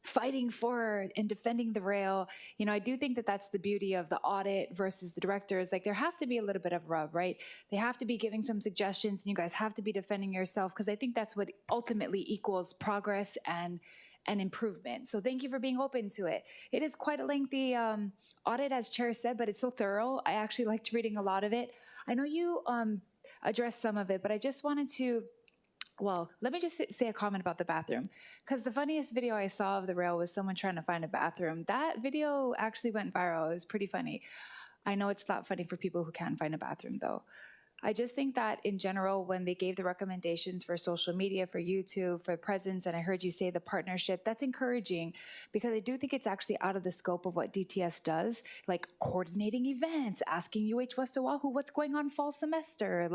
fighting for and defending the rail. I do think that that's the beauty of the audit versus the directors. Like, there has to be a little bit of rub, right? They have to be giving some suggestions, and you guys have to be defending yourself, because I think that's what ultimately equals progress and improvement. So thank you for being open to it. It is quite a lengthy audit, as Chair said, but it's so thorough. I actually liked reading a lot of it. I know you addressed some of it, but I just wanted to, let me just say a comment about the bathroom, because the funniest video I saw of the rail was someone trying to find a bathroom. That video actually went viral. It was pretty funny. I know it's not funny for people who can't find a bathroom, though. I just think that in general, when they gave the recommendations for social media, for YouTube, for presence, and I heard you say the partnership, that's encouraging, because I do think it's actually out of the scope of what DTS does, like coordinating events, asking UH West Oahu what's going on fall semester,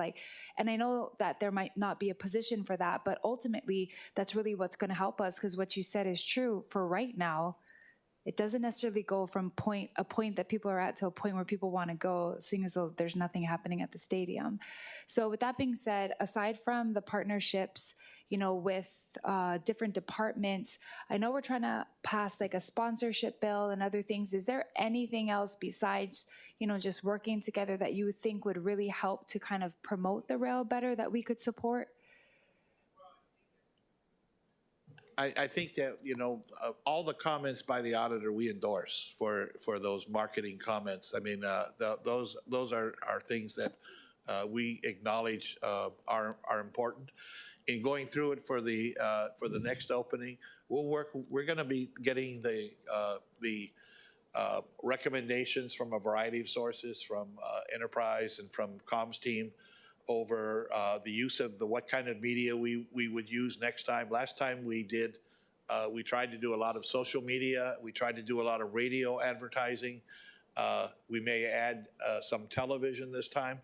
and I know that there might not be a position for that, but ultimately that's really what's going to help us, because what you said is true. For right now, it doesn't necessarily go from a point that people are at to a point where people want to go, seeing as though there's nothing happening at the stadium. So with that being said, aside from the partnerships, with different departments, I know we're trying to pass like a sponsorship bill and other things. Is there anything else besides, just working together that you would think would really help to kind of promote the rail better that we could support? I think that, all the comments by the auditor we endorse for those marketing comments. I mean, those are things that we acknowledge are important. In going through it for the next opening, we're going to be getting the recommendations from a variety of sources, from enterprise and from comms team, over the use of what kind of media we would use next time. Last time we tried to do a lot of social media. We tried to do a lot of radio advertising. We may add some television this time.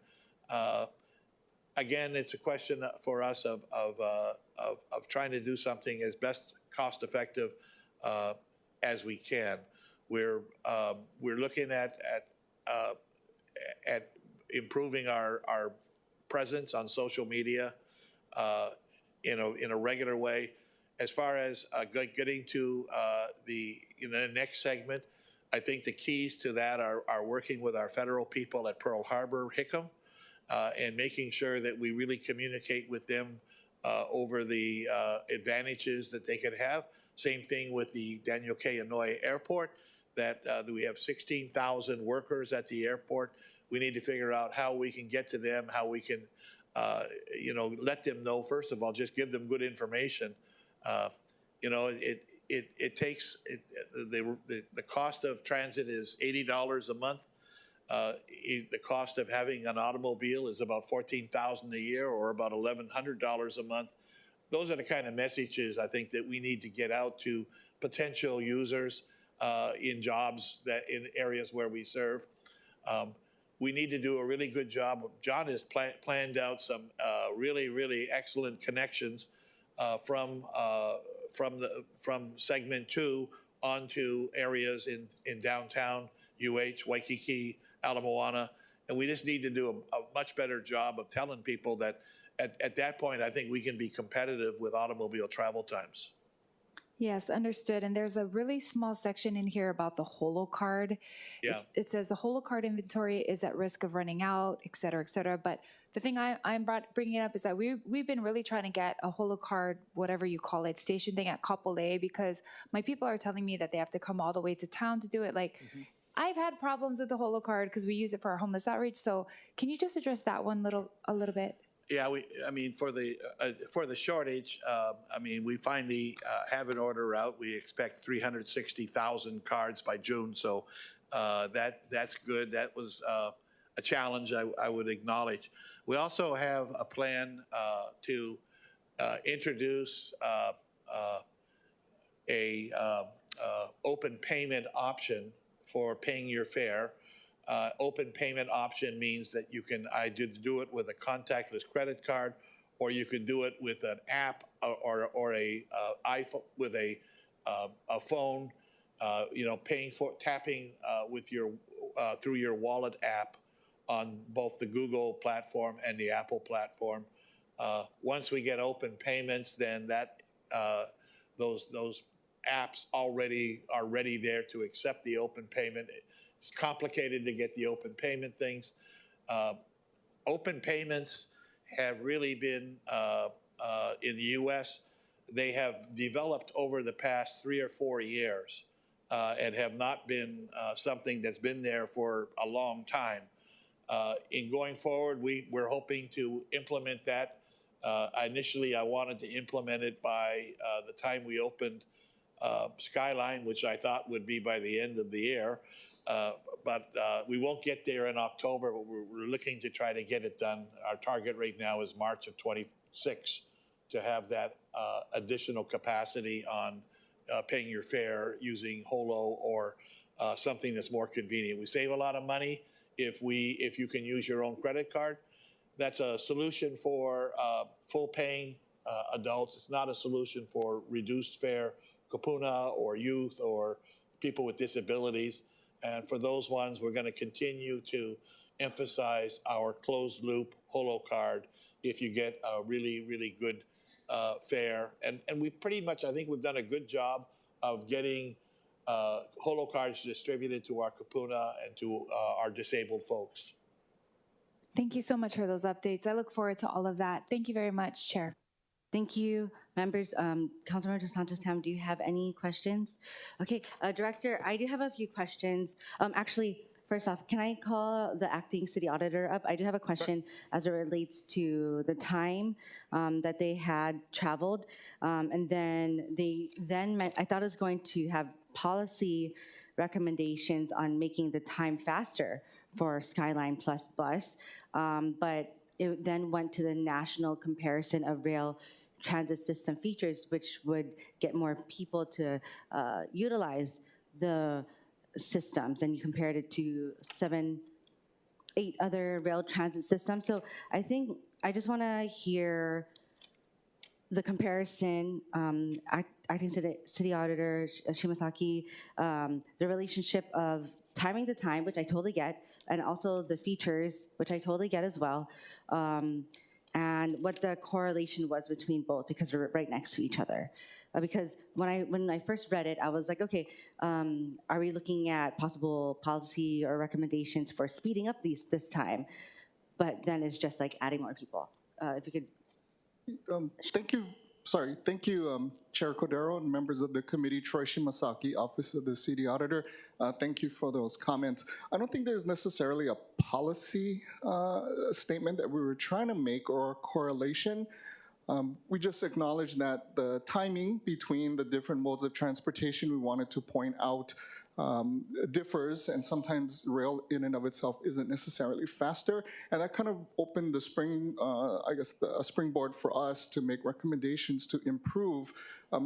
Again, it's a question for us of trying to do something as best cost effective as we can. We're looking at improving our presence on social media in a regular way. As far as getting to the next segment, I think the keys to that are working with our federal people at Pearl Harbor, Hickam, and making sure that we really communicate with them over the advantages that they could have. Same thing with the Daniel K. Inouye Airport, that we have 16,000 workers at the airport. We need to figure out how we can get to them, how we can, let them know, first of all, just give them good information. It takes, the cost of transit is $80 a month. The cost of having an automobile is about $14,000 a year, or about $1,100 a month. Those are the kind of messages I think that we need to get out to potential users in jobs in areas where we serve. We need to do a really good job. John has planned out some really, really excellent connections from segment 2 onto areas in downtown Waikiki, Ala Moana, and we just need to do a much better job of telling people that at that point, I think we can be competitive with automobile travel times. Yes, understood. And there's a really small section in here about the holo card. Yeah. It says the holo card inventory is at risk of running out, et cetera, et cetera. But the thing I'm bringing up is that we've been really trying to get a holo card, whatever you call it, station thing at Kapolei, because my people are telling me that they have to come all the way to town to do it. Like, I've had problems with the holo card because we use it for our homeless outreach. So can you just address that one a little bit? Yeah, for the shortage, we finally have an order out. We expect 360,000 cards by June, so that's good. That was a challenge I would acknowledge. We also have a plan to introduce a open payment option for paying your fare. Open payment option means that you can either do it with a contactless credit card, or you can do it with an app or a iPhone with a phone. Tapping with your through your wallet app on both the Google platform and the Apple platform. Once we get open payments, then those apps already are ready there to accept the open payment. It's complicated to get the open payment things. Open payments have really been, in the U.S., they have developed over the past 3 or 4 years and have not been something that's been there for a long time. In going forward, we're hoping to implement that. Initially, I wanted to implement it by the time we opened SKYLINE, which I thought would be by the end of the year. But we won't get there in October, but we're looking to try to get it done. Our target right now is March of 26 to have that additional capacity on paying your fare using holo or something that's more convenient. We save a lot of money if you can use your own credit card. That's a solution for full paying adults. It's not a solution for reduced fare kupuna or youth or people with disabilities. And for those ones, we're going to continue to emphasize our closed loop holo card if you get a really, really good fare. And we pretty much, I think we've done a good job of getting holo cards distributed to our kapuna and to our disabled folks. Thank you so much for those updates. I look forward to all of that. Thank you very much, Chair. Thank you, members. Councilmember Santos-Tam, do you have any questions? Okay, Director, I do have a few questions. Actually, first off, can I call the acting city auditor up? I do have a question as it relates to the time that they had traveled. And then I thought it was going to have policy recommendations on making the time faster for Skyline Plus Bus, but it then went to the national comparison of rail transit system features, which would get more people to utilize the systems, and you compared it to 8 other rail transit systems. So I think I just want to hear the comparison, acting city auditor Shimasaki, the relationship of timing the time, which I totally get, and also the features, which I totally get as well, and what the correlation was between both, because they're right next to each other. Because when I first read it, I was like, okay, are we looking at possible policy or recommendations for speeding up this time? But then it's just like adding more people. If you could. Thank you, Chair Cordero and members of the committee, Troy Shimasaki, Office of the City Auditor. Thank you for those comments. I don't think there's necessarily a policy statement that we were trying to make or a correlation. We just acknowledge that the timing between the different modes of transportation we wanted to point out differs, and sometimes rail in and of itself isn't necessarily faster. And that kind of opened the a springboard for us to make recommendations to improve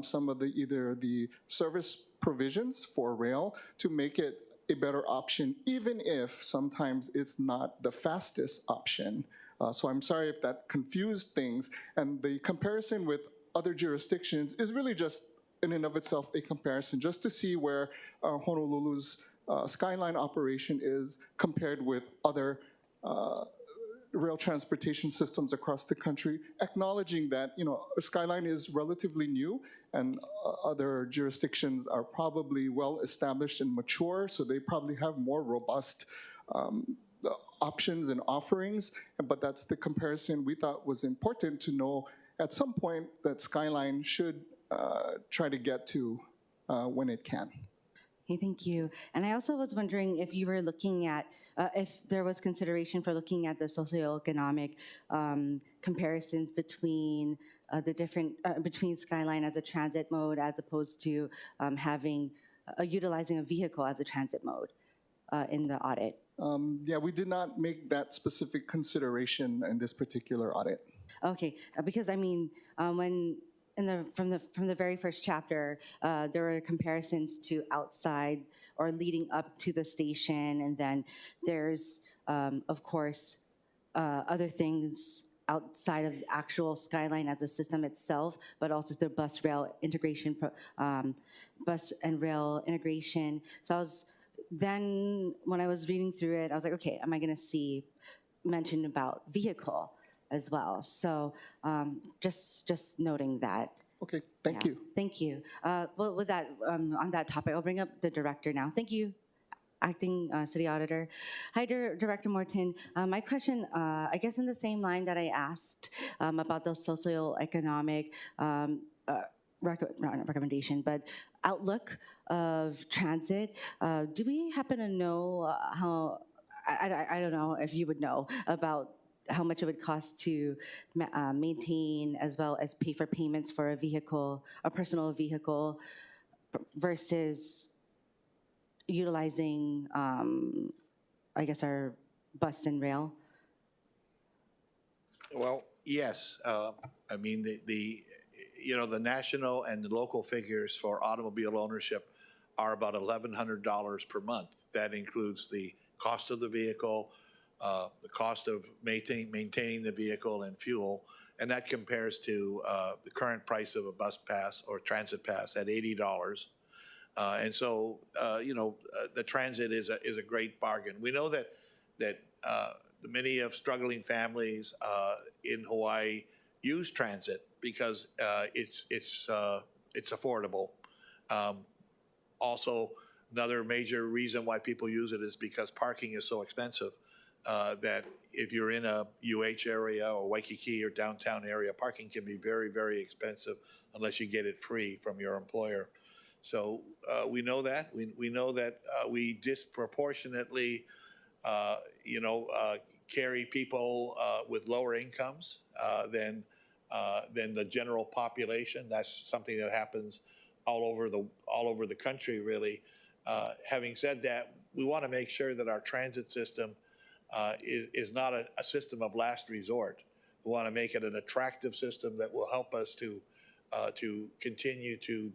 some of either the service provisions for rail to make it a better option, even if sometimes it's not the fastest option. So I'm sorry if that confused things. And the comparison with other jurisdictions is really just in and of itself a comparison, just to see where Honolulu's Skyline operation is compared with other rail transportation systems across the country, acknowledging that Skyline is relatively new and other jurisdictions are probably well established and mature, so they probably have more robust options and offerings, but that's the comparison we thought was important to know at some point that Skyline should try to get to when it can. Okay, thank you. And I also was wondering if you were looking at, if there was consideration for looking at the socioeconomic comparisons between between Skyline as a transit mode as opposed to utilizing a vehicle as a transit mode in the audit. Yeah, we did not make that specific consideration in this particular audit. Okay, because I mean, from the very first chapter, there were comparisons to outside or leading up to the station, and then there's, of course, other things outside of the actual Skyline as a system itself, but also the bus rail integration, bus and rail integration. So then when I was reading through it, I was like, okay, am I going to see mention about vehicle as well? So just noting that. Okay, thank you. Thank you. Well, with that, on that topic, I'll bring up the director now. Thank you, Acting City Auditor. Hi, Director Morton. My question, I guess in the same line that I asked about the socioeconomic recommendation, but outlook of transit. Do we happen to know how, I don't know if you would know about how much it would cost to maintain as well as pay for payments for a vehicle, a personal vehicle, versus utilizing, I guess, our bus and rail? Well, yes. I mean, the national and the local figures for automobile ownership are about $1,100 per month. That includes the cost of the vehicle, the cost of maintaining the vehicle and fuel, and that compares to the current price of a bus pass or transit pass at $80. And so, the transit is a great bargain. We know that the many of struggling families in Hawaii use transit because it's affordable. Also, another major reason why people use it is because parking is so expensive that if you're in a UH area or Waikiki or downtown area, parking can be very, very expensive unless you get it free from your employer. So we know that. We know that we disproportionately, carry people with lower incomes than the general population. That's something that happens all over the country, really. Having said that, we want to make sure that our transit system is not a system of last resort. We want to make it an attractive system that will help us to continue to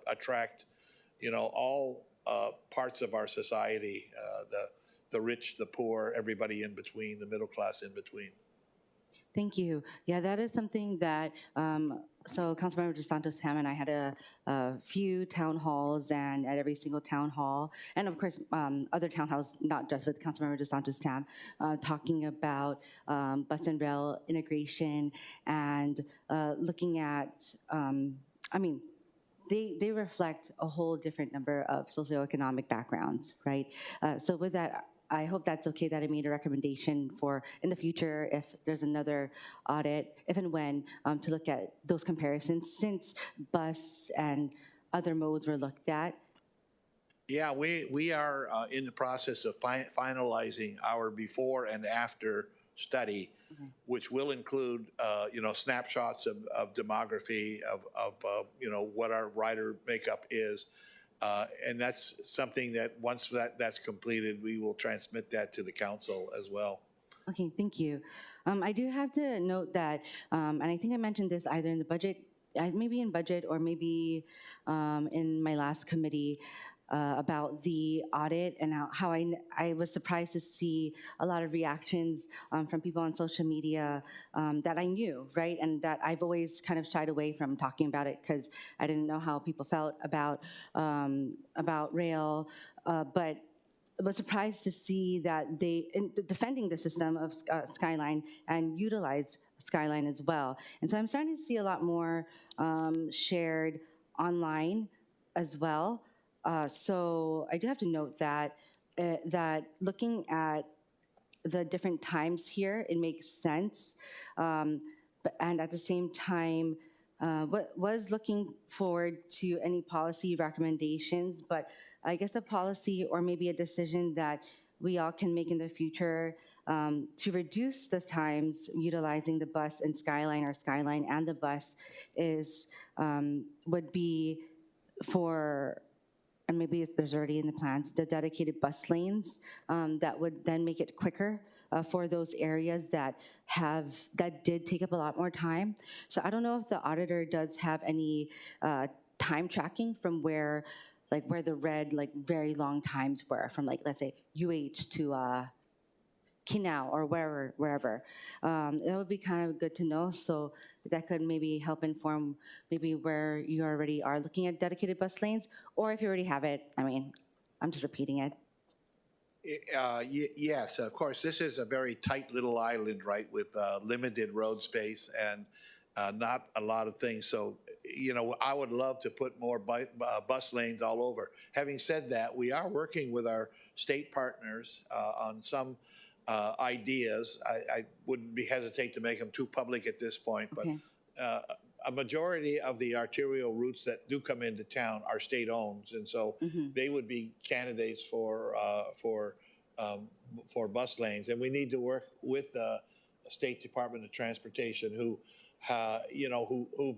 attract, all parts of our society, the rich, the poor, everybody in between, the middle class in between. Thank you. Yeah, that is something that, so Councilmember DeSantos Ham and I had a few town halls, and at every single town hall, and of course, other town halls, not just with Councilmember DeSantos Ham, talking about bus and rail integration and looking at, they reflect a whole different number of socioeconomic backgrounds, right? So with that, I hope that's okay that I made a recommendation for in the future if there's another audit, if and when, to look at those comparisons since bus and other modes were looked at. Yeah, we are in the process of finalizing our before and after study, which will include, snapshots of demography, of what our rider makeup is. And that's something that once that's completed, we will transmit that to the council as well. Okay, thank you. I do have to note that, and I think I mentioned this either in the budget, maybe in budget or maybe in my last committee, about the audit and how I was surprised to see a lot of reactions from people on social media that I knew, right? And that I've always kind of shied away from talking about it because I didn't know how people felt about rail, but I was surprised to see that they defending the system of SKYLINE and utilize SKYLINE as well. And so I'm starting to see a lot more shared online as well. So I do have to note that that looking at the different times here, it makes sense. And at the same time, was looking forward to any policy recommendations, but I guess a policy or maybe a decision that we all can make in the future to reduce the times utilizing the bus and SKYLINE or SKYLINE and the bus is would be for, and maybe there's already in the plans, the dedicated bus lanes that would then make it quicker for those areas that did take up a lot more time. So I don't know if the auditor does have any time tracking from where the red, very long times were from, let's say, UH to Kinau or wherever. That would be kind of good to know. So that could maybe help inform maybe where you already are looking at dedicated bus lanes, or if you already have it, I'm just repeating it. Yes, of course, this is a very tight little island, right, with limited road space and not a lot of things. So, I would love to put more bus lanes all over. Having said that, we are working with our state partners on some ideas. I wouldn't hesitate to make them too public at this point, but a majority of the arterial routes that do come into town are state-owned, and so they would be candidates for bus lanes. And we need to work with the State Department of Transportation, who've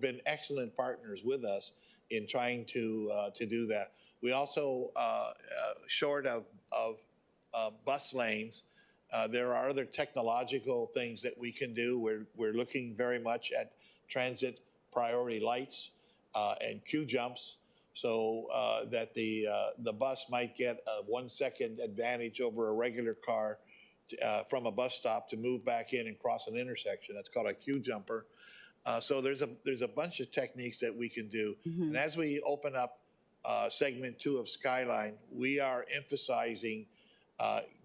been excellent partners with us in trying to do that. We also, short of bus lanes, there are other technological things that we can do. We're looking very much at transit priority lights and queue jumps, so that the bus might get a 1 second advantage over a regular car from a bus stop to move back in and cross an intersection. That's called a queue jumper. So there's a bunch of techniques that we can do, and as we open up segment 2 of Skyline, we are emphasizing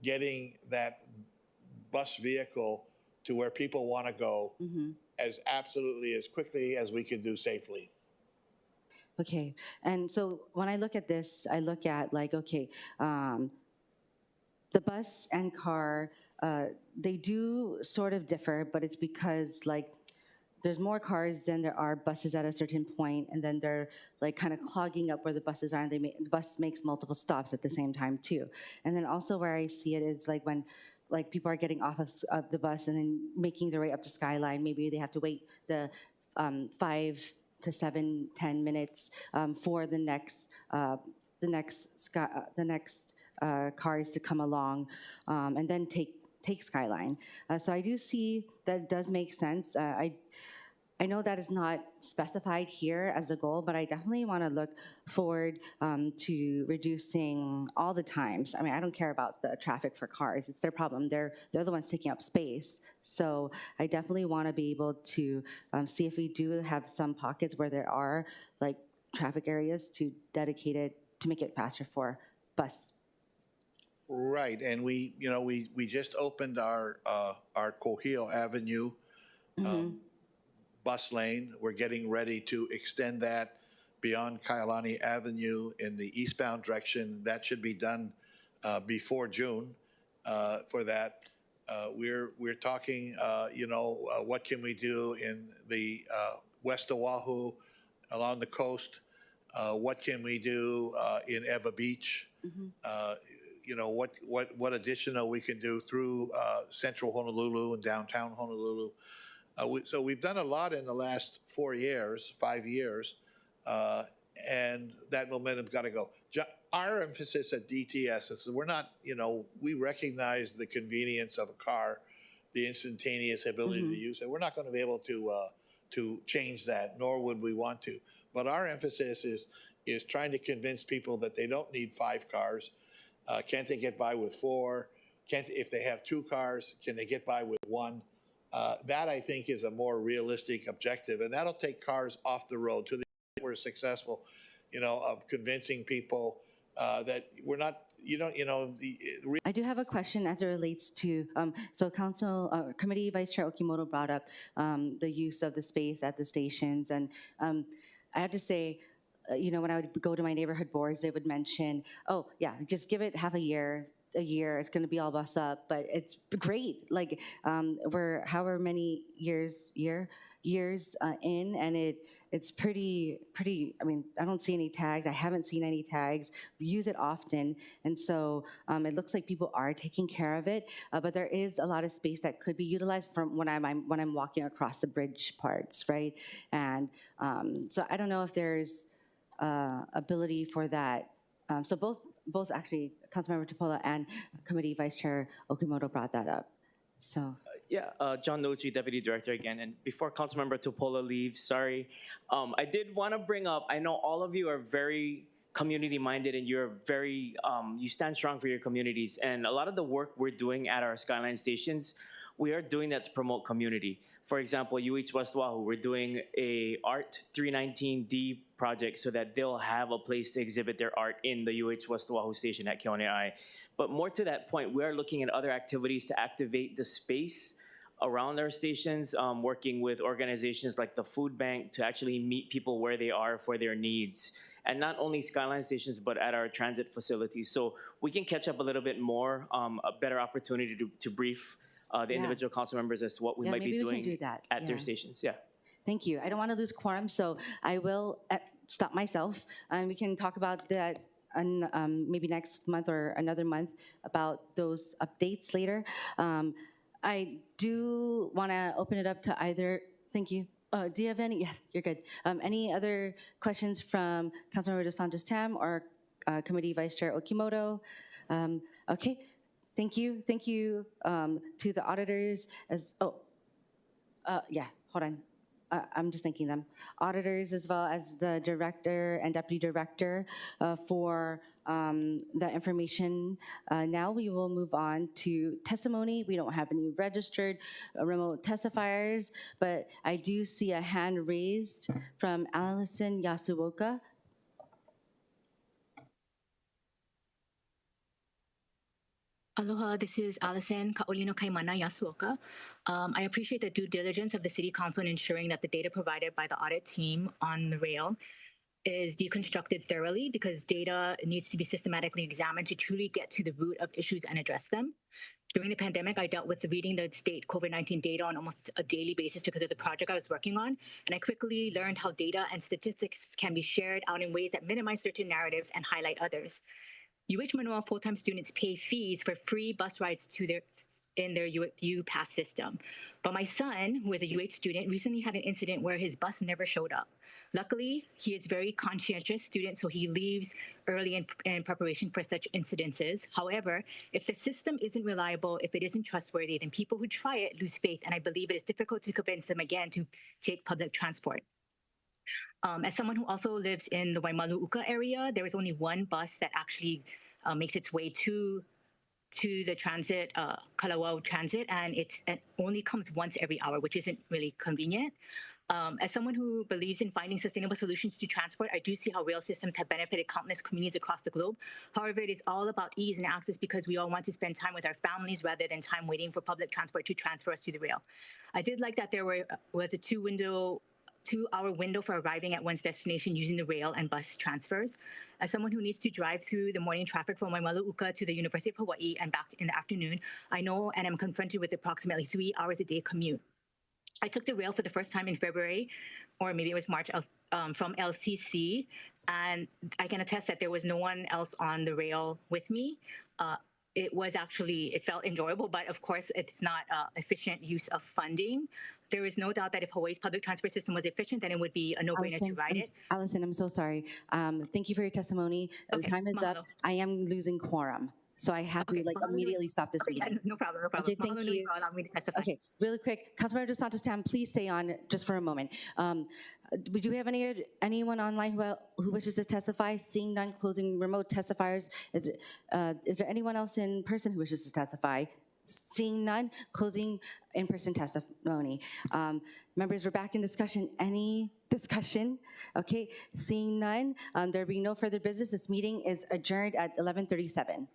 getting that bus vehicle to where people want to go as absolutely as quickly as we can do safely. Okay, and so when I look at this, I look at like, okay, the bus and car, they do sort of differ, but it's because like there's more cars than there are buses at a certain point, and then they're like kind of clogging up where the buses are, and the bus makes multiple stops at the same time too. And then also where I see it is like when like people are getting off of the bus and then making their way up to Skyline, maybe they have to wait the 5 to 7, 10 minutes for the next cars to come along, and then take Skyline. So I do see that it does make sense. I know that is not specified here as a goal, but I definitely want to look forward to reducing all the times. I mean, I don't care about the traffic for cars. It's their problem. They're the ones taking up space. So I definitely want to be able to see if we do have some pockets where there are like traffic areas to dedicate it to make it faster for bus. Right, and we just opened our Cojillo Avenue bus lane. We're getting ready to extend that beyond Kailani Avenue in the eastbound direction. That should be done before June. For that, we're talking. What can we do in the west Oahu, along the coast? What can we do in Eva Beach? What additional we can do through central Honolulu and downtown Honolulu. So we've done a lot in the last 5 years, and that momentum's got to go. Our emphasis at DTS is we're not, we recognize the convenience of a car, the instantaneous ability to use it. We're not going to be able to change that, nor would we want to. But our emphasis is trying to convince people that they don't need 5 cars. Can't they get by with 4? If they have 2 cars, can they get by with 1? That, I think, is a more realistic objective, and that'll take cars off the road to the extent we're successful, of convincing people that we're not, I do have a question as it relates to, so Committee Vice Chair Okimoto brought up the use of the space at the stations, and I have to say, when I would go to my neighborhood boards, they would mention, oh, yeah, just give it half a year, it's going to be all bus up, but it's great. Like, we're however many years in, and it's pretty, I mean, I don't see any tags. I haven't seen any tags. We use it often, and so it looks like people are taking care of it, but there is a lot of space that could be utilized from when I'm walking across the bridge parts, right? And so I don't know if there's ability for that. So both actually, Councilmember Tupola and Committee Vice Chair Okimoto brought that up. So John Nochi, Deputy Director again. And before Councilmember Tupola leaves, sorry, I did want to bring up, I know all of you are very community-minded and you're very, you stand strong for your communities. And a lot of the work we're doing at our Skyline stations, we are doing that to promote community. For example, UH West Oahu, we're doing a Art 319D project so that they'll have a place to exhibit their art in the UH West Oahu station at Keoneai. But more to that point, we are looking at other activities to activate the space around our stations, working with organizations like the Food Bank to actually meet people where they are for their needs. And not only Skyline stations, but at our transit facilities. So we can catch up a little bit more, a better opportunity to brief the individual council members as to what we might be doing at their stations. Thank you. I don't want to lose quorum, so I will stop myself. We can talk about that maybe next month or another month about those updates later. I do want to open it up to either, thank you. Do you have any, yes, you're good. Any other questions from Councilmember Dos Santos Tam or Committee Vice Chair Okimoto? Okay. Thank you. Thank you to the auditors hold on. I'm just thanking them. Auditors as well as the director and deputy director for the information. Now we will move on to testimony. We don't have any registered remote testifiers, but I do see a hand raised from Allison Yasuoka. Aloha, this is Allison Kaolino Kaimana Yasuoka. I appreciate the due diligence of the City Council in ensuring that the data provided by the audit team on the rail is deconstructed thoroughly, because data needs to be systematically examined to truly get to the root of issues and address them. During the pandemic, I dealt with reading the state COVID-19 data on almost a daily basis because of the project I was working on, and I quickly learned how data and statistics can be shared out in ways that minimize certain narratives and highlight others. UH Manoa full-time students pay fees for free bus rides to their U Pass system. But my son, who is a UH student, recently had an incident where his bus never showed up. Luckily, he is a very conscientious student, so he leaves early in preparation for such incidences. However, if the system isn't reliable, if it isn't trustworthy, then people who try it lose faith, and I believe it is difficult to convince them again to take public transport. As someone who also lives in the Waimalu'uka area, there is only one bus that actually makes its way to the transit, Kalawao Transit, and it only comes once every hour, which isn't really convenient. As someone who believes in finding sustainable solutions to transport, I do see how rail systems have benefited countless communities across the globe. However, it is all about ease and access, because we all want to spend time with our families rather than time waiting for public transport to transfer us to the rail. I did like that there was a 2-hour window for arriving at one's destination using the rail and bus transfers. As someone who needs to drive through the morning traffic from Waimalu'uka to the University of Hawaii and back in the afternoon, I know and am confronted with approximately 3 hours a day commute. I took the rail for the first time in February, or maybe it was March, from LCC, and I can attest that there was no one else on the rail with me. It felt enjoyable, but of course it's not efficient use of funding. There is no doubt that if Hawaii's public transport system was efficient, then it would be a no-brainer to ride it. Allison, I'm so sorry. Thank you for your testimony. The time is up. I am losing quorum, so I have to immediately stop this meeting. No problem, no problem. Okay, thank you. For allowing me to testify. Okay, really quick, Councilmember Dos Santos Tam, please stay on just for a moment. Do we have anyone online who wishes to testify? Seeing none, closing remote testifiers. Is there anyone else in person who wishes to testify? Seeing none, closing in-person testimony. Members, we're back in discussion. Any discussion? Okay, seeing none, there being no further business, this meeting is adjourned at 11:37.